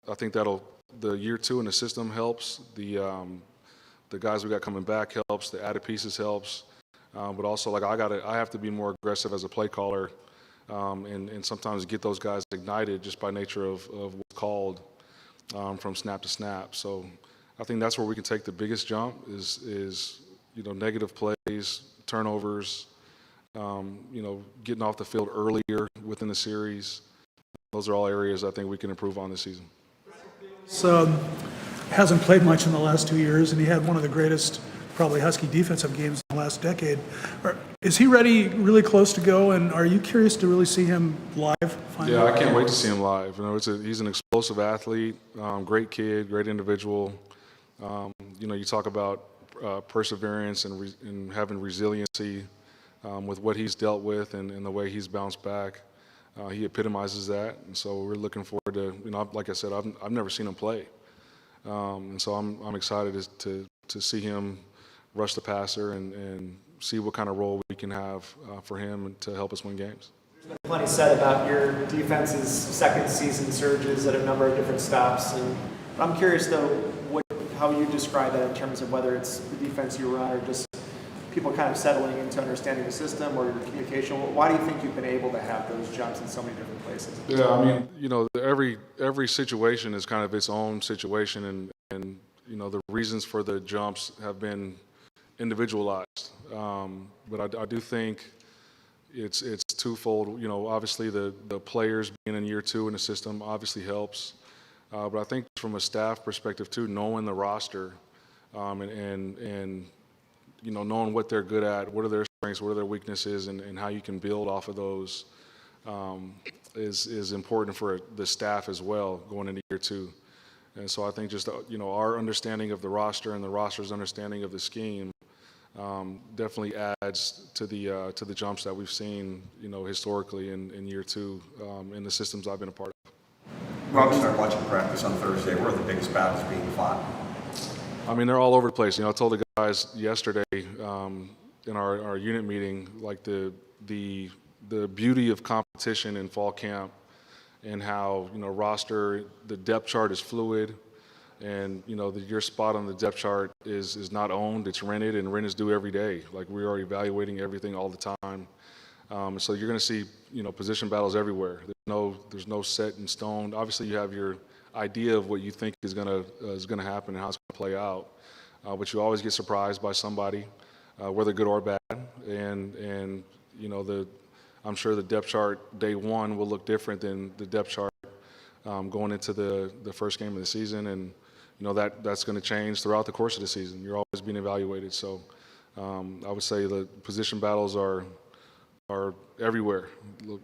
I think the year 2 in the system helps. The guys we got coming back helps. The added pieces helps. But also I have to be more aggressive as a play caller, and sometimes get those guys ignited just by nature of what's called from snap to snap. So I think that's where we can take the biggest jump is negative plays, turnovers, getting off the field earlier within the series. Those are all areas I think we can improve on this season. So hasn't played much in the last 2 years, and he had one of the greatest, probably Husky defensive games in the last decade. Is he ready, really close to go, and are you curious to really see him live finally? Yeah, I can't wait to see him live. He's an explosive athlete, great kid, great individual. You talk about perseverance and having resiliency with what he's dealt with and the way he's bounced back. He epitomizes that, and so we're looking forward to, like I said, I've never seen him play. And so I'm excited to see him rush the passer and see what kind of role we can have for him to help us win games. There's been plenty said about your defense's second season surges at a number of different stops. But I'm curious, though, how you describe that in terms of whether it's the defense you run or just people kind of settling into understanding the system or your communication. Why do you think you've been able to have those jumps in so many different places? Yeah, I mean, every situation is kind of its own situation, and the reasons for the jumps have been individualized. But I do think it's twofold. Obviously the players being in year 2 in the system obviously helps. But I think from a staff perspective too, knowing the roster and knowing what they're good at, what are their strengths, what are their weaknesses, and how you can build off of those is important for the staff as well going into year 2. And so I think just our understanding of the roster and the roster's understanding of the scheme definitely adds to the jumps that we've seen historically in year 2 in the systems I've been a part of. Rob started watching practice on Thursday. Where are the biggest battles being fought? I mean, they're all over the place. I told the guys yesterday in our unit meeting, like the beauty of competition in fall camp and how, roster, the depth chart is fluid, and, your spot on the depth chart is not owned, it's rented, and rent is due every day. Like, we are evaluating everything all the time. So you're going to see, position battles everywhere. There's no set in stone. Obviously, you have your idea of what you think is going to happen and how it's going to play out, but you always get surprised by somebody, whether good or bad. And I'm sure the depth chart day 1 will look different than the depth chart going into the first game of the season, and that's going to change throughout the course of the season. You're always being evaluated. So I would say the position battles are everywhere,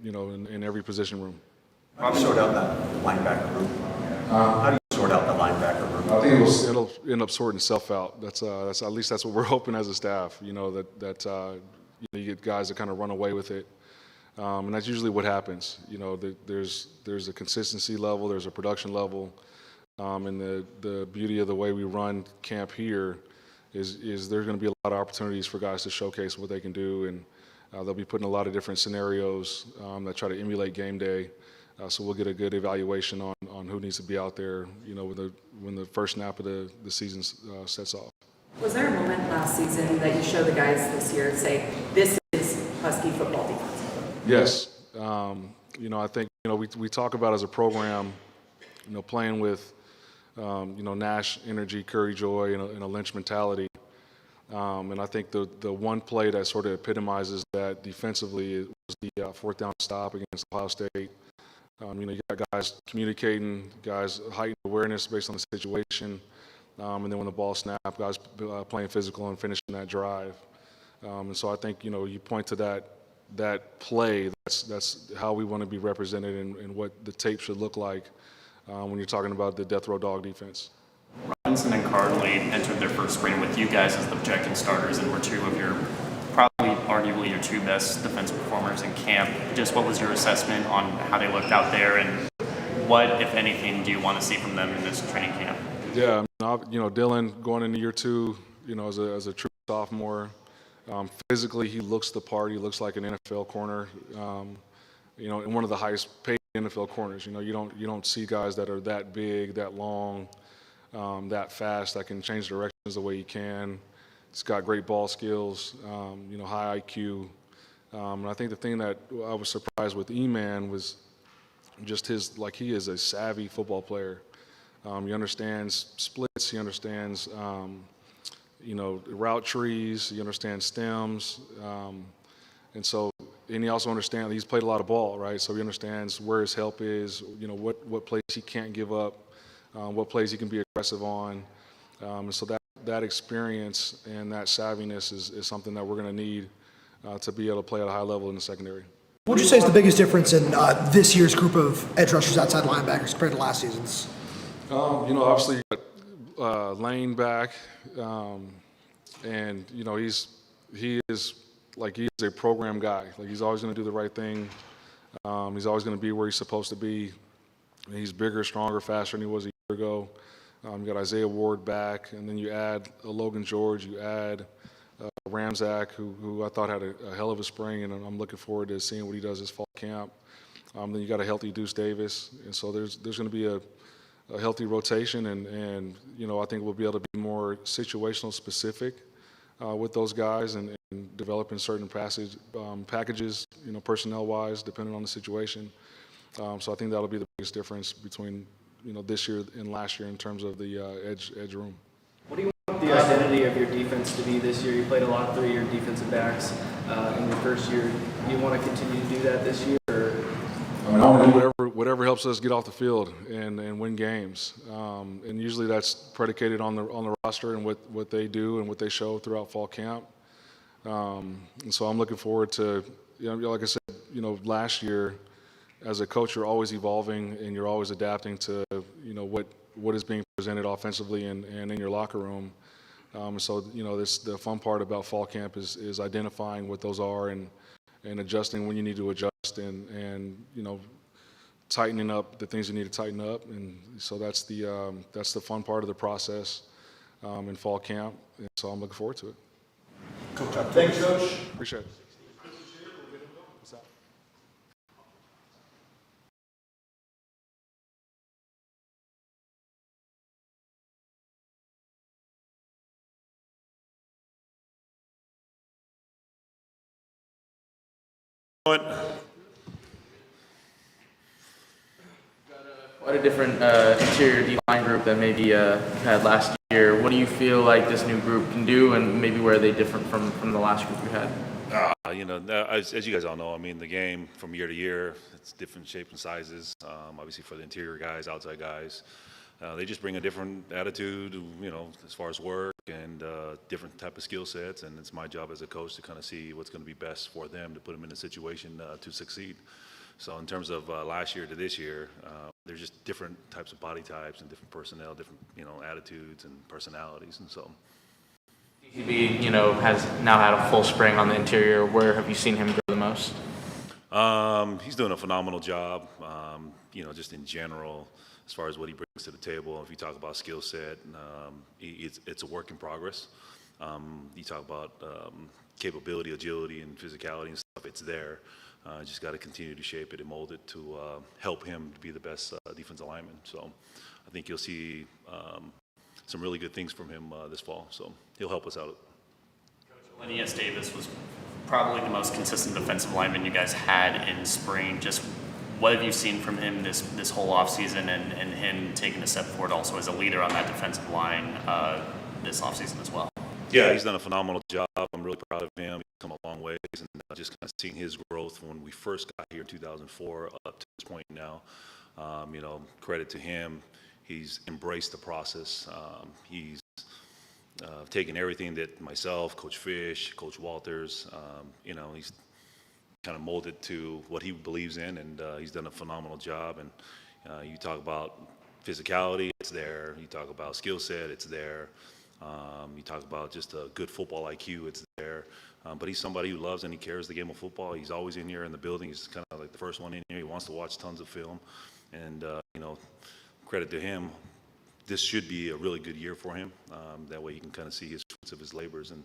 in every position room. How do you sort out that linebacker room? How do you sort out the linebacker room? I think it'll end up sorting itself out. That's at least that's what we're hoping as a staff. You know that you get guys that kind of run away with it, and that's usually what happens. You know, there's a consistency level, there's a production level, and the beauty of the way we run camp here is there's going to be a lot of opportunities for guys to showcase what they can do, and they'll be put in a lot of different scenarios that try to emulate game day. So we'll get a good evaluation on who needs to be out there, you know, when the first snap of the season sets off. Was there a moment last season that you show the guys this year and say, this is Husky football defense? Yes. You know, I think, you know, we talk about as a program, you know, playing with, you know, Nash energy, Curry joy, and a Lynch mentality. And I think the one play that sort of epitomizes that defensively was the fourth down stop against Ohio State. You know, you got guys communicating, guys heightened awareness based on the situation, and then when the ball snapped, guys playing physical and finishing that drive. And so I think, you know, you point to that play, that's how we want to be represented and what the tape should look like when you're talking about the death row dog defense. Robinson and Cardley entered their first spring with you guys as the projected starters and were two of your, probably arguably your two best defensive performers in camp. Just what was your assessment on how they looked out there, and what, if anything, do you want to see from them in this training camp? Yeah, you know, Dylan going into year two, you know, as a true sophomore, physically he looks the part. He looks like an NFL corner, you know, and one of the highest paid NFL corners. You know, you don't see guys that are that big, that long, that fast, that can change directions the way he can. He's got great ball skills, you know, high IQ. And I think the thing that I was surprised with E-Man was just he is a savvy football player. He understands splits, he understands, you know, route trees, he understands stems. And he also understands, he's played a lot of ball, right? So he understands where his help is, you know, what plays he can't give up, what plays he can be aggressive on. And so that experience and that savviness is something that we're going to need to be able to play at a high level in the secondary. What would you say is the biggest difference in this year's group of edge rushers outside linebackers compared to last season's? You know, obviously, you got Lane back, and you know he is a program guy. Like, he's always going to do the right thing. He's always going to be where he's supposed to be. He's bigger, stronger, faster than he was a year ago. You got Isaiah Ward back, and then you add Logan George, you add Ramzak, who I thought had a hell of a spring, and I'm looking forward to seeing what he does this fall camp. Then you got a healthy Deuce Davis, and so there's going to be a healthy rotation, and you know, I think we'll be able to be more situational specific with those guys and developing certain packages, you know, personnel-wise, depending on the situation. So I think that'll be the biggest difference between, you know, this year and last year in terms of the edge room. What do you want the identity of your defense to be this year? You played a lot of three-year defensive backs in your first year. Do you want to continue to do that this year? Or? I mean, I want to do whatever helps us get off the field and win games. And usually that's predicated on the roster and what they do and what they show throughout fall camp. And so I'm looking forward to, you know, like I said, you know, last year, as a coach, you're always evolving and you're always adapting to, you know, what is being presented offensively and in your locker room. So, you know, the fun part about fall camp is identifying what those are and adjusting when you need to adjust and you know, tightening up the things you need to tighten up. And so that's the fun part of the process in fall camp. And so I'm looking forward to it. Coach, thanks, Coach. Appreciate it. Quite a different interior D-line group than maybe you had last year. What do you feel like this new group can do, and maybe where are they different from the last group you had? You know, as you guys all know, I mean, the game from year to year, it's different shapes and sizes. Obviously for the interior guys, outside guys, they just bring a different attitude, you know, as far as work and different type of skill sets. And it's my job as a coach to kind of see what's going to be best for them to put them in a situation to succeed. So in terms of last year to this year, there's just different types of body types and different personnel, different attitudes and personalities, and so. DCB, has now had a full spring on the interior. Where have you seen him grow the most? He's doing a phenomenal job. Just in general, as far as what he brings to the table. If you talk about skill set, it's a work in progress. You talk about capability, agility, and physicality and stuff. It's there. Just got to continue to shape it and mold it to help him to be the best defensive lineman. So I think you'll see some really good things from him this fall. So he'll help us out. Coach, Lenius Davis was probably the most consistent defensive lineman you guys had in spring. Just what have you seen from him this whole offseason and him taking a step forward also as a leader on that defensive line this offseason as well? Yeah, he's done a phenomenal job. I'm really proud of him. He's come a long ways, and just kind of seeing his growth from when we first got here in 2004 up to this point now. Credit to him. He's embraced the process. He's taken everything that myself, Coach Fisch, Coach Walters, he's kind of molded to what he believes in, and he's done a phenomenal job. And you talk about physicality, it's there. You talk about skill set, it's there. You talk about just a good football IQ, it's there. But he's somebody who loves and he cares the game of football. He's always in here in the building. He's kind of like the first one in here. He wants to watch tons of film. And, credit to him. This should be a really good year for him. That way you can kind of see his fruits of his labors, and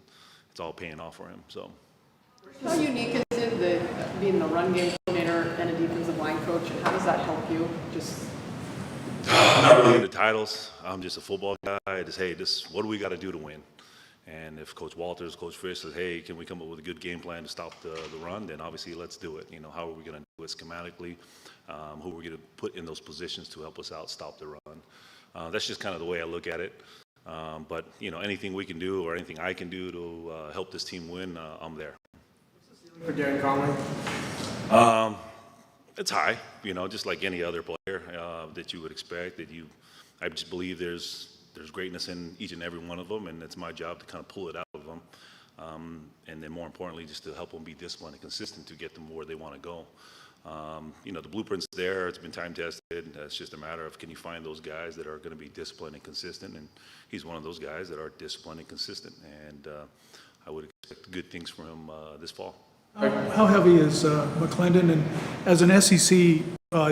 it's all paying off for him. So. How unique is it being the run game coordinator and a defensive line coach, and how does that help you? I'm not really into titles. I'm just a football guy. What do we got to do to win? And if Coach Walters, Coach Fisch says, hey, can we come up with a good game plan to stop the run, then obviously let's do it. How are we going to do it schematically? Who are we going to put in those positions to help us out, stop the run? That's just kind of the way I look at it. But, anything we can do or anything I can do to help this team win, I'm there. For Darren Conley? It's high, just like any other player that you would expect. I just believe there's greatness in each and every one of them, and it's my job to kind of pull it out of them. And then more importantly, just to help them be disciplined and consistent to get them where they want to go. The blueprint's there. It's been time tested. It's just a matter of can you find those guys that are going to be disciplined and consistent, and he's one of those guys that are disciplined and consistent. And I would expect good things from him this fall. How heavy is McClendon? And as an SEC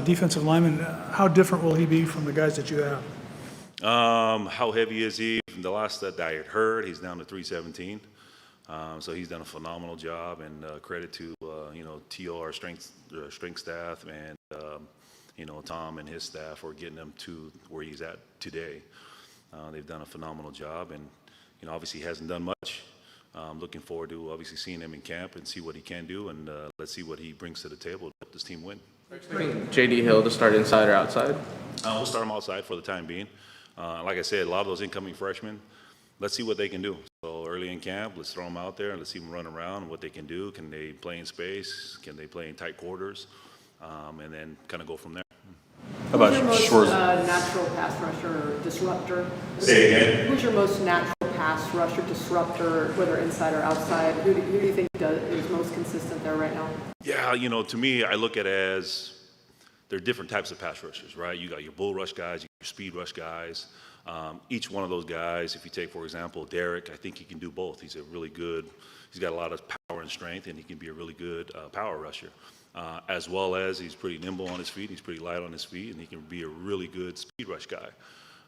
defensive lineman, how different will he be from the guys that you have? How heavy is he? The last that I had heard, he's down to 317. So he's done a phenomenal job, and credit to T.O., our strength staff, and Tom and his staff for getting him to where he's at today. They've done a phenomenal job, and obviously he hasn't done much. Looking forward to obviously seeing him in camp and see what he can do, and let's see what he brings to the table to help this team win. J.D. Hill to start inside or outside? We'll start him outside for the time being. Like I said, a lot of those incoming freshmen, let's see what they can do. So early in camp, let's throw them out there and let's see them run around and what they can do. Can they play in space? Can they play in tight quarters? And then kind of go from there. How about Who's your most natural pass rusher disruptor? Say again? Who's your most natural pass rusher disruptor, whether inside or outside? Who do you think is most consistent there right now? Yeah, to me, I look at it as there are different types of pass rushers, right? You got your bull rush guys, your speed rush guys. Each one of those guys, if you take, for example, Derek, I think he can do both. He's got a lot of power and strength, and he can be a really good power rusher. As well as he's pretty nimble on his feet, he's pretty light on his feet, and he can be a really good speed rush guy.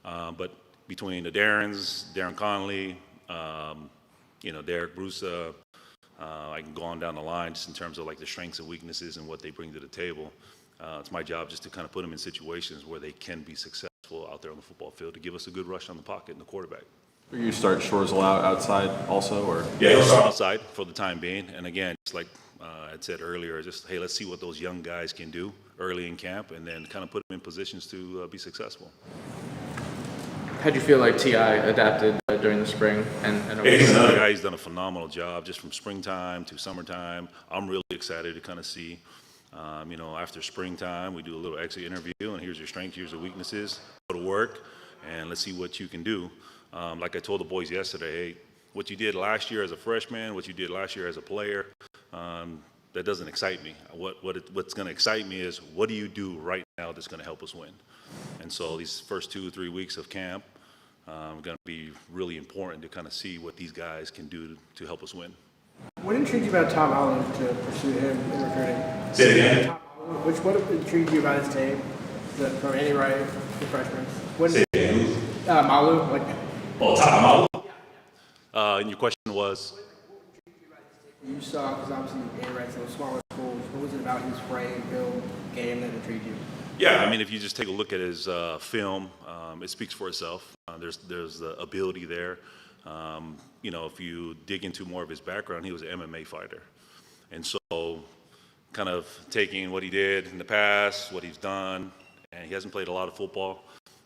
But between the Darren Conley, Derek Brusa, I can go on down the line just in terms of like the strengths and weaknesses and what they bring to the table. It's my job just to kind of put them in situations where they can be successful out there on the football field to give us a good rush on the pocket and the quarterback. You start Shorsel outside also, or? Yeah, he'll start outside for the time being. And again, just like I said earlier, hey, let's see what those young guys can do early in camp and then kind of put them in positions to be successful. How do you feel like T.I. adapted during the spring? He's another guy. He's done a phenomenal job just from springtime to summertime. I'm really excited to kind of see, after springtime, we do a little exit interview, and here's your strengths, here's your weaknesses. Go to work, and let's see what you can do. Like I told the boys yesterday, hey, what you did last year as a freshman, what you did last year as a player, that doesn't excite me. What's going to excite me is what do you do right now that's going to help us win? And so these first 2 or 3 weeks of camp are going to be really important to kind of see what these guys can do to help us win. What intrigued you about Tom Allen to pursue him in recruiting? Say it again. What intrigued you about his tape from Andy Wright, the freshman? Say it again. Malu, Tom Malu. And your question was? You saw, because obviously Andy Wright's in smaller schools. What was it about his frame, build, game that intrigued you? Yeah, I mean, if you just take a look at his film, it speaks for itself. There's the ability there. You know, if you dig into more of his background, he was an MMA fighter. And so kind of taking what he did in the past, what he's done, and he hasn't played a lot of football.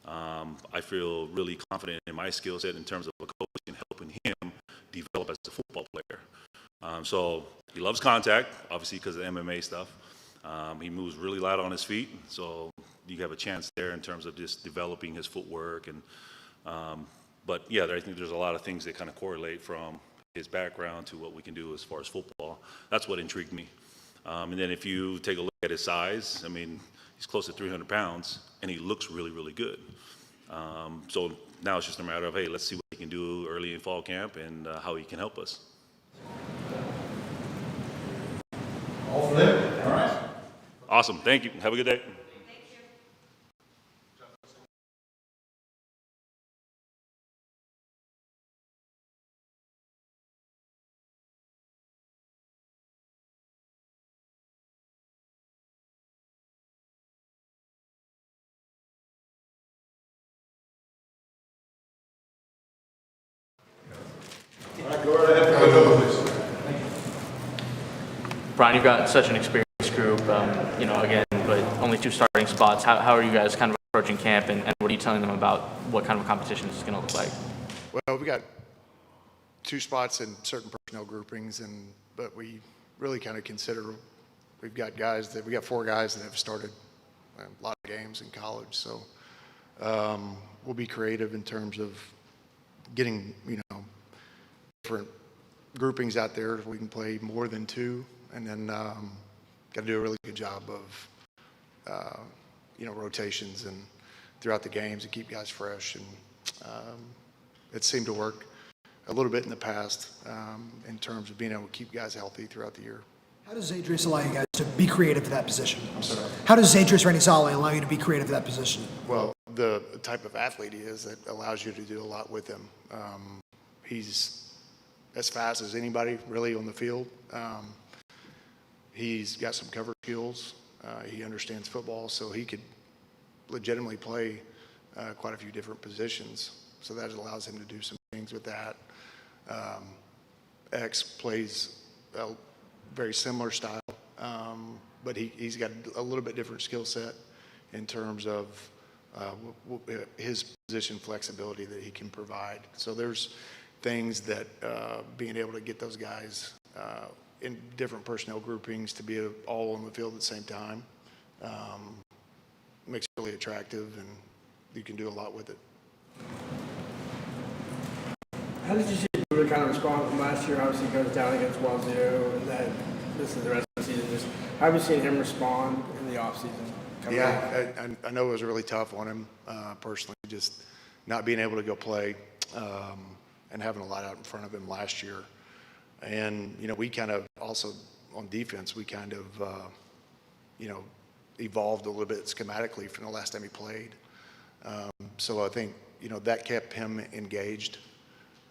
I feel really confident in my skill set in terms of a coach and helping him develop as a football player. So he loves contact, obviously because of the MMA stuff. He moves really light on his feet, so you have a chance there in terms of just developing his footwork. And but yeah, I think there's a lot of things that kind of correlate from his background to what we can do as far as football. That's what intrigued me. And then if you take a look at his size, I mean, he's close to 300 pounds, and he looks really, really good. So now it's just a matter of, hey, let's see what he can do early in fall camp and how he can help us. All for them. All right. Awesome. Thank you. Have a good day. All right, go right ahead. Go, please. Brian, you've got such an experienced group, you know, again, but only 2 starting spots. How are you guys kind of approaching camp, and what are you telling them about what kind of a competition this is going to look like? Well, we got 2 spots in certain personnel groupings, but we really kind of consider we got 4 guys that have started a lot of games in college, so we'll be creative in terms of getting, you know, different groupings out there. We can play more than 2, and then got to do a really good job of you know, rotations and throughout the games and keep guys fresh. And it seemed to work a little bit in the past in terms of being able to keep guys healthy throughout the year. How does Zadrius allow you guys to be creative for that position? I'm sorry. How does Zadrius Renisale allow you to be creative for that position? Well, the type of athlete he is, that allows you to do a lot with him. He's as fast as anybody really on the field. He's got some cover skills. He understands football, so he could legitimately play quite a few different positions. So that allows him to do some things with that. X plays a very similar style, but he's got a little bit different skill set in terms of his position flexibility that he can provide. So there's things that being able to get those guys in different personnel groupings to be all on the field at the same time makes it really attractive, and you can do a lot with it. How did you see Buda kind of respond from last year? Obviously, he goes down against Wazoo, and then this is the rest of the season. Just how have you seen him respond in the offseason? Yeah, I know it was really tough on him personally, just not being able to go play and having a lot out in front of him last year. And, you know, we kind of also, on defense, we kind of, you know, evolved a little bit schematically from the last time he played. So I think, you know, that kept him engaged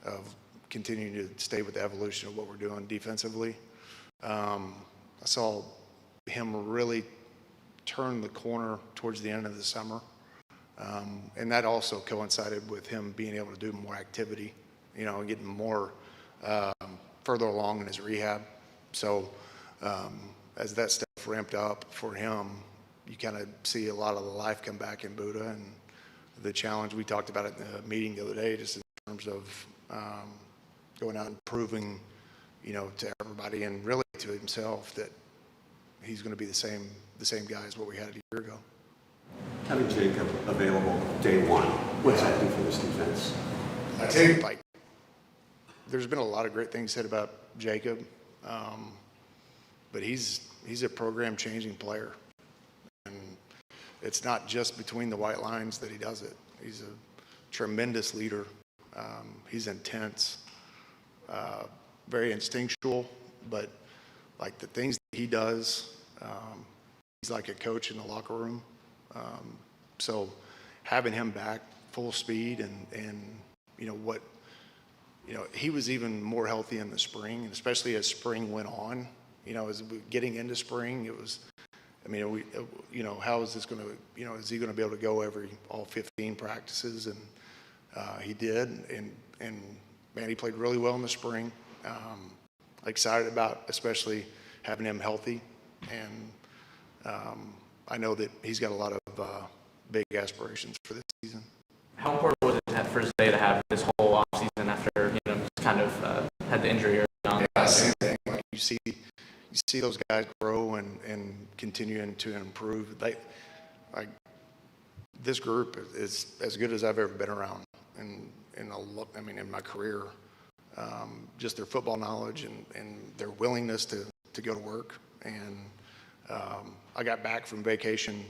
of continuing to stay with the evolution of what we're doing defensively. I saw him really turn the corner towards the end of the summer. And that also coincided with him being able to do more activity, you know, getting more further along in his rehab. So as that stuff ramped up for him, you kind of see a lot of the life come back in Buda, and the challenge we talked about it in the meeting the other day, just in terms of going out and proving, you know, to everybody and really to himself that he's going to be the same guy as what we had a year ago. Having Jacob available day one, what's that do for this defense? I tell you, like, there's been a lot of great things said about Jacob. but he's a program-changing player. And it's not just between the white lines that he does it. He's a tremendous leader. He's intense, very instinctual, but like the things that he does, he's like a coach in the locker room. So having him back full speed and he was even more healthy in the spring, and especially as spring went on, as we getting into spring, it was, how is this going to, is he going to be able to go all 15 practices? And he did, and man, he played really well in the spring. Excited about especially having him healthy, and I know that he's got a lot of big aspirations for this season. How important was it that first day to have this whole offseason after just kind of had the injury? Yeah, same thing. Like you see those guys grow and continuing to improve. This group is as good as I've ever been around in my career. Just their football knowledge and their willingness to go to work. And I got back from vacation,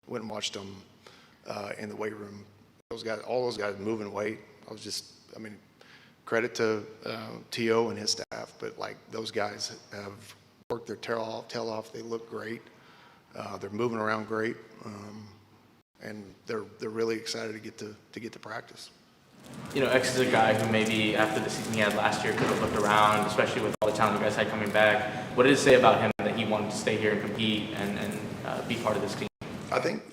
went and watched them in the weight room. All those guys moving weight. Credit to T.O. and his staff, but those guys have worked their tail off. They look great. They're moving around great, and they're really excited to get to practice. X is a guy who maybe after the season he had last year could have looked around, especially with all the talent you guys had coming back. What did it say about him that he wanted to stay here and compete and be part of this team? I think,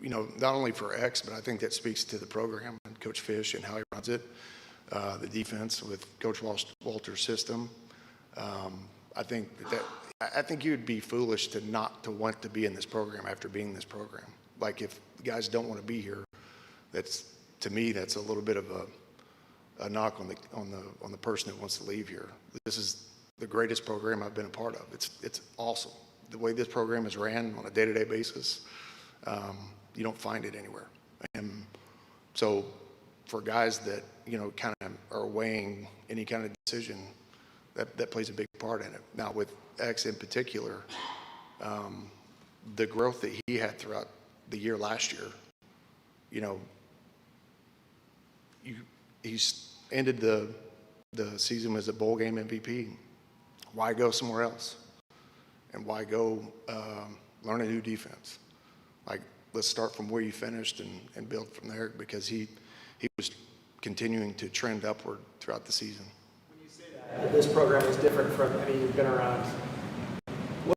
not only for X, but I think that speaks to the program and Coach Fisch and how he runs it, the defense with Coach Walter's system. I think you would be foolish to not to want to be in this program after being in this program. Like if guys don't want to be here, to me that's a little bit of a knock on the person that wants to leave here. This is the greatest program I've been a part of. It's awesome. The way this program is ran on a day-to-day basis, you don't find it anywhere. And so for guys that kind of are weighing any kind of decision, that plays a big part in it. Now with X in particular, the growth that he had throughout the year last year, he's ended the season as a bowl game MVP. Why go somewhere else? And why go learn a new defense? Let's start from where you finished and build from there, because he was continuing to trend upward throughout the season. When you say that this program is different from any you've been around,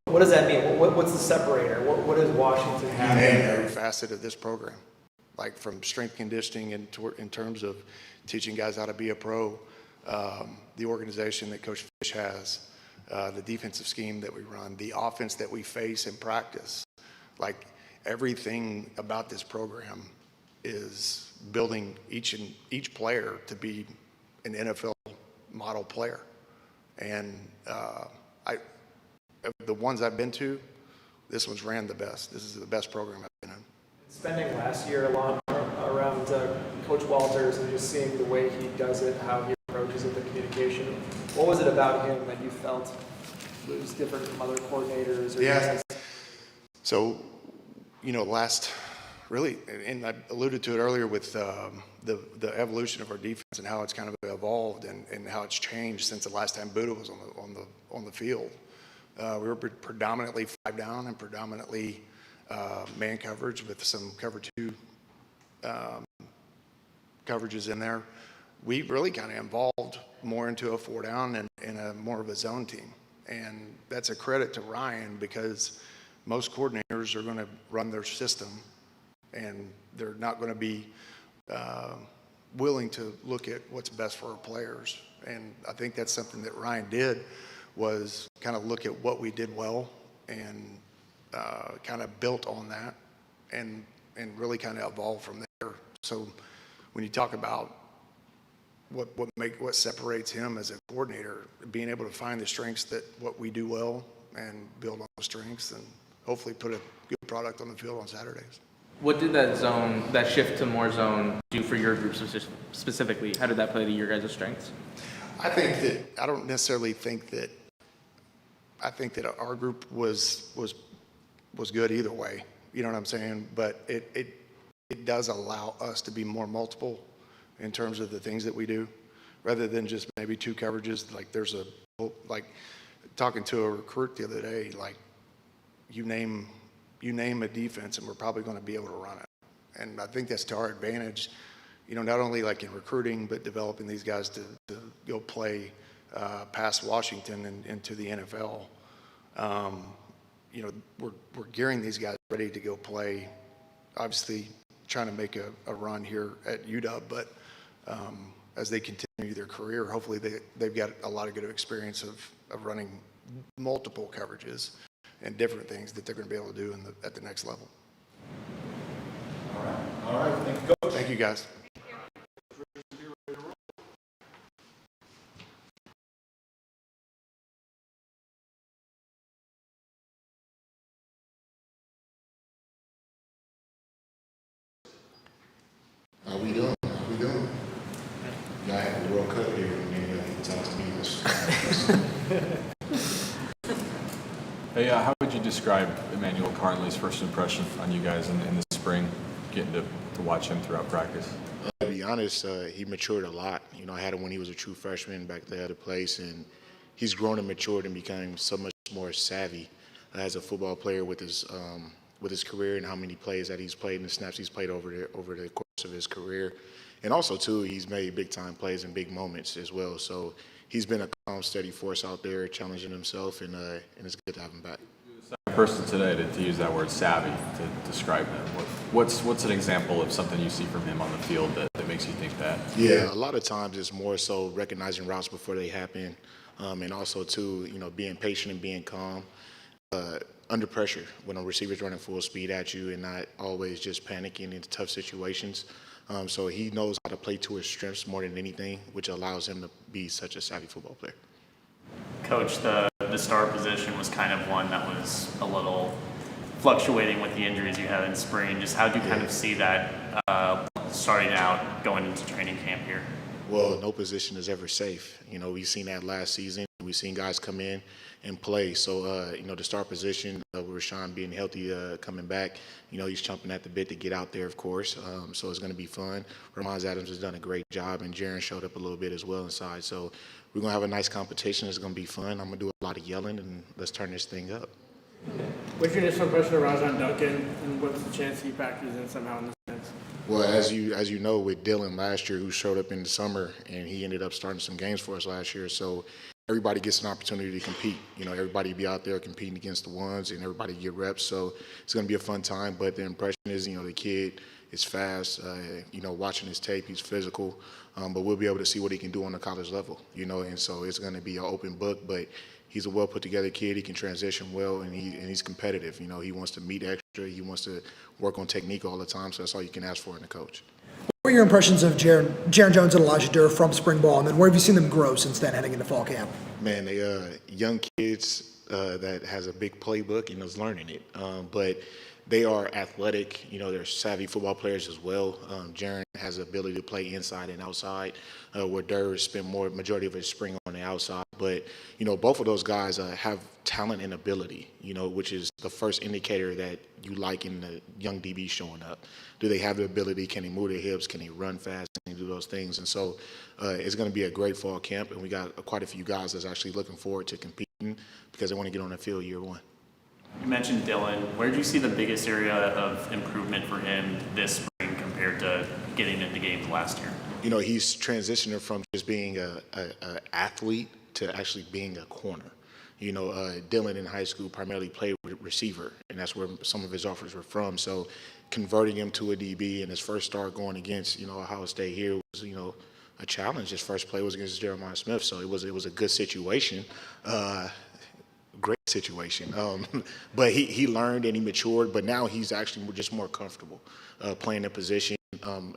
what does that mean? What's the separator? What does Washington have? Every facet of this program, from strength conditioning in terms of teaching guys how to be a pro, the organization that Coach Fisch has, the defensive scheme that we run, the offense that we face in practice. Everything about this program is building each player to be an NFL model player. And the ones I've been to, this one's ran the best. This is the best program I've been in. Spending last year around Coach Walters and just seeing the way he does it, how he approaches it, the communication, what was it about him that you felt was different from other coordinators? So, really, and I alluded to it earlier with the evolution of our defense and how it's kind of evolved and how it's changed since the last time Buddha was on the field. We were predominantly 5 down and predominantly man coverage with some cover 2 coverages in there. We really kind of evolved more into a 4 down and a more of a zone team. And that's a credit to Ryan, because most coordinators are going to run their system and they're not going to be willing to look at what's best for our players. And I think that's something that Ryan did, was kind of look at what we did well and kind of built on that and really kind of evolved from there. So when you talk about what separates him as a coordinator, being able to find the strengths that what we do well and build on those strengths and hopefully put a good product on the field on Saturdays. What did that shift to more zone do for your group specifically? How did that play to your guys' strengths? I don't necessarily think that I think that our group was good either way. You know what I'm saying? But it does allow us to be more multiple in terms of the things that we do, rather than just maybe 2 coverages. Like like talking to a recruit the other day, like you name a defense and we're probably going to be able to run it. And I think that's to our advantage, you know, not only like in recruiting, but developing these guys to go play past Washington and into the NFL. You know, we're gearing these guys ready to go play, obviously trying to make a run here at UW, but as they continue their career, hopefully they've got a lot of good experience of running multiple coverages and different things that they're going to be able to do at the next level. All right, thank you, Coach. Thank you, guys. How we doing? How we doing? Y'all have the World Cup here, and then y'all can talk to me. Hey, how would you describe Emmanuel Carnley's first impression on you guys in the spring, getting to watch him throughout practice? To be honest, he matured a lot. You know, I had him when he was a true freshman back at the other place, and he's grown and matured and become so much more savvy as a football player with his career and how many plays that he's played and the snaps he's played over the course of his career. And also, too, he's made big-time plays and big moments as well. So he's been a calm, steady force out there, challenging himself, and it's good to have him back. Second person today to use that word savvy to describe him. What's an example of something you see from him on the field that makes you think that? Yeah, a lot of times it's more so recognizing routes before they happen, and also, too, you know, being patient and being calm. Under pressure when a receiver's running full speed at you and not always just panicking in tough situations. So he knows how to play to his strengths more than anything, which allows him to be such a savvy football player. Coach, the star position was kind of one that was a little fluctuating with the injuries you had in spring. Just how do you kind of see that starting out going into training camp here? Well, no position is ever safe. You know, we've seen that last season. We've seen guys come in and play. So, you know, the star position with Rashawn being healthy, coming back, you know, he's chomping at the bit to get out there, of course. So it's going to be fun. Ramon Adams has done a great job, and Jaron showed up a little bit as well inside. So we're going to have a nice competition. It's going to be fun. I'm going to do a lot of yelling, and let's turn this thing up. What's your initial impression of Rajon Duncan, and what's the chance he factors in somehow in this sense? Well, as you know, with Dylan last year, who showed up in the summer, and he ended up starting some games for us last year. So everybody gets an opportunity to compete. You know, everybody be out there competing against the ones, and everybody get reps. So it's going to be a fun time. But the impression is, you know, the kid is fast. You know, watching his tape, he's physical. But we'll be able to see what he can do on the college level. You know, and so it's going to be an open book. But he's a well put together kid. He can transition well, and he's competitive. You know, he wants to meet extra. He wants to work on technique all the time. So that's all you can ask for in a coach. What were your impressions of Jaron Jones and Elijah Durr from spring ball, and then where have you seen them grow since then heading into fall camp? Man, they young kids that has a big playbook and is learning it. But they are athletic. You know, they're savvy football players as well. Jaron has the ability to play inside and outside, where Durr spent majority of his spring on the outside. But, you know, both of those guys have talent and ability, you know, which is the first indicator that you like in the young DB showing up. Do they have the ability? Can they move their hips? Can they run fast? Can they do those things? And so it's going to be a great fall camp, and we got quite a few guys that's actually looking forward to competing because they want to get on the field year one. You mentioned Dylan. Where do you see the biggest area of improvement for him this spring compared to getting into games last year? You know, he's transitioning from just being an athlete to actually being a corner. You know, Dylan in high school primarily played with receiver, and that's where some of his offers were from. So converting him to a DB and his first start going against, you know, Ohio State here was, you know, a challenge. His first play was against Jeremiah Smith, so it was a good situation. Great situation. But he learned and he matured, but now he's actually just more comfortable playing the position.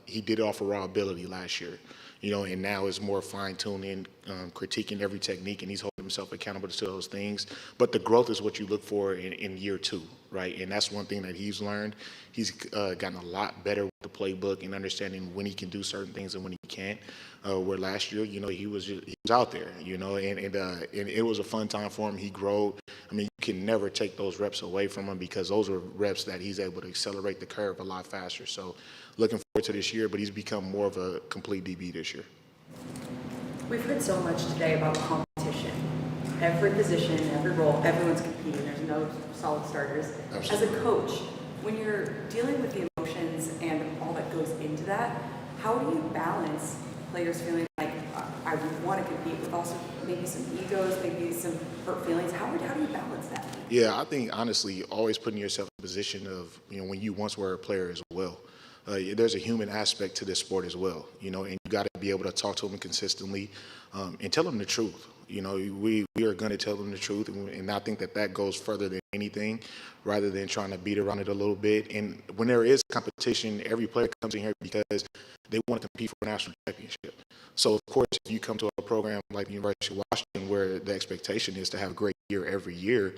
He did offer raw ability last year, you know, and now is more fine-tuning, critiquing every technique, and he's holding himself accountable to those things. But the growth is what you look for in year two, right? And that's one thing that he's learned. He's gotten a lot better with the playbook and understanding when he can do certain things and when he can't. Where last year, he was out there, and it was a fun time for him. He grew. I mean, you can never take those reps away from him because those are reps that he's able to accelerate the curve a lot faster. So looking forward to this year, but he's become more of a complete DB this year. We've heard so much today about competition. Every position, every role, everyone's competing. There's no solid starters. Absolutely. As a coach, when you're dealing with the emotions and all that goes into that, how do you balance players feeling like I want to compete with also maybe some egos, maybe some hurt feelings? How do you balance that? Yeah, I think honestly, always putting yourself in a position of, when you once were a player as well. There's a human aspect to this sport as well, and you got to be able to talk to them consistently and tell them the truth. We are going to tell them the truth, and I think that goes further than anything, rather than trying to beat around it a little bit. And when there is competition, every player comes in here because they want to compete for a national championship. So, of course, if you come to a program like the University of Washington where the expectation is to have a great year every year,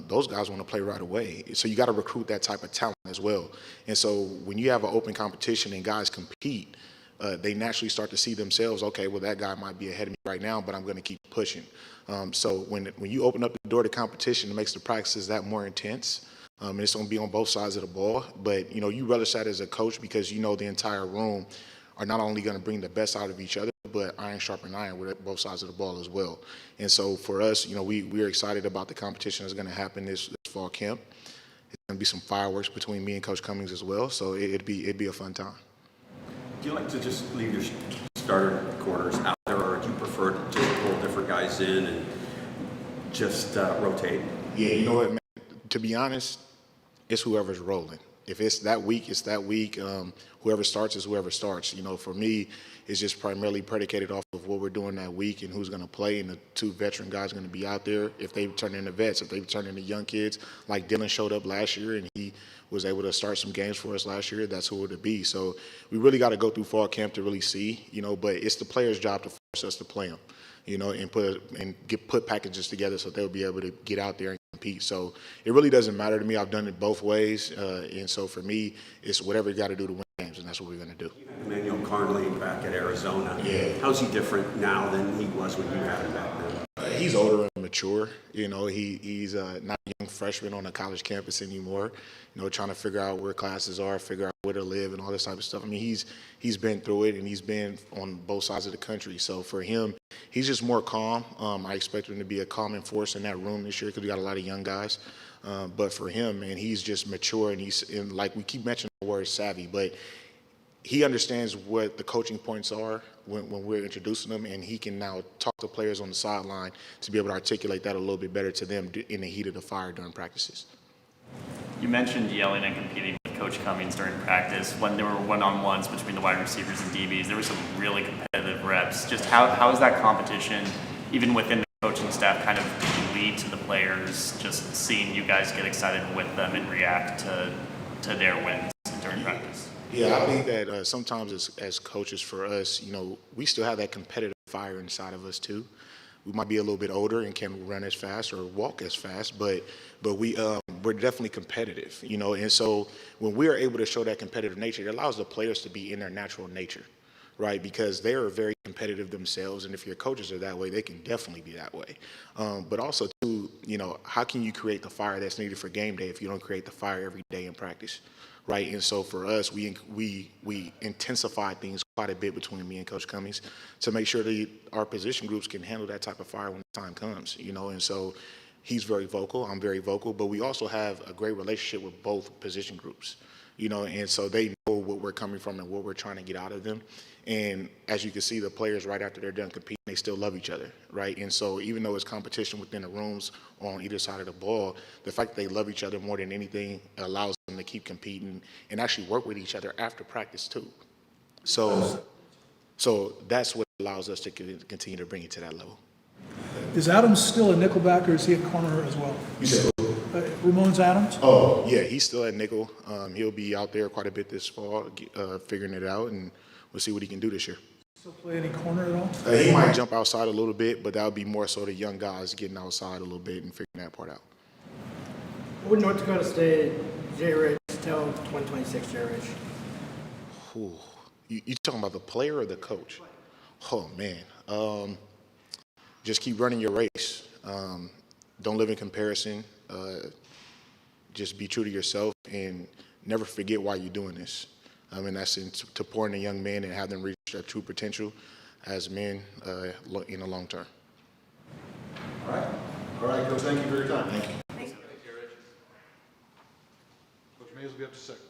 those guys want to play right away. So you got to recruit that type of talent as well. And so when you have an open competition and guys compete, they naturally start to see themselves, okay, well, that guy might be ahead of me right now, but I'm going to keep pushing. So when you open up the door to competition, it makes the practices that more intense. And it's going to be on both sides of the ball. But, you relish that as a coach because the entire room are not only going to bring the best out of each other, but iron sharpen iron with both sides of the ball as well. And so for us, we're excited about the competition that's going to happen this fall camp. It's going to be some fireworks between me and Coach Cummings as well. So it'd be a fun time. Do you like to just leave your starter corners out there, or do you prefer to just pull different guys in and just rotate? Yeah, you know what, man? To be honest, it's whoever's rolling. If it's that week, it's that week. Whoever starts is whoever starts. For me, it's just primarily predicated off of what we're doing that week and who's going to play, and the two veteran guys are going to be out there. If they turn into vets, if they turn into young kids, like Dylan showed up last year and he was able to start some games for us last year, that's who it would be. So we really got to go through fall camp to really see, but it's the players' job to force us to play them, and put packages together so they'll be able to get out there and compete. So it really doesn't matter to me. I've done it both ways, and so for me, it's whatever you got to do to win games, and that's what we're going to do. Emmanuel Carnley back at Arizona. Yeah. How's he different now than he was when you had him back then? He's older and mature. He's not a young freshman on a college campus anymore. Trying to figure out where classes are, figure out where to live, and all this type of stuff. I mean, he's been through it, and he's been on both sides of the country. So for him, he's just more calm. I expect him to be a calming force in that room this year because we got a lot of young guys. But for him, man, he's just mature, and like we keep mentioning the word savvy, but he understands what the coaching points are when we're introducing them, and he can now talk to players on the sideline to be able to articulate that a little bit better to them in the heat of the fire during practices. You mentioned yelling and competing with Coach Cummings during practice. When there were one-on-ones between the wide receivers and DBs, there were some really competitive reps. Just how is that competition, even within the coaching staff, kind of lead to the players, just seeing you guys get excited with them and react to their wins during practice? Yeah, I think that sometimes as coaches for us, we still have that competitive fire inside of us too. We might be a little bit older and can run as fast or walk as fast, but we're definitely competitive, And so when we are able to show that competitive nature, it allows the players to be in their natural nature, right? Because they are very competitive themselves, and if your coaches are that way, they can definitely be that way. But also too, how can you create the fire that's needed for game day if you don't create the fire every day in practice? Right, and so for us, we intensified things quite a bit between me and Coach Cummings to make sure that our position groups can handle that type of fire when the time comes, And so he's very vocal, I'm very vocal, but we also have a great relationship with both position groups, And so they know what we're coming from and what we're trying to get out of them. And as you can see, the players right after they're done competing, they still love each other, right? And so even though it's competition within the rooms or on either side of the ball, the fact that they love each other more than anything allows them to keep competing and actually work with each other after practice too. So that's what allows us to continue to bring it to that level. Is Adams still a nickelback, or is he a corner as well? You said Ramon's Adams? Oh, yeah, he's still at nickel. He'll be out there quite a bit this fall, figuring it out, and we'll see what he can do this year. Still play any corner at all? He might jump outside a little bit, but that would be more so the young guys getting outside a little bit and figuring that part out. What would North Dakota State J. Rich tell 2026 J. Rich? Ooh, you talking about the player or the coach? Oh man, just keep running your race. Don't live in comparison. Just be true to yourself and never forget why you're doing this. And that's to pour in a young man and have them reach their true potential as men in the long term. All right. All right, Coach, thank you for your time. Thank you. Coach Mays will be up to second.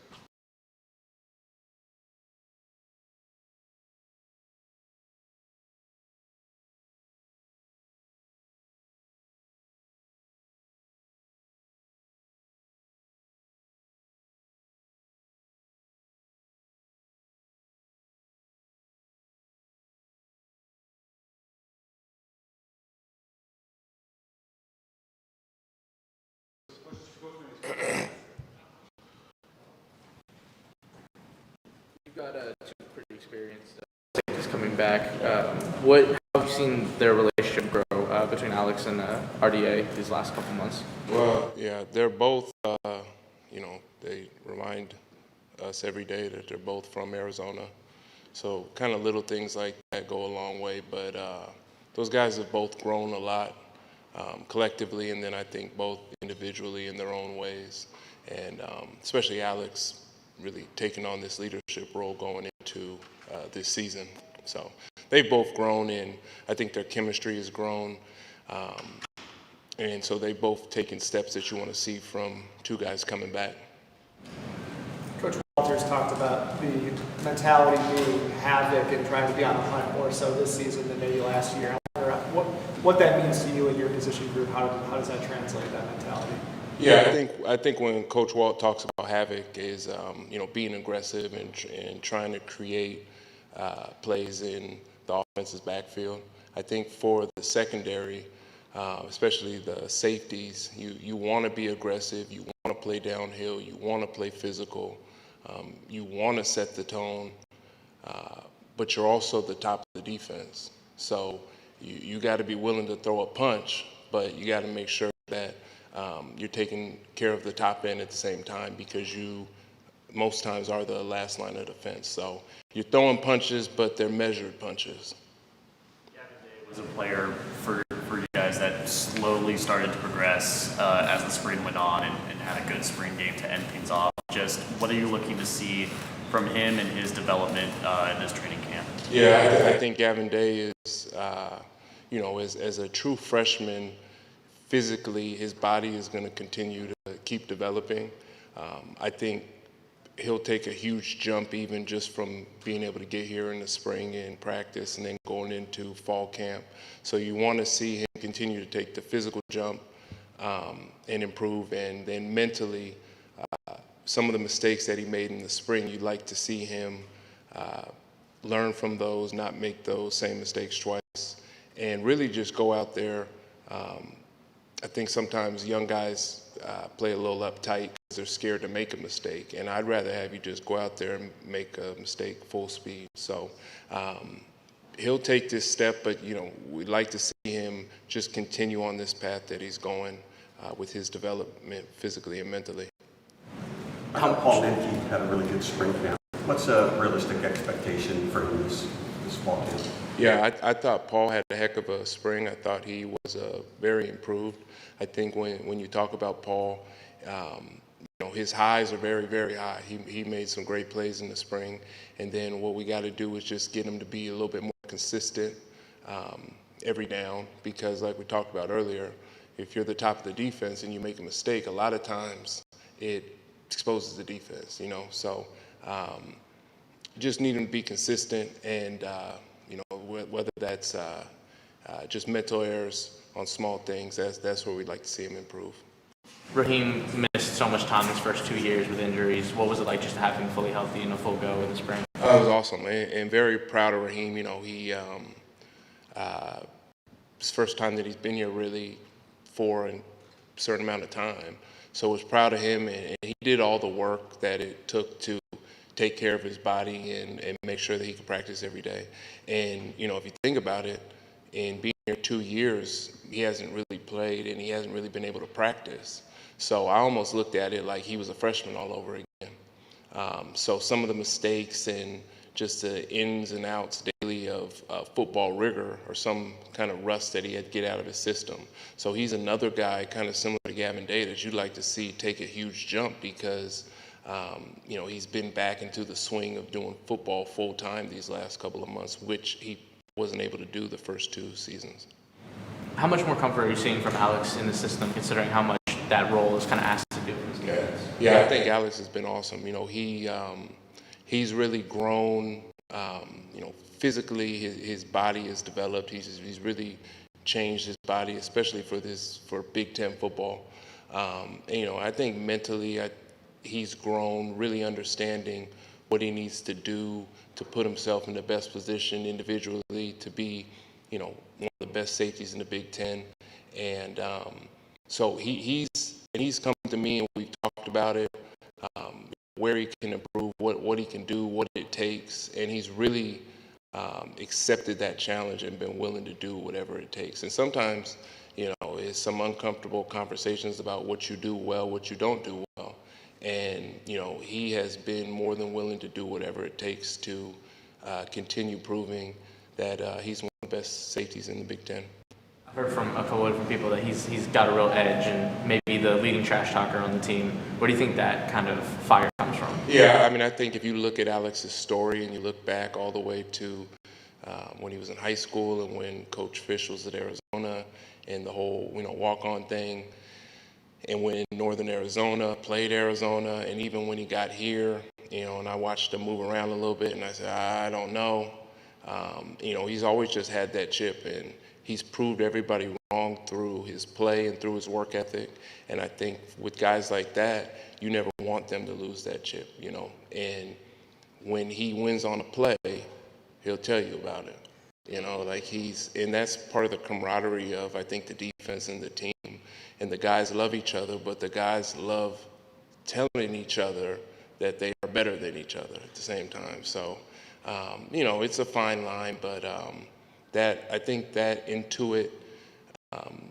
You've got two pretty experienced safeties coming back. How have you seen their relationship grow between Alex and RDA these last couple months? Well, yeah, they're both, they remind us every day that they're both from Arizona. So kind of little things like that go a long way. But those guys have both grown a lot collectively, and then I think both individually in their own ways. And especially Alex really taking on this leadership role going into this season. So they've both grown, and I think their chemistry has grown. And so they've both taken steps that you want to see from two guys coming back. Coach Walters talked about the mentality being havoc and trying to be on the hunt more so this season than maybe last year. I wonder what that means to you and your position group. How does that translate, that mentality? Yeah, I think when Coach Walt talks about havoc is being aggressive and trying to create plays in the offense's backfield. I think for the secondary, especially the safeties, you want to be aggressive, you want to play downhill, you want to play physical, you want to set the tone, but you're also the top of the defense. So you got to be willing to throw a punch, but you got to make sure that you're taking care of the top end at the same time, because you most times are the last line of defense. So you're throwing punches, but they're measured punches. Was a player for you guys that slowly started to progress as the spring went on and had a good spring game to end things off. Just what are you looking to see from him and his development in this training camp? Yeah, I think Gavin Day is, as a true freshman, physically his body is going to continue to keep developing. I think he'll take a huge jump even just from being able to get here in the spring and practice and then going into fall camp. So you want to see him continue to take the physical jump and improve, and then mentally some of the mistakes that he made in the spring, you'd like to see him learn from those, not make those same mistakes twice, and really just go out there. I think sometimes young guys play a little uptight because they're scared to make a mistake, and I'd rather have you just go out there and make a mistake full speed. So he'll take this step, but we'd like to see him just continue on this path that he's going with his development physically and mentally. I thought Paul Menke had a really good spring camp. What's a realistic expectation for him this fall camp? Yeah, I thought Paul had a heck of a spring. I thought he was very improved. I think when you talk about Paul, his highs are very, very high. He made some great plays in the spring, and then what we got to do is just get him to be a little bit more consistent every down, because like we talked about earlier, if you're the top of the defense and you make a mistake, a lot of times it exposes the defense, So just need him to be consistent, and whether that's just mental errors on small things, that's where we'd like to see him improve. Raheem missed so much time his first 2 years with injuries. What was it like just to have him fully healthy and a full go in the spring? It was awesome, and very proud of Raheem. He it's the first time that he's been here really for a certain amount of time. So I was proud of him, and he did all the work that it took to take care of his body and make sure that he could practice every day. And, if you think about it, in being here 2 years, he hasn't really played and he hasn't really been able to practice. So I almost looked at it like he was a freshman all over again. So some of the mistakes and just the ins and outs daily of football rigor or some kind of rust that he had to get out of his system. So he's another guy kind of similar to Gavin Day that you'd like to see take a huge jump because, he's been back into the swing of doing football full time these last couple of months, which he wasn't able to do the first 2 seasons. How much more comfort are you seeing from Alex in the system, considering how much that role is kind of asked to do in this game? Yeah, I think Alex has been awesome. He's really grown. Physically, his body has developed. He's really changed his body, especially for Big Ten football. I think mentally, he's grown, really understanding what he needs to do to put himself in the best position individually to be, one of the best safeties in the Big Ten. And so he's come to me and we've talked about it, where he can improve, what he can do, what it takes, and he's really accepted that challenge and been willing to do whatever it takes. And sometimes, it's some uncomfortable conversations about what you do well, what you don't do well. And, he has been more than willing to do whatever it takes to continue proving that he's one of the best safeties in the Big Ten. I've heard from a couple of different people that he's got a real edge and maybe the leading trash talker on the team. Where do you think that kind of fire comes from? Yeah, I think if you look at Alex's story and you look back all the way to when he was in high school and when Coach Fisch was at Arizona and the whole, walk-on thing, and when Northern Arizona played Arizona, and even when he got here, and I watched him move around a little bit, and I said, I don't know. He's always just had that chip, and he's proved everybody wrong through his play and through his work ethic. And I think with guys like that, you never want them to lose that chip, And when he wins on a play, he'll tell you about it. And that's part of the camaraderie of, I think, the defense and the team. And the guys love each other, but the guys love telling each other that they are better than each other at the same time. So, it's a fine line, but I think that intuit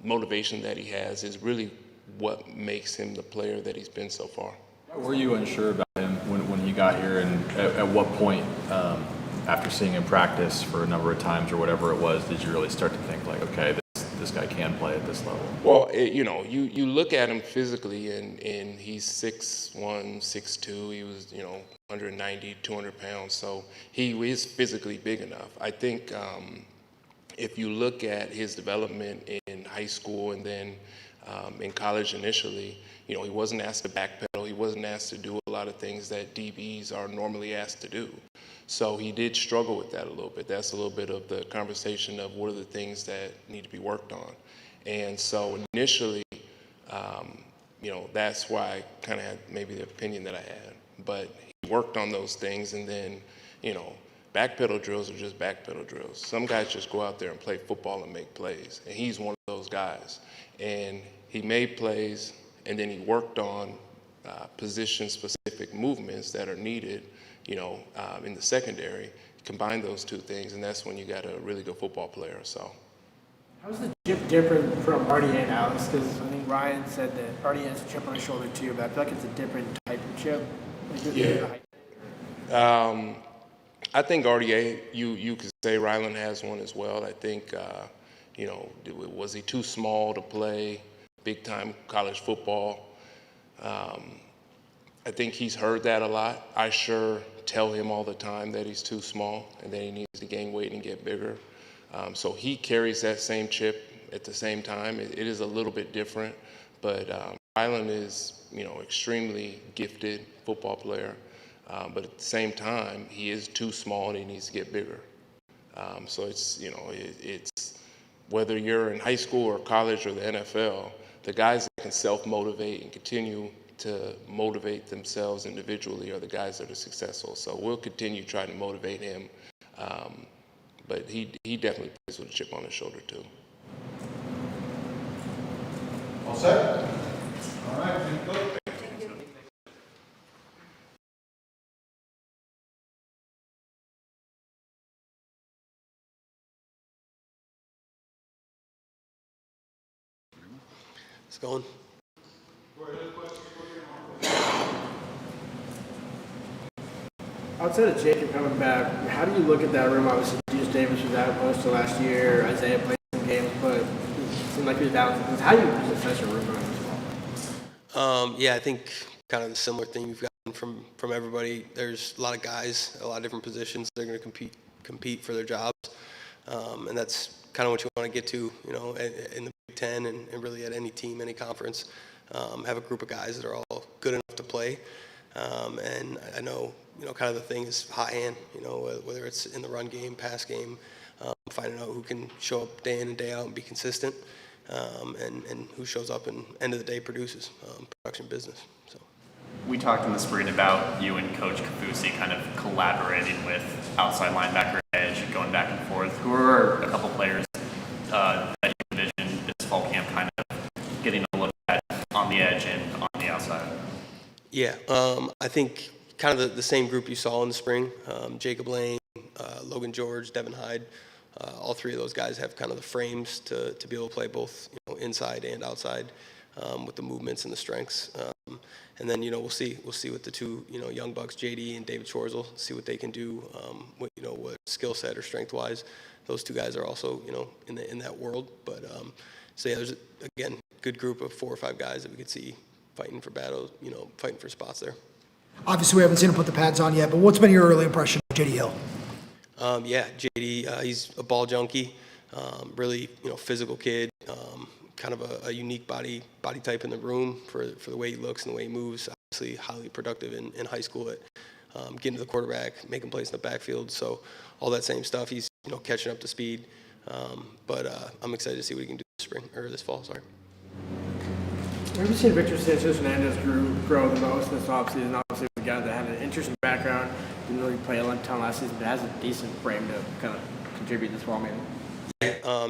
motivation that he has is really what makes him the player that he's been so far. Were you unsure about him when he got here, and at what point, after seeing him practice for a number of times or whatever it was, did you really start to think like, okay, this guy can play at this level? Well, you look at him physically, and he's 6'1", 6'2". He was, 190, 200 pounds. So he is physically big enough. I think if you look at his development in high school and then in college initially, he wasn't asked to backpedal. He wasn't asked to do a lot of things that DBs are normally asked to do. So he did struggle with that a little bit. That's a little bit of the conversation of what are the things that need to be worked on. And so initially, that's why I kind of had maybe the opinion that I had. But he worked on those things, and then, backpedal drills are just backpedal drills. Some guys just go out there and play football and make plays, and he's one of those guys. And he made plays, and then he worked on position-specific movements that are needed, in the secondary. Combine those two things, and that's when you got a really good football player. So, how's the chip different from Artie and Alex? Because I think Ryan said that Artie has a chip on his shoulder too, but I feel like it's a different type of chip. I think Artie, you could say Rylan has one as well. I think, was he too small to play big-time college football? I think he's heard that a lot. I sure tell him all the time that he's too small and that he needs to gain weight and get bigger. So he carries that same chip at the same time. It is a little bit different, but Rylan is, extremely gifted football player. But at the same time, he is too small and he needs to get bigger. So it's, it's whether you're in high school or college or the NFL, the guys that can self-motivate and continue to motivate themselves individually are the guys that are successful. So we'll continue trying to motivate him. But he definitely plays with a chip on his shoulder too. All set? All right, thank you. It's going. Outside of Jacob coming back, how do you look at that room? Obviously, Juice Davis was out most of last year. Isaiah played some games, but it seemed like he was out. How do you assess your room as well? Yeah, I think kind of the similar thing you've gotten from everybody. There's a lot of guys, a lot of different positions. They're going to compete for their jobs, and that's kind of what you want to get to, you know, in the Big Ten and really at any team, any conference. Have a group of guys that are all good enough to play. And I know, you know, kind of the thing is hot hand, you know, whether it's in the run game, pass game, finding out who can show up day in and day out and be consistent, and who shows up and end of the day produces, production business. So We talked in the spring about you and Coach Kafusi kind of collaborating with outside linebacker edge, going back and forth. Who are a couple players that you envision this fall camp kind of getting a look at on the edge and on the outside? yeah, I think kind of the same group you saw in the spring, Jacob Lane, Logan George, Devin Hyde. All three of those guys have kind of the frames to be able to play both, you know, inside and outside, with the movements and the strengths. And then, you know, we'll see with the two, you know, young bucks, JD and David Chorzell, see what they can do, what skill set or strength wise. Those two guys are also, you know, in that world. But so yeah, there's again good group of 4 or 5 guys that we could see fighting for battles, you know, fighting for spots there. Obviously, we haven't seen him put the pads on yet, but what's been your early impression of J.D. Hill? Yeah, JD, he's a ball junkie, really, you know, physical kid, kind of a unique body type in the room for the way he looks and the way he moves. Obviously, highly productive in high school at getting to the quarterback, making plays in the backfield. So all that same stuff, he's, you know, catching up to speed. But I'm excited to see what he can do this fall. Sorry. Where have you seen Victor Sanchez Hernandez grow the most this offseason? Obviously, the guy that had an interesting background, didn't really play a ton last season, but has a decent frame to kind of contribute this fall, maybe.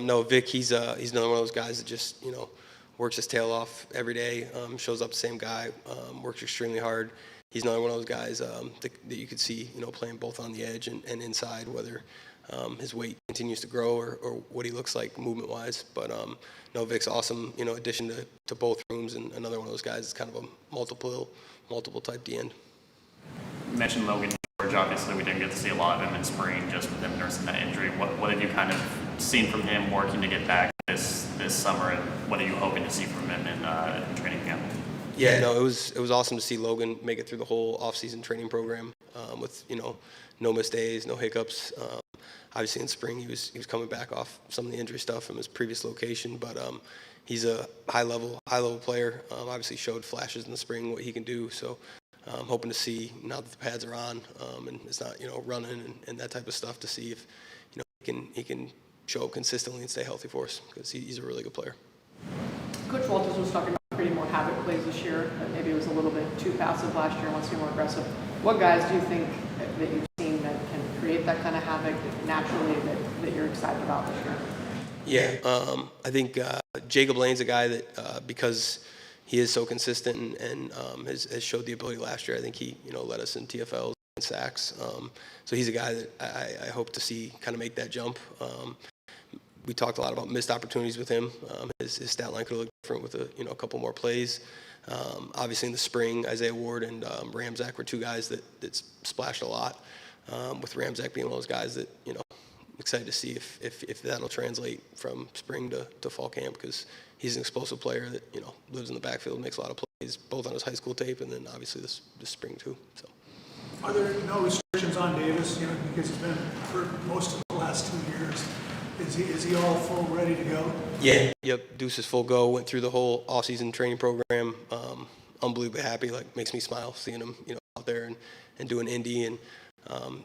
No, Vic, he's another one of those guys that just, you know, works his tail off every day, shows up the same guy, works extremely hard. He's another one of those guys that you could see, you know, playing both on the edge and inside, whether his weight continues to grow or what he looks like movement-wise. But no, Vic's awesome, you know, addition to both rooms, and another one of those guys is kind of a multiple type D end. You mentioned Logan George. Obviously, we didn't get to see a lot of him in spring just with him nursing that injury. What have you kind of seen from him working to get back this summer, and what are you hoping to see from him in training camp? Yeah, no, it was awesome to see Logan make it through the whole off-season training program with, you know, no missed days, no hiccups. Obviously in spring he was coming back off some of the injury stuff from his previous location, but he's a high level player. Obviously showed flashes in the spring what he can do. So I'm hoping to see, now that the pads are on and it's not, you know, running and that type of stuff, to see if, you know, he can show up consistently and stay healthy for us, because he's a really good player. Coach Walters was talking about creating more havoc plays this year, that maybe it was a little bit too passive last year and wants to be more aggressive. What guys do you think that you've seen that can create that kind of havoc naturally that you're excited about this year? Yeah, I think Jacob Lane's a guy that, because he is so consistent and has showed the ability last year, I think he, you know, led us in TFLs and sacks. So he's a guy that I hope to see kind of make that jump. We talked a lot about missed opportunities with him. His stat line could look different with a couple more plays. Obviously in the spring, Isaiah Ward and Ramzak were two guys that splashed a lot. With Ramzak being one of those guys that, you know, I'm excited to see if that'll translate from spring to fall camp, because he's an explosive player that, you know, lives in the backfield, makes a lot of plays, both on his high school tape and then obviously this spring too. So. Are there no restrictions on Davis, you know, because he's been hurt most of the last 2 years? Is he all full, ready to go? Yeah. Yep. Deuce is full go. Went through the whole off-season training program. Unbelievably happy. Like, makes me smile seeing him, you know, out there and doing Indy. And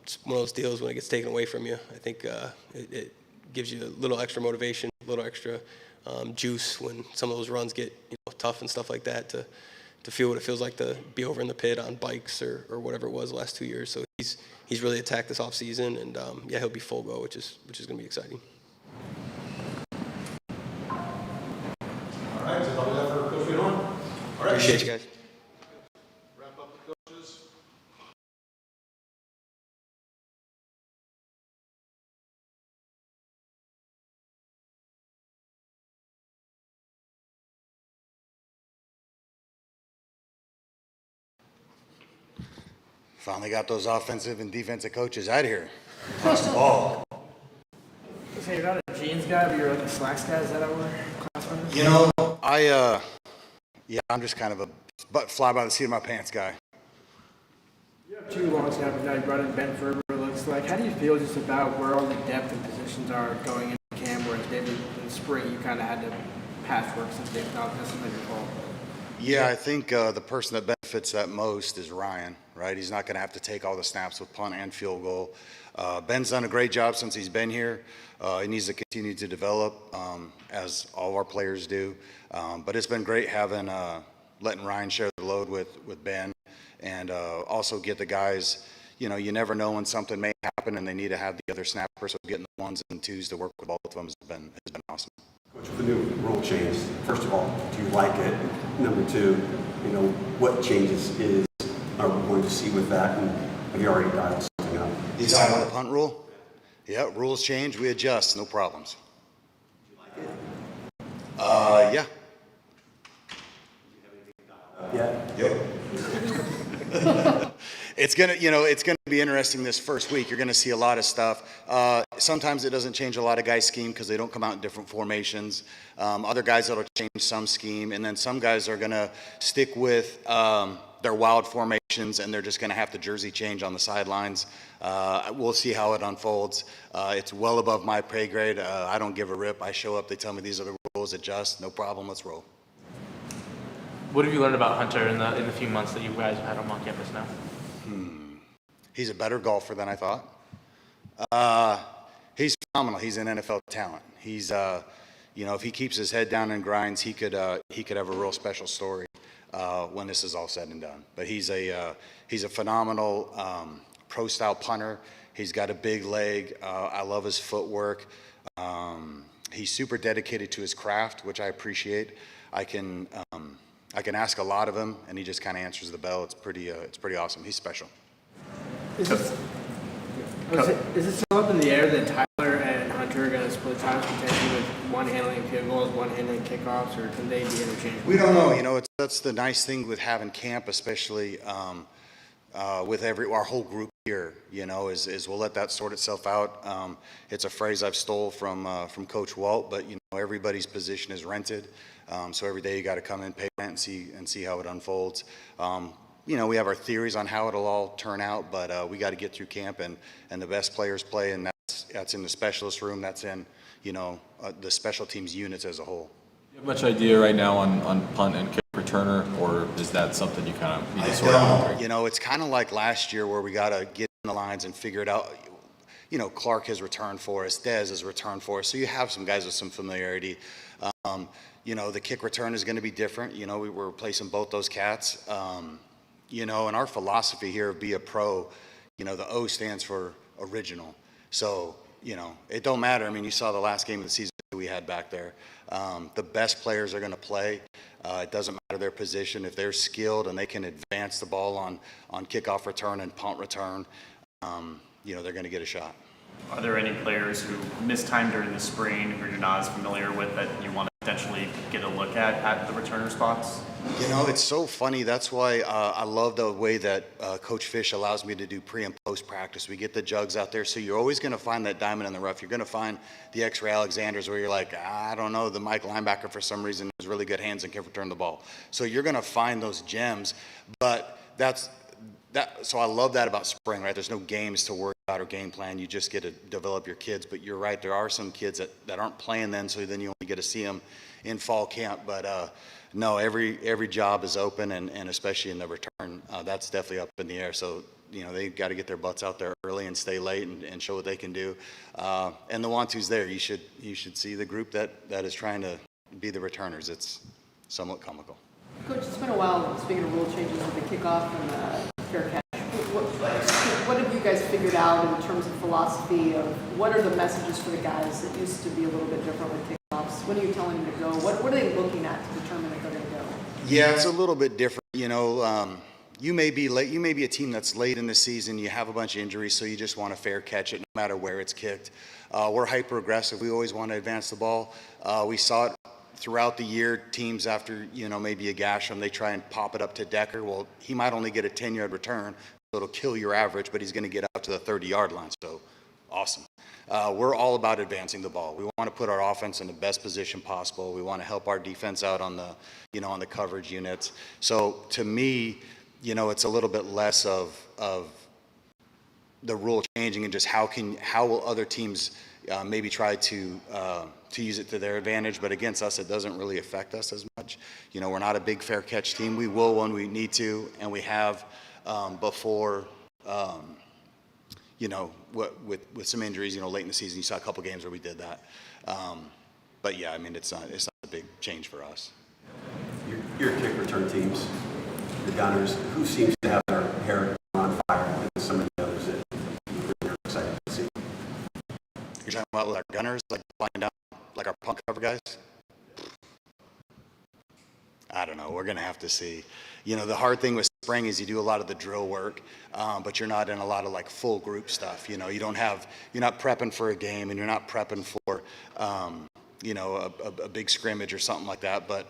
it's one of those deals when it gets taken away from you. I think it gives you a little extra motivation, a little extra juice when some of those runs get, you know, tough and stuff like that, to feel what it feels like to be over in the pit on bikes or whatever it was the last 2 years. So he's really attacked this off-season, and yeah, he'll be full go, which is going to be exciting. All right, so probably that for Coach Jedd. All right. Appreciate you guys. Wrap up the coaches. Finally got those offensive and defensive coaches out here. Toss the ball. So you're not a jeans guy, but you're like a slacks guy. Is that our class members? You know, I'm just kind of a fly by the seat of my pants guy. You have two long snappers now. You brought in Ben Ferber, it looks like. How do you feel just about where all the depth and positions are going into camp, whereas maybe in the spring you kind of had to patchwork some things out? That's not your fault. Yeah, I think the person that benefits that most is Ryan, right? He's not going to have to take all the snaps with punt and field goal. Ben's done a great job since he's been here. He needs to continue to develop, as all of our players do. But it's been great having letting Ryan share the load with Ben, and also get the guys. You know, you never know when something may happen, and they need to have the other snapper. So getting the ones and twos to work with both of them has been awesome. Coach, with the new rule change, first of all, do you like it? Number two, you know, what changes are we going to see with that, and have you already dialed something up? You talking about the punt rule? Yeah, rules change, we adjust, no problems. Do you like it? Yeah. Yeah. Yep. It's gonna be interesting this first week. You're gonna see a lot of stuff. Sometimes it doesn't change a lot of guys' scheme because they don't come out in different formations. Other guys that'll change some scheme, and then some guys are gonna stick with their wild formations, and they're just gonna have to jersey change on the sidelines. We'll see how it unfolds. It's well above my pay grade. I don't give a rip. I show up, they tell me these are the rules, adjust, no problem, let's roll. What have you learned about Hunter in the few months that you guys have had him on campus now? He's a better golfer than I thought. He's phenomenal. He's an NFL talent. He's, if he keeps his head down and grinds, he could have a real special story when this is all said and done. But he's a phenomenal pro-style punter. He's got a big leg. I love his footwork. He's super dedicated to his craft, which I appreciate. I can ask a lot of him, and he just kind of answers the bell. It's pretty awesome. He's special. Is it still up in the air that Tyler and Hunter are going to split time potentially with one handling field goals, one handling kickoffs, or can they be interchangeable? We don't know. That's the nice thing with having camp, especially with our whole group here. Is we'll let that sort itself out. It's a phrase I've stole from Coach Walt, but everybody's position is rented. So every day you got to come in, pay rent, and see how it unfolds. We have our theories on how it'll all turn out, but we got to get through camp, and the best players play, and that's in the specialist room. That's in the special teams units as a whole. Do you have much idea right now on punt and kick returner, or is that something you kind of need to sort out? It's kind of like last year where we got to get in the lines and figure it out. Clark has returned for us, Dez has returned for us, so you have some guys with some familiarity. The kick return is going to be different. We're replacing both those cats. And our philosophy here of Be a Pro, the O stands for original. So, it don't matter. I mean, you saw the last game of the season we had back there. The best players are going to play. It doesn't matter their position. If they're skilled and they can advance the ball on kickoff return and punt return, they're going to get a shot. Are there any players who missed time during the spring who you're not as familiar with that you want to potentially get a look at the returner spots? It's so funny. That's why I love the way that Coach Fisch allows me to do pre and post practice. We get the jugs out there, so you're always going to find that diamond in the rough. You're going to find the X-ray Alexanders where you're like, I don't know, the Mike linebacker for some reason has really good hands and can return the ball. So you're going to find those gems, but so I love that about spring, right? There's no games to worry about or game plan. You just get to develop your kids. But you're right, there are some kids that aren't playing then, so then you only get to see them in fall camp. But no, every job is open, and especially in the return, that's definitely up in the air. So they've got to get their butts out there early and stay late and show what they can do. And the want-to's there. You should see the group that is trying to be the returners. It's somewhat comical. Coach, it's been a while, speaking of rule changes with the kickoff and the fair catch. What have you guys figured out in terms of philosophy of what are the messages for the guys that used to be a little bit different with kickoffs? When are you telling them to go? What are they looking at to determine if they're going to go? Yeah, it's a little bit different. You may be late. You may be a team that's late in the season. You have a bunch of injuries, so you just want to fair catch it no matter where it's kicked. We're hyper aggressive. We always want to advance the ball. We saw it throughout the year. Teams after maybe a gash them, they try and pop it up to Decker. Well, he might only get a 10-yard return. it'll kill your average, but he's going to get out to the 30-yard line. So awesome. We're all about advancing the ball. We want to put our offense in the best position possible. We want to help our defense out on the, on the coverage units. So to me, it's a little bit less of the rule changing and just how will other teams maybe try to use it to their advantage, but against us, it doesn't really affect us as much. We're not a big fair catch team. We will when we need to, and we have before. With some injuries, late in the season, you saw a couple games where we did that. But yeah, I mean, it's not a big change for us. Your kick return teams, the Gunners, who seems to have their hair on fire than some of the others that you're excited to see? You're talking about with our Gunners, like flying down, like our punt cover guys? I don't know. We're going to have to see. The hard thing with spring is you do a lot of the drill work, but you're not in a lot of like full group stuff. You're not prepping for a game and you're not prepping for, a big scrimmage or something like that. But,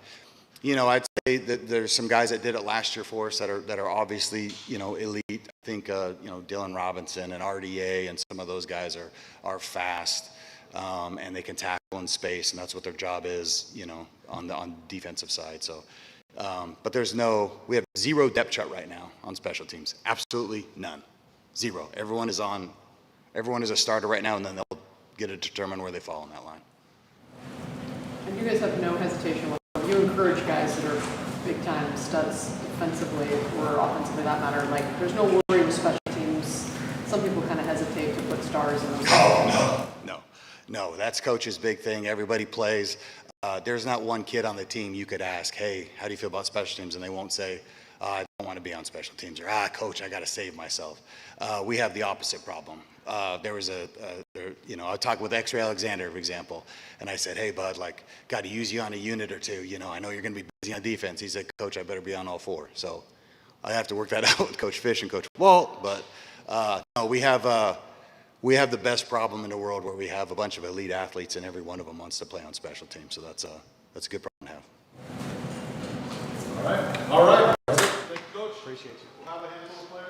I'd say that there's some guys that did it last year for us that are obviously, elite. I think, Dylan Robinson and RDA and some of those guys are fast. And they can tackle in space, and that's what their job is, on the defensive side. So, but we have zero depth chart right now on special teams. Absolutely none. Zero. Everyone is a starter right now, and then they'll get to determine where they fall in that line. And you guys have no hesitation. You encourage guys that are big-time studs defensively or offensively, that matter. Like, there's no worry with special teams. Some people kind of hesitate to put stars in those. No, that's coach's big thing. Everybody plays. There's not one kid on the team you could ask, hey, how do you feel about special teams? And they won't say, I don't want to be on special teams, or coach, I got to save myself. We have the opposite problem. There was I talked with X-Ray Alexander, for example, and I said, hey, bud, got to use you on a unit or two. I know you're going to be busy on defense. He said, coach, I better be on all four. So I have to work that out with Coach Fisch and Coach Walt, but no, we have the best problem in the world where we have a bunch of elite athletes and every one of them wants to play on special teams. So that's a good problem to have. All right. Thank you, Coach. Appreciate you. We'll have a handful of players.